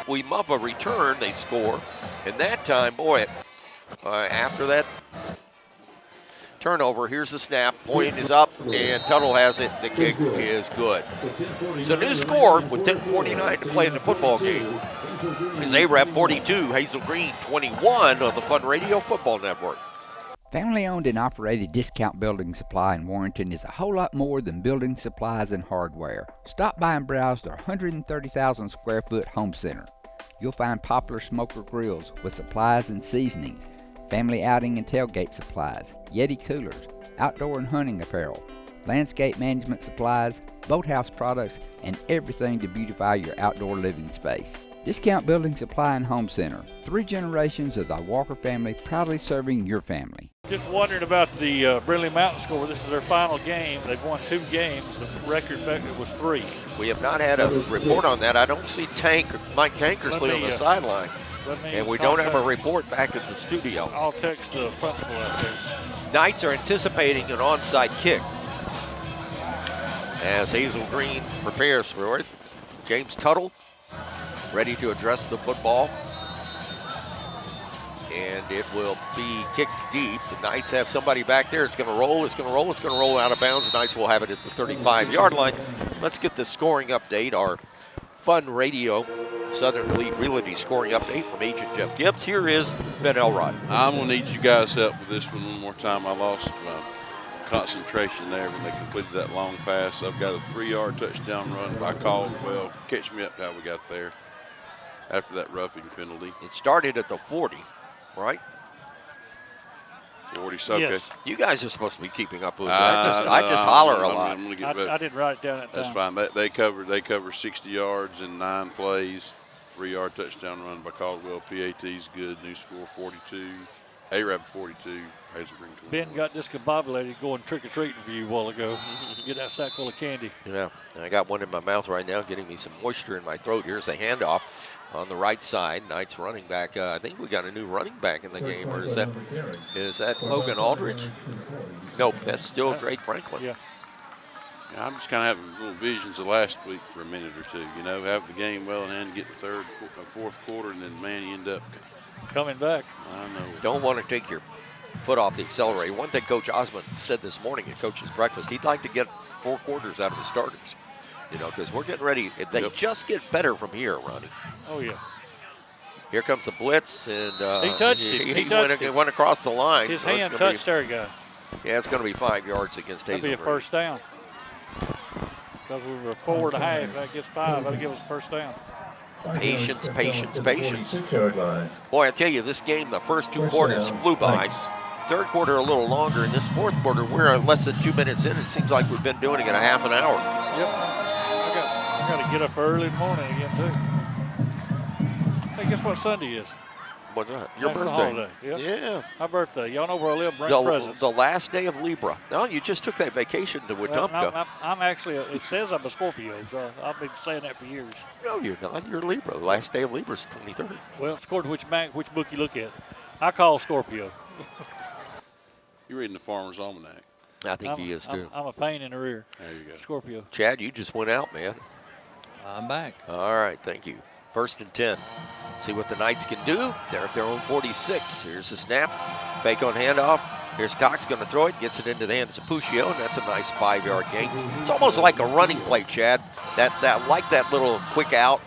We muff a return, they score. And that time, boy, after that turnover, here's the snap. Point is up, and Tuttle has it. The kick is good. So new score with 10:49 to play in the football game is Arab 42, Hazel Green 21 on the Fun Radio Football Network. Family-owned and operated Discount Building Supply in Warrenton is a whole lot more than building supplies and hardware. Stop by and browse their 130,000 square foot home center. You'll find Poplar Smoker Grills with supplies and seasonings, family outing and tailgate supplies, Yeti coolers, outdoor and hunting apparel, landscape management supplies, boathouse products, and everything to beautify your outdoor living space. Discount Building Supply and Home Center. 3 generations of the Walker family proudly serving your family. Just wondering about the Brindley Mountain score. This is their final game. They've won 2 games. The record was 3. We have not had a report on that. I don't see Mike Tankersley on the sideline. And we don't have a report back at the studio. I'll text the principal out there. Knights are anticipating an onside kick as Hazel Green prepares for it. James Tuttle ready to address the football. And it will be kicked deep. The Knights have somebody back there. It's going to roll. It's going to roll. It's going to roll out of bounds. The Knights will have it at the 35-yard line. Let's get the scoring update. Our Fun Radio Southern League Realty scoring update from Agent Jeff Gibbs. Here is Ben Elrod. I'm going to need you guys' help with this one more time. I lost my concentration there when they completed that long pass. I've got a 3-yard touchdown run by Caldwell. Catch me up to how we got there after that roughing penalty. It started at the 40. Right? 40, okay. Yes. You guys are supposed to be keeping up with it. I just holler a lot. I'm gonna get better. I didn't write it down that That's time. fine. They cover 60 yards in 9 plays. 3-yard touchdown run by Caldwell. PAT's good. New score 42. Arab 42. Hazel Green 21. Ben got discombobulated going trick-or-treating for you a while ago. Get that sack full of candy. Yeah, I got one in my mouth right now, getting me some moisture in my throat. Here's the handoff on the right side. Knights running back. I think we got a new running back in the game, or is that Logan Aldridge? Nope, that's still Drake Franklin. Yeah. I'm just kind of having little visions of last week for a minute or two. You know, have the game well in hand, get the fourth quarter, and then, man, you end up coming back. I know. Don't want to take your foot off the accelerator. One thing Coach Osmond said this morning at Coach's Breakfast, he'd like to get 4 quarters out of his starters. You know, because we're getting ready. They just get better from here, Ronnie. Oh, yeah. Here comes the blitz, and he touched him. He went across the line. His hand touched our guy. Yeah, it's going to be 5 yards against Hazel. That'd be a first down. Because we were 4 1/2. That gets 5. That'll give us a first down. Patience, patience, patience. Boy, I tell you, this game, the first 2 quarters flew by. Third quarter a little longer. In this fourth quarter, we're less than 2 minutes in. It seems like we've been doing it in a half an hour. Yep. I got to get up early in the morning again, too. Hey, guess what Sunday is? What's that? Your National birthday. Holiday. Yep. Yeah. My birthday. Y'all know where I live. Bring presents. The last day of Libra. No, you just took that vacation to Wetumpka. No, I'm actually, it says I'm a Scorpio, so I've been saying that for years. No, you're not. You're Libra. The last day of Libra is 23rd. Well, it's according to which book you look at. I call Scorpio. You're reading the Farmer's Almanac. I think he is, too. I'm a pain in the rear. There you go. Scorpio. Chad, you just went out, man. I'm back. All right, thank you. 1st and 10. See what the Knights can do. They're at their own 46. Here's the snap. Fake on handoff. Here's Cox going to throw it. Gets it into the hands of Puccio, and that's a nice 5-yard gain. It's almost like a running play, Chad. That like that little quick out.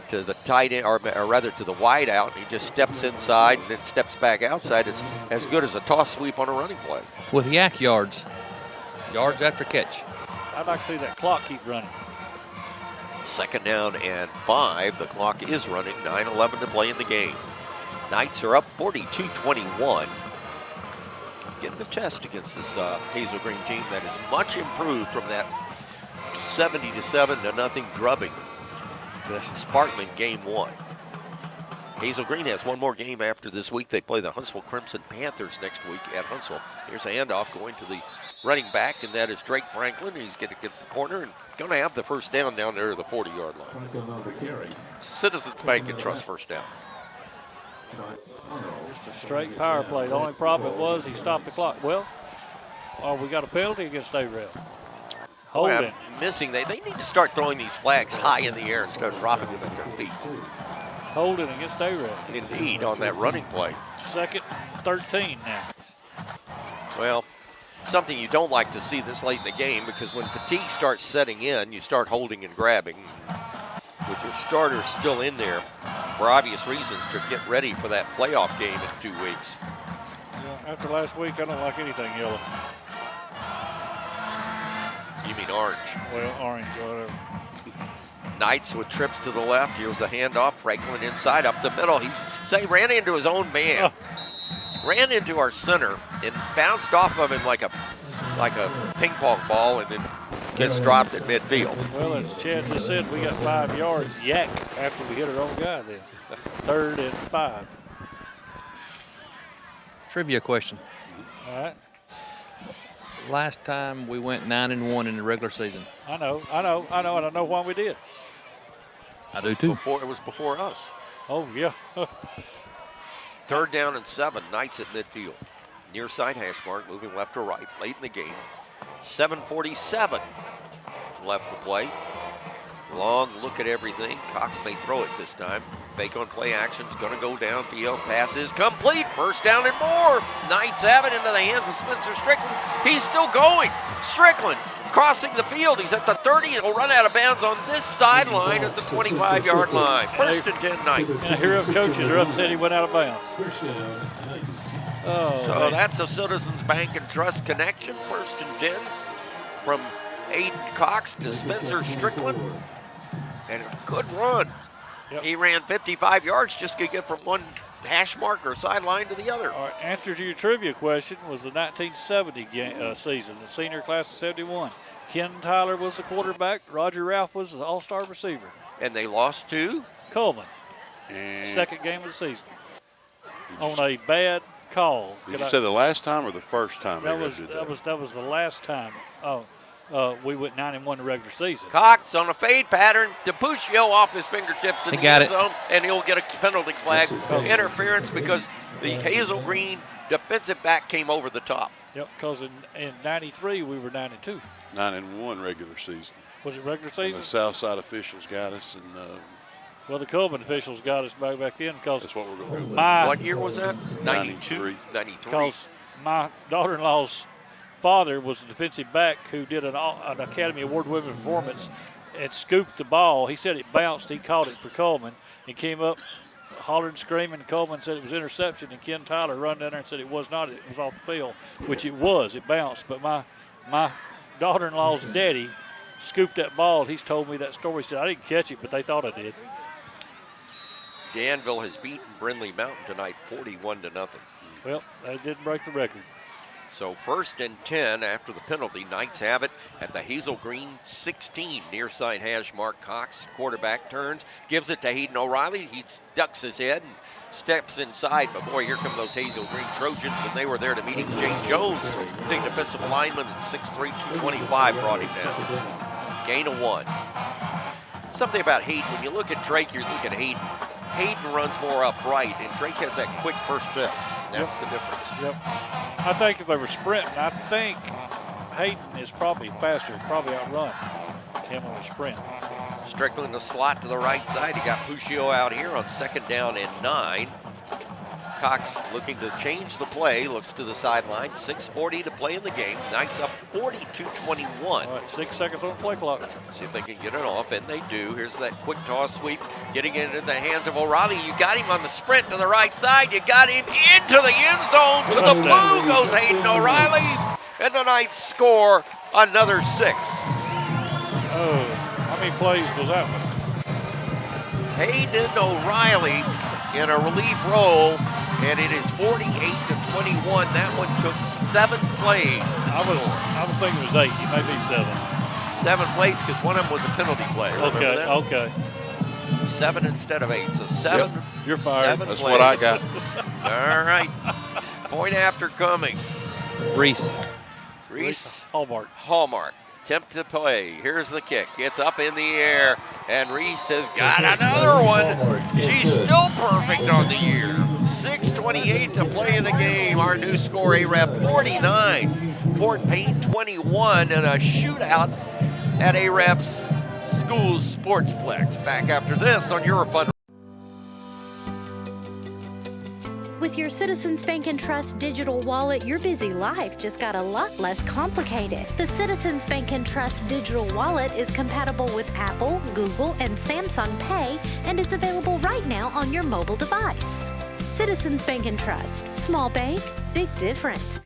to the tight end, or rather to the wide out. He just steps inside and then steps back outside. It's as good as a toss sweep on a running play. With yak yards after catch. I'd like to see that clock keep running. 2nd down and 5. The clock is running. 9:11 to play in the game. Knights are up 42-21. Getting a test against this Hazel Green team that is much improved from that 70-7 drubbing to Sparkman game 1. Hazel Green has one more game after this week. They play the Huntsville Crimson Panthers next week at Huntsville. Here's a handoff going to the running back, and that is Drake Franklin. He's going to get the corner and going to have the first down down there at the 40-yard line. Citizens Bank and Trust first down. Just a straight power play. The only problem was he stopped the clock. Well, we got a penalty against A-Rail. Holding. Missing. They need to start throwing these flags high in the air instead of dropping them at their feet. Holding against A-Rail. Indeed, on that running play. 2nd 13 now. Well, something you don't like to see this late in the game, because when fatigue starts setting in, you start holding and grabbing. With your starters still in there, for obvious reasons, to get ready for that playoff game in 2 weeks. Yeah, after last week, I don't like anything yellow. You mean orange? Well, orange, whatever. Knights with trips to the left. Here's the handoff. Franklin inside, up the middle. Ran into his own man. Ran into our center and bounced off of him like a ping pong ball, and then gets dropped at midfield. Well, as Chad just said, we got 5 yards yak after we hit our own guy then. 3rd and 5. Trivia question. All right. Last time we went 9-1 in the regular season. I know, and I know why we did. I do too. It was before us. Oh, yeah. 3rd down and 7, Knights at midfield. Near side hash mark, moving left to right, late in the game. 7:47 left to play. Long look at everything. Cox may throw it this time. Fake on play action's going to go downfield. Pass is complete. First down and more. Knights have it into the hands of Spencer Strickland. He's still going. Strickland crossing the field. He's at the 30 and will run out of bounds on this sideline at the 25-yard line. First and 10 Knights. And here coaches are upset he went out of bounds. So that's a Citizens Bank and Trust connection. 1st and 10 from Aiden Cox to Spencer Strickland. And a good run. Yep. He ran 55 yards just to get from one hash mark or sideline to the other. All right, answer to your trivia question was the 1970 season, the senior class of 71. Ken Tyler was the quarterback. Roger Ralph was the all-star receiver. And they lost to? Coleman. And 2nd game of the season. On a bad call. Did you say the last time or the first time? That was the last time. We went 9-1 in the regular season. Cox on a fade pattern to DePuccio off his fingertips in the end zone, and he'll get a penalty flag interference because the Hazel Green defensive back came over the top. Yep, because in 93 we were 9-2. 9-1 regular season. Was it regular season? And the South Side officials got us, and well, the Coleman officials got us back then because that's what we're going to do. What year was that? 92? 93. Because my daughter-in-law's father was the defensive back who did an Academy Award-winning performance and scooped the ball. He said it bounced. He called it for Coleman. He came up hollering, screaming. Coleman said it was interception, and Ken Tyler run down there and said it was not. It was off the field, which it was. It bounced. But my daughter-in-law's daddy scooped that ball. He's told me that story. He said, I didn't catch it, but they thought I did. Danville has beaten Brindley Mountain tonight 41-0. Well, they didn't break the record. So 1st and 10 after the penalty. Knights have it at the Hazel Green 16. Near side hash mark. Cox, quarterback, turns, gives it to Hayden O'Reilly. He ducks his head and steps inside. But boy, here come those Hazel Green Trojans, and they were there to meet him. Jane Jones, big defensive lineman at 6'3", 225, brought him down. Gain of 1. Something about Hayden. When you look at Drake, you're looking at Hayden. Hayden runs more upright, and Drake has that quick first step. That's the difference. Yep. I think if they were sprinting, I think Hayden is probably faster, probably outrun him on a sprint. Strickland the slot to the right side. He got Puccio out here on 2nd down and 9. Cox looking to change the play, looks to the sideline. 6:40 to play in the game. Knights up 42-21. All right, 6 seconds on the play clock. See if they can get it off, and they do. Here's that quick toss sweep, getting it into the hands of O'Reilly. You got him on the sprint to the right side. You got him into the end zone. To the blue goes Hayden O'Reilly, and the Knights score another 6. Oh, how many plays was that one? Hayden O'Reilly in a relief role, and it is 48-21. That one took 7 plays to score. I was thinking it was 8. It may be 7. 7 plays because one of them was a penalty play. Okay, okay. 7 instead of 8. So 7. Yep, you're fired. That's plays. what I got. All right. Point after coming. Reese. Hallmark. Attempt to play. Here's the kick. It's up in the air, and Reese has got another one. She's still perfect on the year. 6:28 to play in the game. Our new score, Arab 49, Fort Payne 21, and a shootout at Arab's Schools Sportsplex. Back after this on Your Fun. With your Citizens Bank and Trust digital wallet, your busy life just got a lot less complicated. The Citizens Bank and Trust digital wallet is compatible with Apple, Google, and Samsung Pay and is available right now on your mobile device. Citizens Bank and Trust. Small bank, big difference.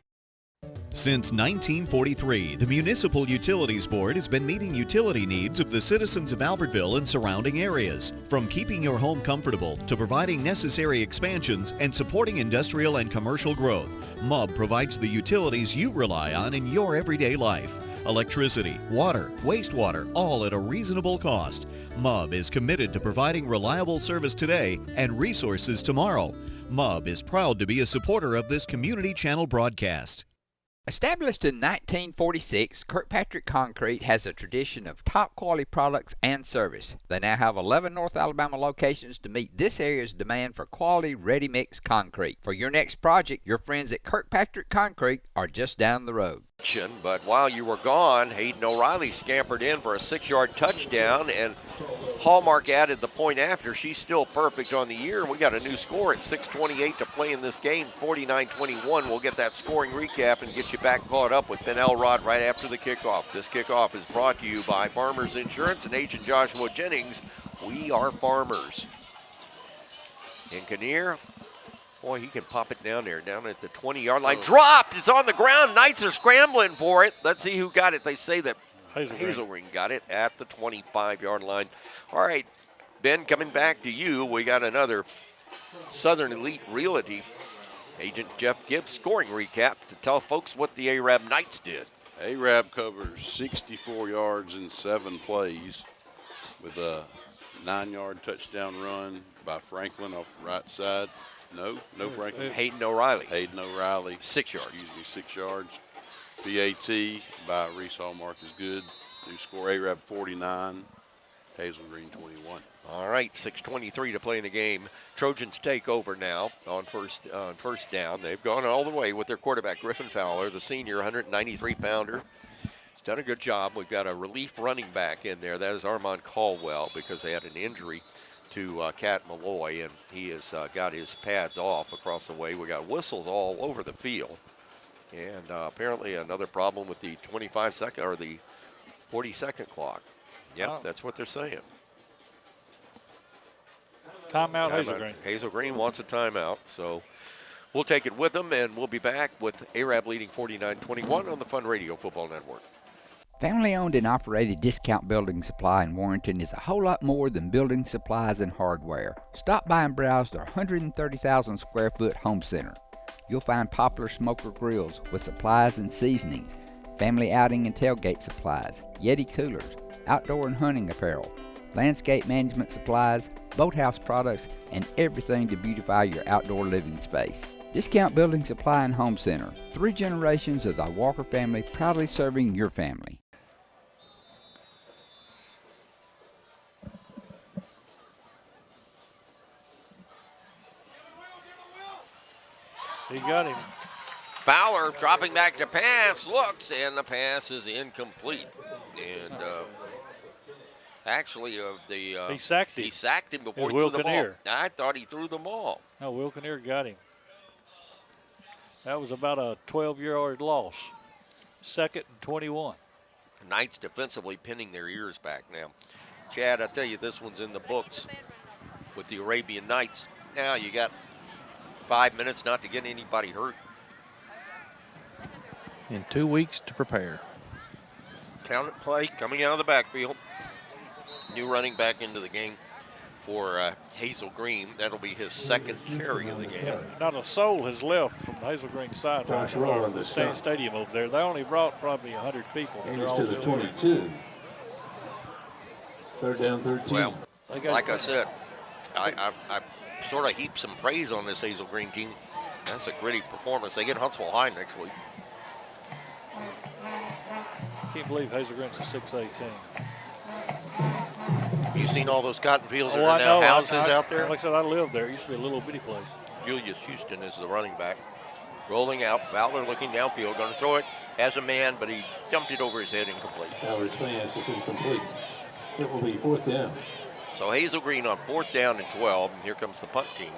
Since 1943, the Municipal Utilities Board has been meeting utility needs of the citizens of Albertville and surrounding areas. From keeping your home comfortable to providing necessary expansions and supporting industrial and commercial growth, MUB provides the utilities you rely on in your everyday life. Electricity, water, wastewater, all at a reasonable cost. MUB is committed to providing reliable service today and resources tomorrow. MUB is proud to be a supporter of this community channel broadcast. Established in 1946, Kirkpatrick Concrete has a tradition of top quality products and service. They now have 11 North Alabama locations to meet this area's demand for quality ready-mix concrete. For your next project, your friends at Kirkpatrick Concrete are just down the road. But while you were gone, Hayden O'Reilly scampered in for a 6-yard touchdown, and Hallmark added the point after. She's still perfect on the year. We got a new score at 6:28 to play in this game, 49-21. We'll get that scoring recap and get you back caught up with Ben Elrod right after the kickoff. This kickoff is brought to you by Farmers Insurance and Agent Joshua Jennings. We are farmers. And Kinnear, boy, he can pop it down there, down at the 20-yard line. Dropped! It's on the ground. Knights are scrambling for it. Let's see who got it. They say that Hazel Green got it at the 25-yard line. All right, Ben, coming back to you. We got another Southern Elite Realty. Agent Jeff Gibbs scoring recap to tell folks what the Arab Knights did. Arab covers 64 yards in 7 plays with a 9-yard touchdown run by Franklin off the right side. No Franklin. Hayden O'Reilly. 6 yards. 6 yards. PAT by Reese Hallmark is good. New score, Arab 49, Hazel Green 21. All right, 6:23 to play in the game. Trojans take over now on first down. They've gone all the way with their quarterback, Griffin Fowler, the senior 193-pounder. He's done a good job. We've got a relief running back in there. That is Armand Caldwell because they had an injury to Cat Malloy, and he has got his pads off across the way. We got whistles all over the field. And apparently another problem with the 25-second or the 40-second clock. Yep, that's what they're saying. Timeout, Hazel Green. Hazel Green wants a timeout, so we'll take it with them, and we'll be back with Arab leading 49-21 on the Fun Radio Football Network. Family-owned and operated Discount Building Supply in Warrenton is a whole lot more than building supplies and hardware. Stop by and browse their 130,000 square foot home center. You'll find popular smoker grills with supplies and seasonings, family outing and tailgate supplies, Yeti coolers, outdoor and hunting apparel, landscape management supplies, boathouse products, and everything to beautify your outdoor living space. Discount Building Supply and Home Center. 3 generations of the Walker family proudly serving your family. He got him. Fowler dropping back to pass, looks, and the pass is incomplete. And actually, he sacked him. He sacked him before he Will threw the Kinnear. ball. I thought he threw the ball. No, Will Kinnear got him. That was about a 12-yard loss. 2nd and 21. Knights defensively pinning their ears back now. Chad, I tell you, this one's in the books with the Arabian Knights. Now you got 5 minutes not to get anybody hurt. In 2 weeks to prepare. Count it play coming out of the backfield. New running back into the game for Hazel Green. That'll be his 2nd carry of the game. Not a soul has left from Hazel Green side the stadium over there. They only brought probably 100 people. They're all to the 22. 3rd down, 13. Well, like I said, I sort of heap some praise on this Hazel Green team. That's a gritty performance. They get Huntsville High next week. Can't believe Hazel Green's a 6A team. You seen all those cotton fields that are now houses out there? Like I said, I lived there. It used to be a little bitty place. Julius Houston is the running back. Rolling out, Fowler looking downfield, going to throw it as a man, but he dumped it over his head incomplete. Fowler's stance is incomplete. It will be 4th down. So Hazel Green on 4th down and 12, and here comes the punt team.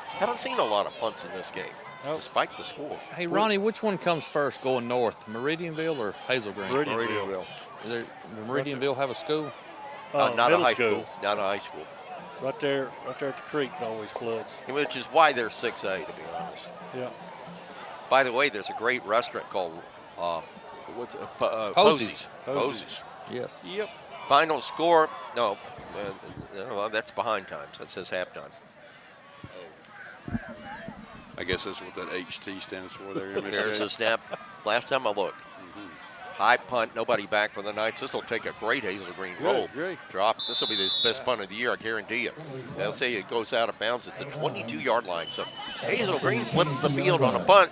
Haven't seen a lot of punts in this game, despite the score. Hey, Ronnie, which one comes first going north, Meridianville or Hazel Green? Meridianville. Does Meridianville have a school? Not a high school. Not a high school. Right there at the creek, it always floods. Which is why they're 6A, to be honest. Yeah. By the way, there's a great restaurant called Posey's. Posey's. Yes. Yep. Final score, no, that's behind times. That says halftime. I guess that's what that HT stands for there. There's a snap. Last time I looked. High punt, nobody back for the Knights. This will take a great Hazel Green roll. Drop. This will be the best punt of the year, I guarantee you. They'll say it goes out of bounds at the 22-yard line. So Hazel Green flips the field on a punt.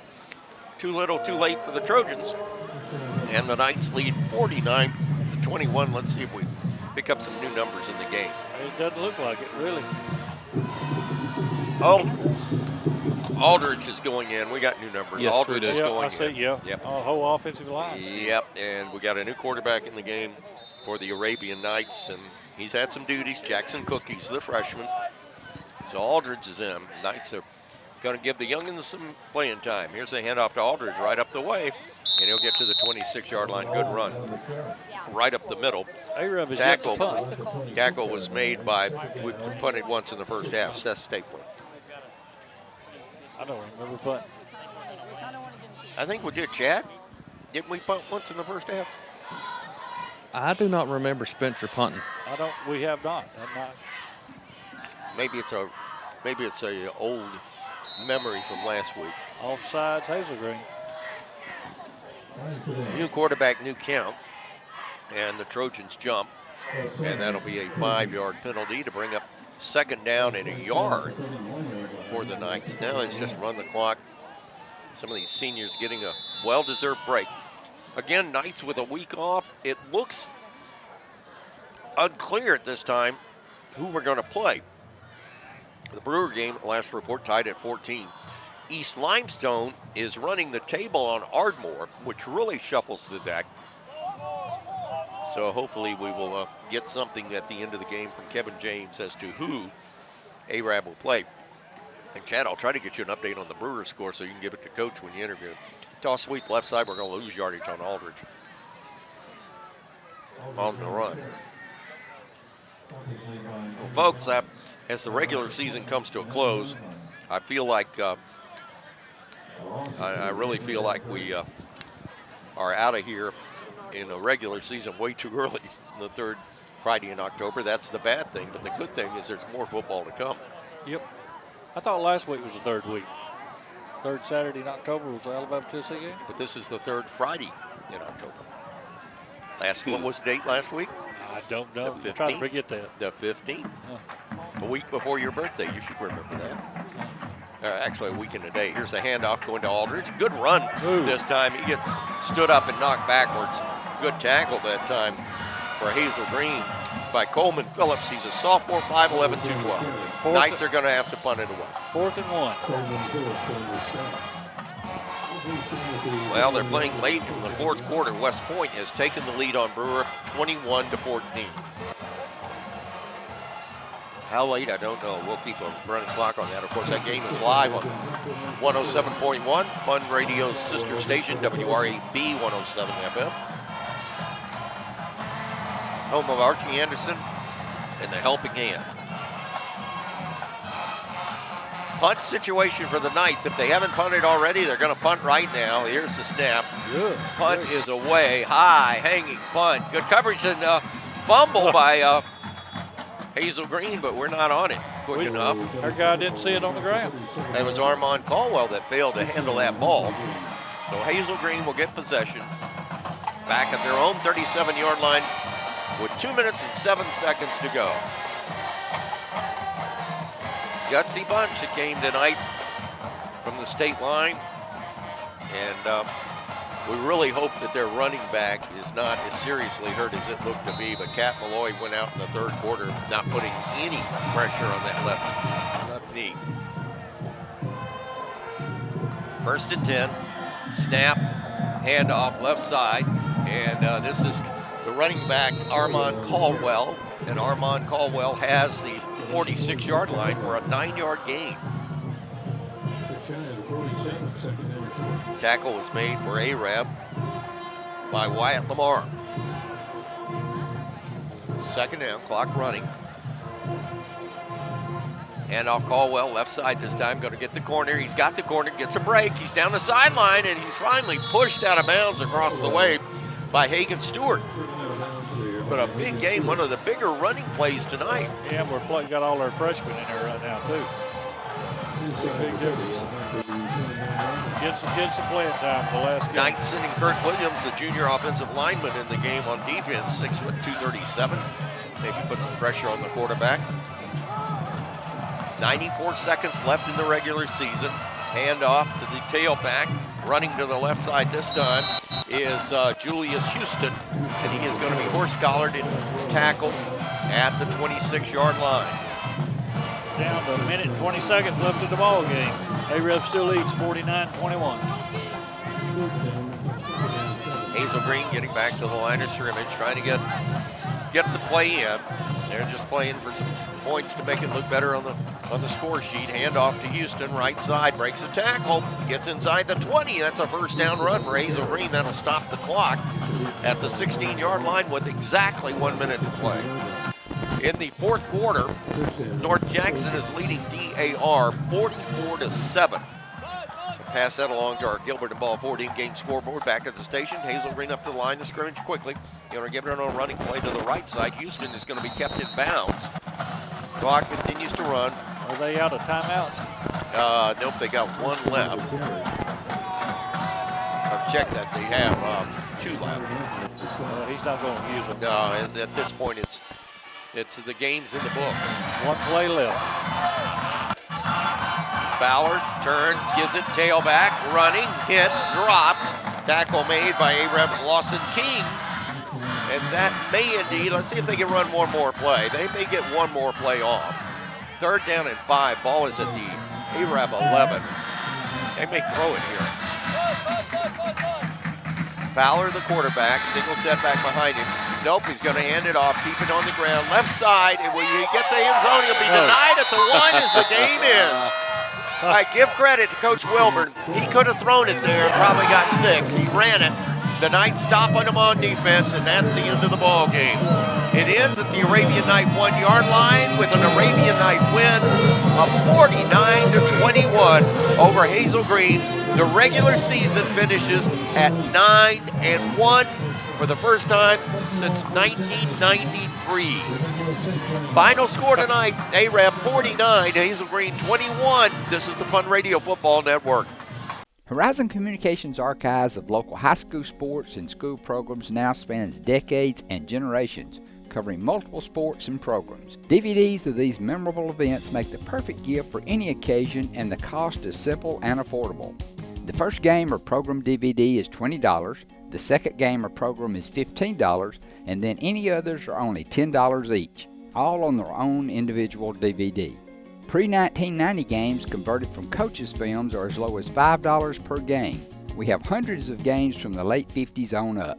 Too little, too late for the Trojans. And the Knights lead 49-21. Let's see if we pick up some new numbers in the game. It doesn't look like it, really. Aldridge is going in. We got new numbers. Yes, Aldridge is going in. Yep. Whole offensive line. Yep, and we got a new quarterback in the game for the Arabian Knights, and he's had some duties. Jackson Cookie's the freshman. So Aldridge is in. Knights are going to give the youngins some playing time. Here's a handoff to Aldridge right up the way, and he'll get to the 26-yard line. Good run. Right up the middle. Tackle was made by, we punted once in the first half, Seth Stapler. I don't remember punting. I think we did, Chad. Didn't we punt once in the first half? I do not remember Spencer punting. We have not. Maybe it's a old memory from last week. Offsides, Hazel Green. New quarterback, new count. And the Trojans jump. And that'll be a 5-yard penalty to bring up 2nd down and a yard for the Knights. Now let's just run the clock. Some of these seniors getting a well-deserved break. Again, Knights with a week off. It looks unclear at this time who we're going to play. The Brewer game, last report, tied at 14. East Limestone is running the table on Ardmore, which really shuffles the deck. So hopefully we will get something at the end of the game from Kevin James as to who Arab will play. And Chad, I'll try to get you an update on the Brewers score so you can give it to Coach when you interview him. Toss sweep left side, we're going to lose yardage on Aldridge. On the run. Well, folks, as the regular season comes to a close, I feel like, I really feel like we are out of here in a regular season way too early, the 3rd Friday in October. That's the bad thing, but the good thing is there's more football to come. Yep. I thought last week was the 3rd week. 3rd Saturday in October was the Alabama-Tennessee game. But this is the 3rd Friday in October. What was the date last week? I don't know. I'm trying to forget that. The 15th. A week before your birthday. You should remember that. Actually, a week and a day. Here's a handoff going to Aldridge. Good run this time. He gets stood up and knocked backwards. Good tackle that time for Hazel Green by Coleman Phillips. He's a sophomore, 5'11", 212. Knights are going to have to punt it away. 4th and 1. Well, they're playing late in the 4th quarter. West Point has taken the lead on Brewer, 21-14. How late, I don't know. We'll keep a running clock on that. Of course, that game is live on 107.1, Fun Radio's sister station, WRAB 107 FM. Home of Archie Anderson and the Helping Hand. Punt situation for the Knights. If they haven't punted already, they're going to punt right now. Here's the snap. Good. Punt is away. High, hanging punt. Good coverage and fumble by Hazel Green, but we're not on it quick enough. Our guy didn't see it on the ground. That was Armand Caldwell that failed to handle that ball. So Hazel Green will get possession back at their own 37-yard line with 2 minutes and 7 seconds to go. Gutsy bunch that came tonight from the state line. And we really hope that their running back is not as seriously hurt as it looked to be, but Cat Malloy went out in the third quarter not putting any pressure on that left knee. 1st and 10, snap, handoff left side, and this is the running back Armand Caldwell, and Armand Caldwell has the 46-yard line for a 9-yard gain. Tackle was made for Arab by Wyatt Lamar. 2nd down, clock running. Handoff Caldwell, left side this time, going to get the corner. He's got the corner, gets a break. He's down the sideline, and he's finally pushed out of bounds across the way by Hagen Stewart. But a big game, one of the bigger running plays tonight. Yeah, we're got all our freshmen in there right now, too. Big difference. Gets some playing time the last game. Knights sending Kurt Williams, the junior offensive lineman, in the game on defense, 6 foot 237. Maybe put some pressure on the quarterback. 94 seconds left in the regular season. Handoff to the tailback. Running to the left side this time is Julius Houston, and he is going to be horse-collared and tackled at the 26-yard line. Down to 1 minute and 20 seconds left of the ball game. Arab still leads 49-21. Hazel Green getting back to the line of scrimmage, trying to get the play in. They're just playing for some points to make it look better on the score sheet. Handoff to Houston, right side, breaks a tackle, gets inside the 20. That's a first down run for Hazel Green. That'll stop the clock at the 16-yard line with exactly 1 minute to play. In the fourth quarter, North Jackson is leading DAR 44-7. Pass that along to our Gilbert and Ball Ford in-game scoreboard back at the station. Hazel Green up to the line of scrimmage quickly. Going to give it on a running play to the right side. Houston is going to be kept in bounds. Clock continues to run. Are they out of timeouts? Nope, they got one left. I've checked that. They have 2 left. He's not going to use them. No, and at this point, it's the game's in the books. 1 play left. Fowler turns, gives it tailback, running, hit, dropped. Tackle made by Arab's Lawson King. And that may indeed, let's see if they can run one more play. They may get one more play off. 3rd down and 5. Ball is at the Arab 11. They may throw it here. Fowler, the quarterback, single setback behind him. Nope, he's going to hand it off, keep it on the ground. Left side, and when you get the end zone, he'll be denied at the 1 as the game ends. All right, give credit to Coach Wilburn. He could have thrown it there and probably got 6. He ran it. The Knights stop on him on defense, and that's the end of the ball game. It ends at the Arabian Night 1-yard line with an Arabian Night win of 49-21 over Hazel Green. The regular season finishes at 9-1 for the first time since 1993. Final score tonight, Arab 49, Hazel Green 21. This is the Fun Radio Football Network. Horizon Communications' archives of local high school sports and school programs now spans decades and generations, covering multiple sports and programs. DVDs of these memorable events make the perfect gift for any occasion, and the cost is simple and affordable. The first game or program DVD is $20, the second game or program is $15, and then any others are only $10 each, all on their own individual DVD. Pre-1990 games converted from coaches' films are as low as $5 per game. We have hundreds of games from the late 50s on up.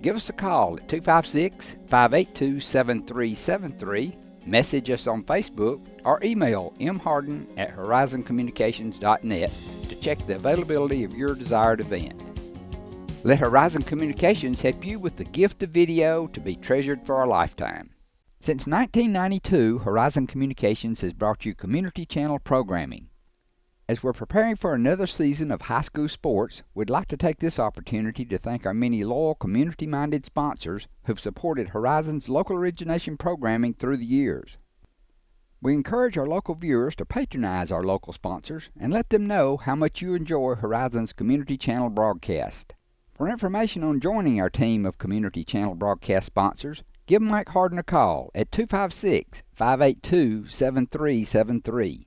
Give us a call at 256-582-7373 Message us on Facebook or email mharden@horizoncommunications.net to check the availability of your desired event. Let Horizon Communications help you with the gift of video to be treasured for a lifetime. Since 1992, Horizon Communications has brought you community channel programming. As we're preparing for another season of high school sports, we'd like to take this opportunity to thank our many loyal community-minded sponsors who've supported Horizon's local origination programming through the years. We encourage our local viewers to patronize our local sponsors and let them know how much you enjoy Horizon's community channel broadcast. For information on joining our team of community channel broadcast sponsors, give Mike Harden a call at 256-582-7373.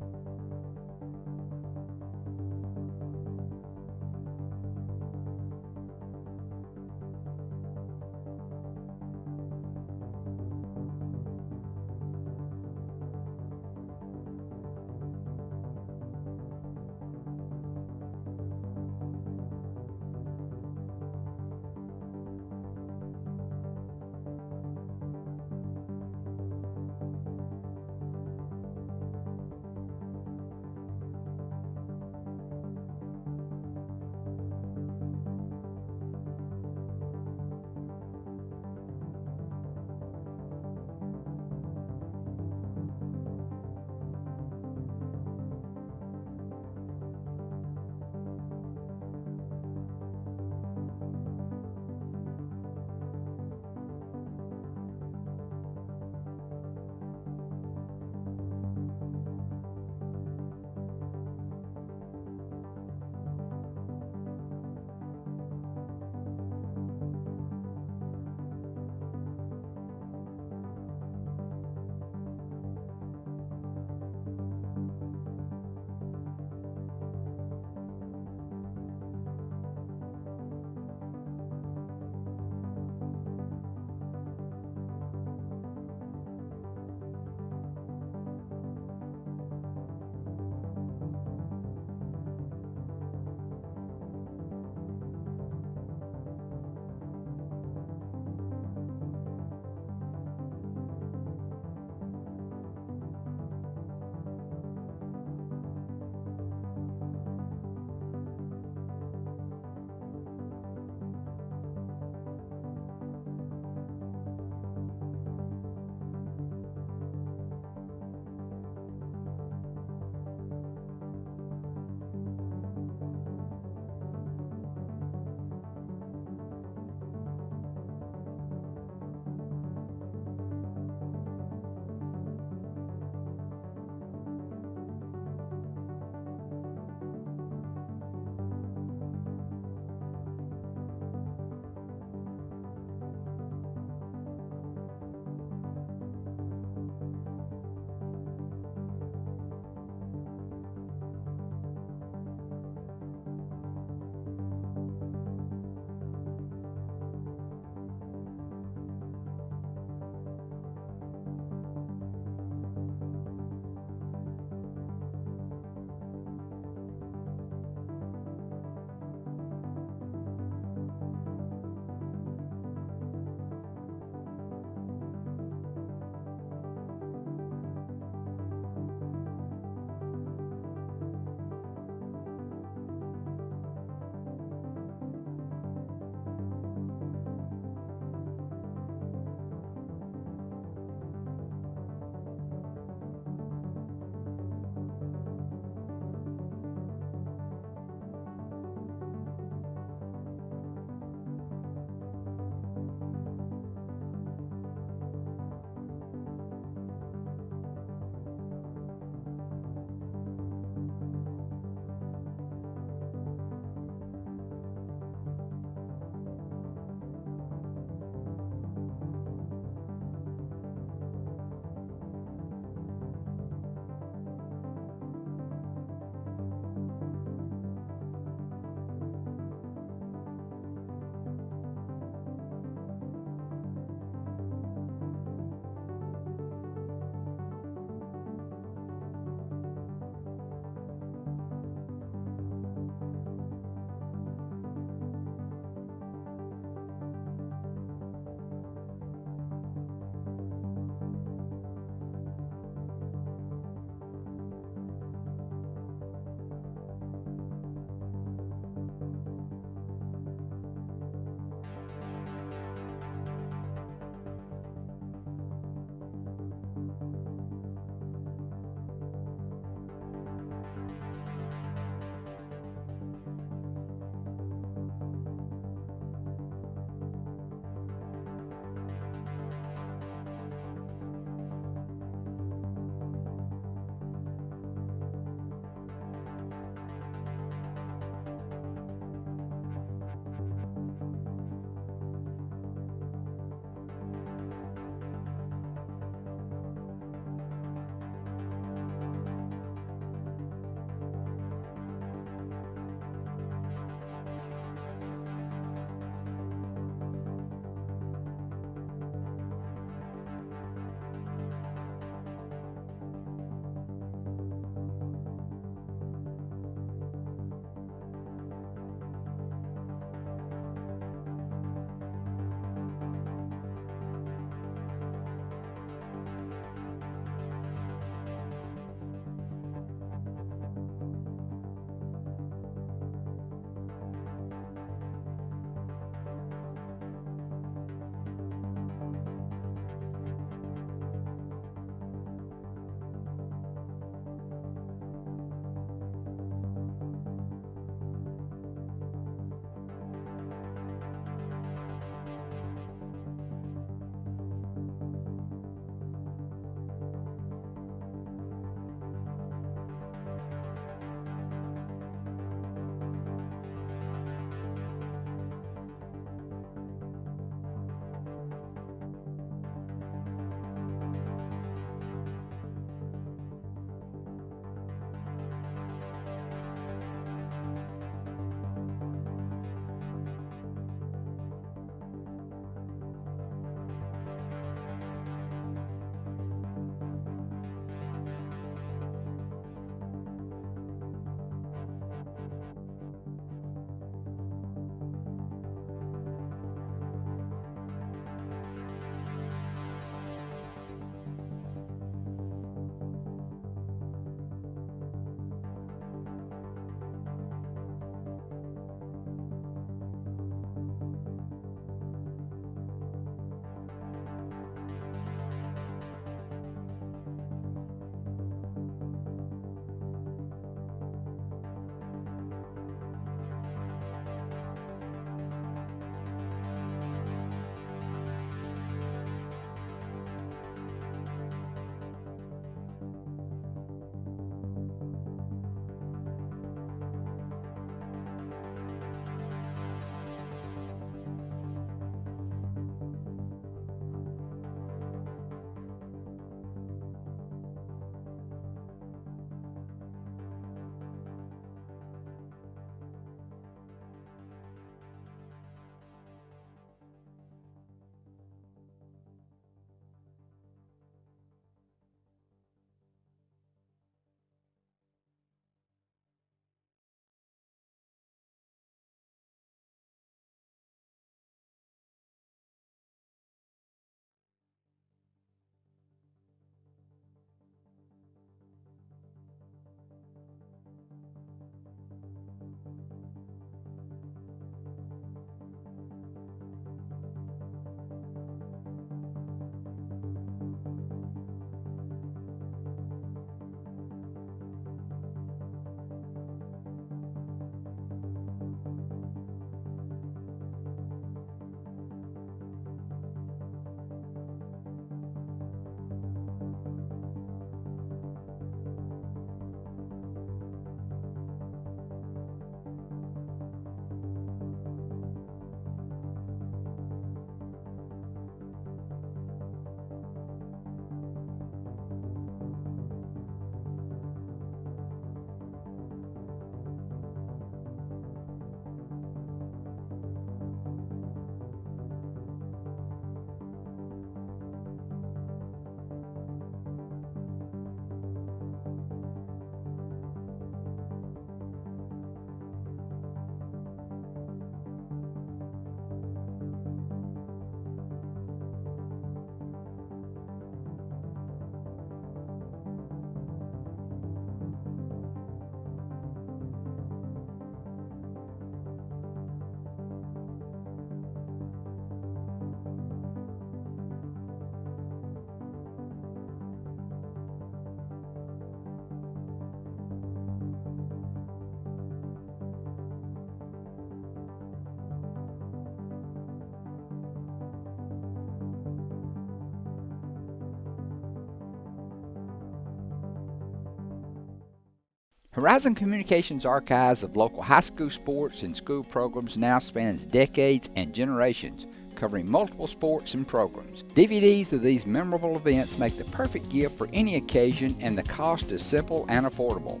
Horizon Communications' archives of local high school sports and school programs now spans decades and generations, covering multiple sports and programs. DVDs of these memorable events make the perfect gift for any occasion, and the cost is simple and affordable.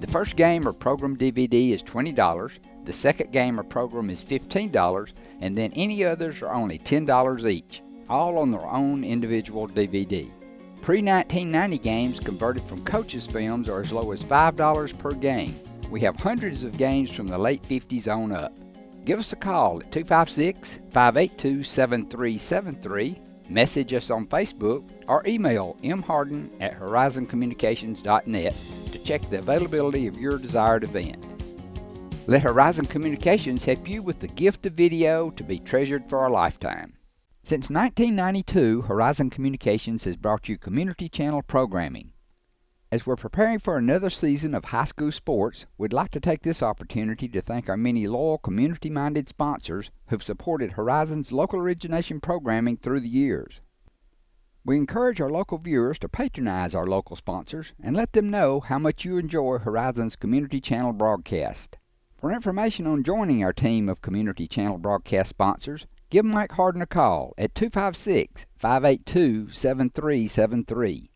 The first game or program DVD is $20, the second game or program is $15, and then any others are only $10 each, all on their own individual DVD. Pre-1990 games converted from coaches' films are as low as $5 per game. We have hundreds of games from the late 50s on up. Give us a call at 256-582-7373, message us on Facebook, or email mharden@horizoncommunications.net to check the availability of your desired event. Let Horizon Communications help you with the gift of video to be treasured for a lifetime. Since 1992, Horizon Communications has brought you community channel programming. As we're preparing for another season of high school sports, we'd like to take this opportunity to thank our many loyal community-minded sponsors who've supported Horizon's local origination programming through the years. We encourage our local viewers to patronize our local sponsors and let them know how much you enjoy Horizon's community channel broadcast. For information on joining our team of community channel broadcast sponsors, give Mike Harden a call at 256-582-7373.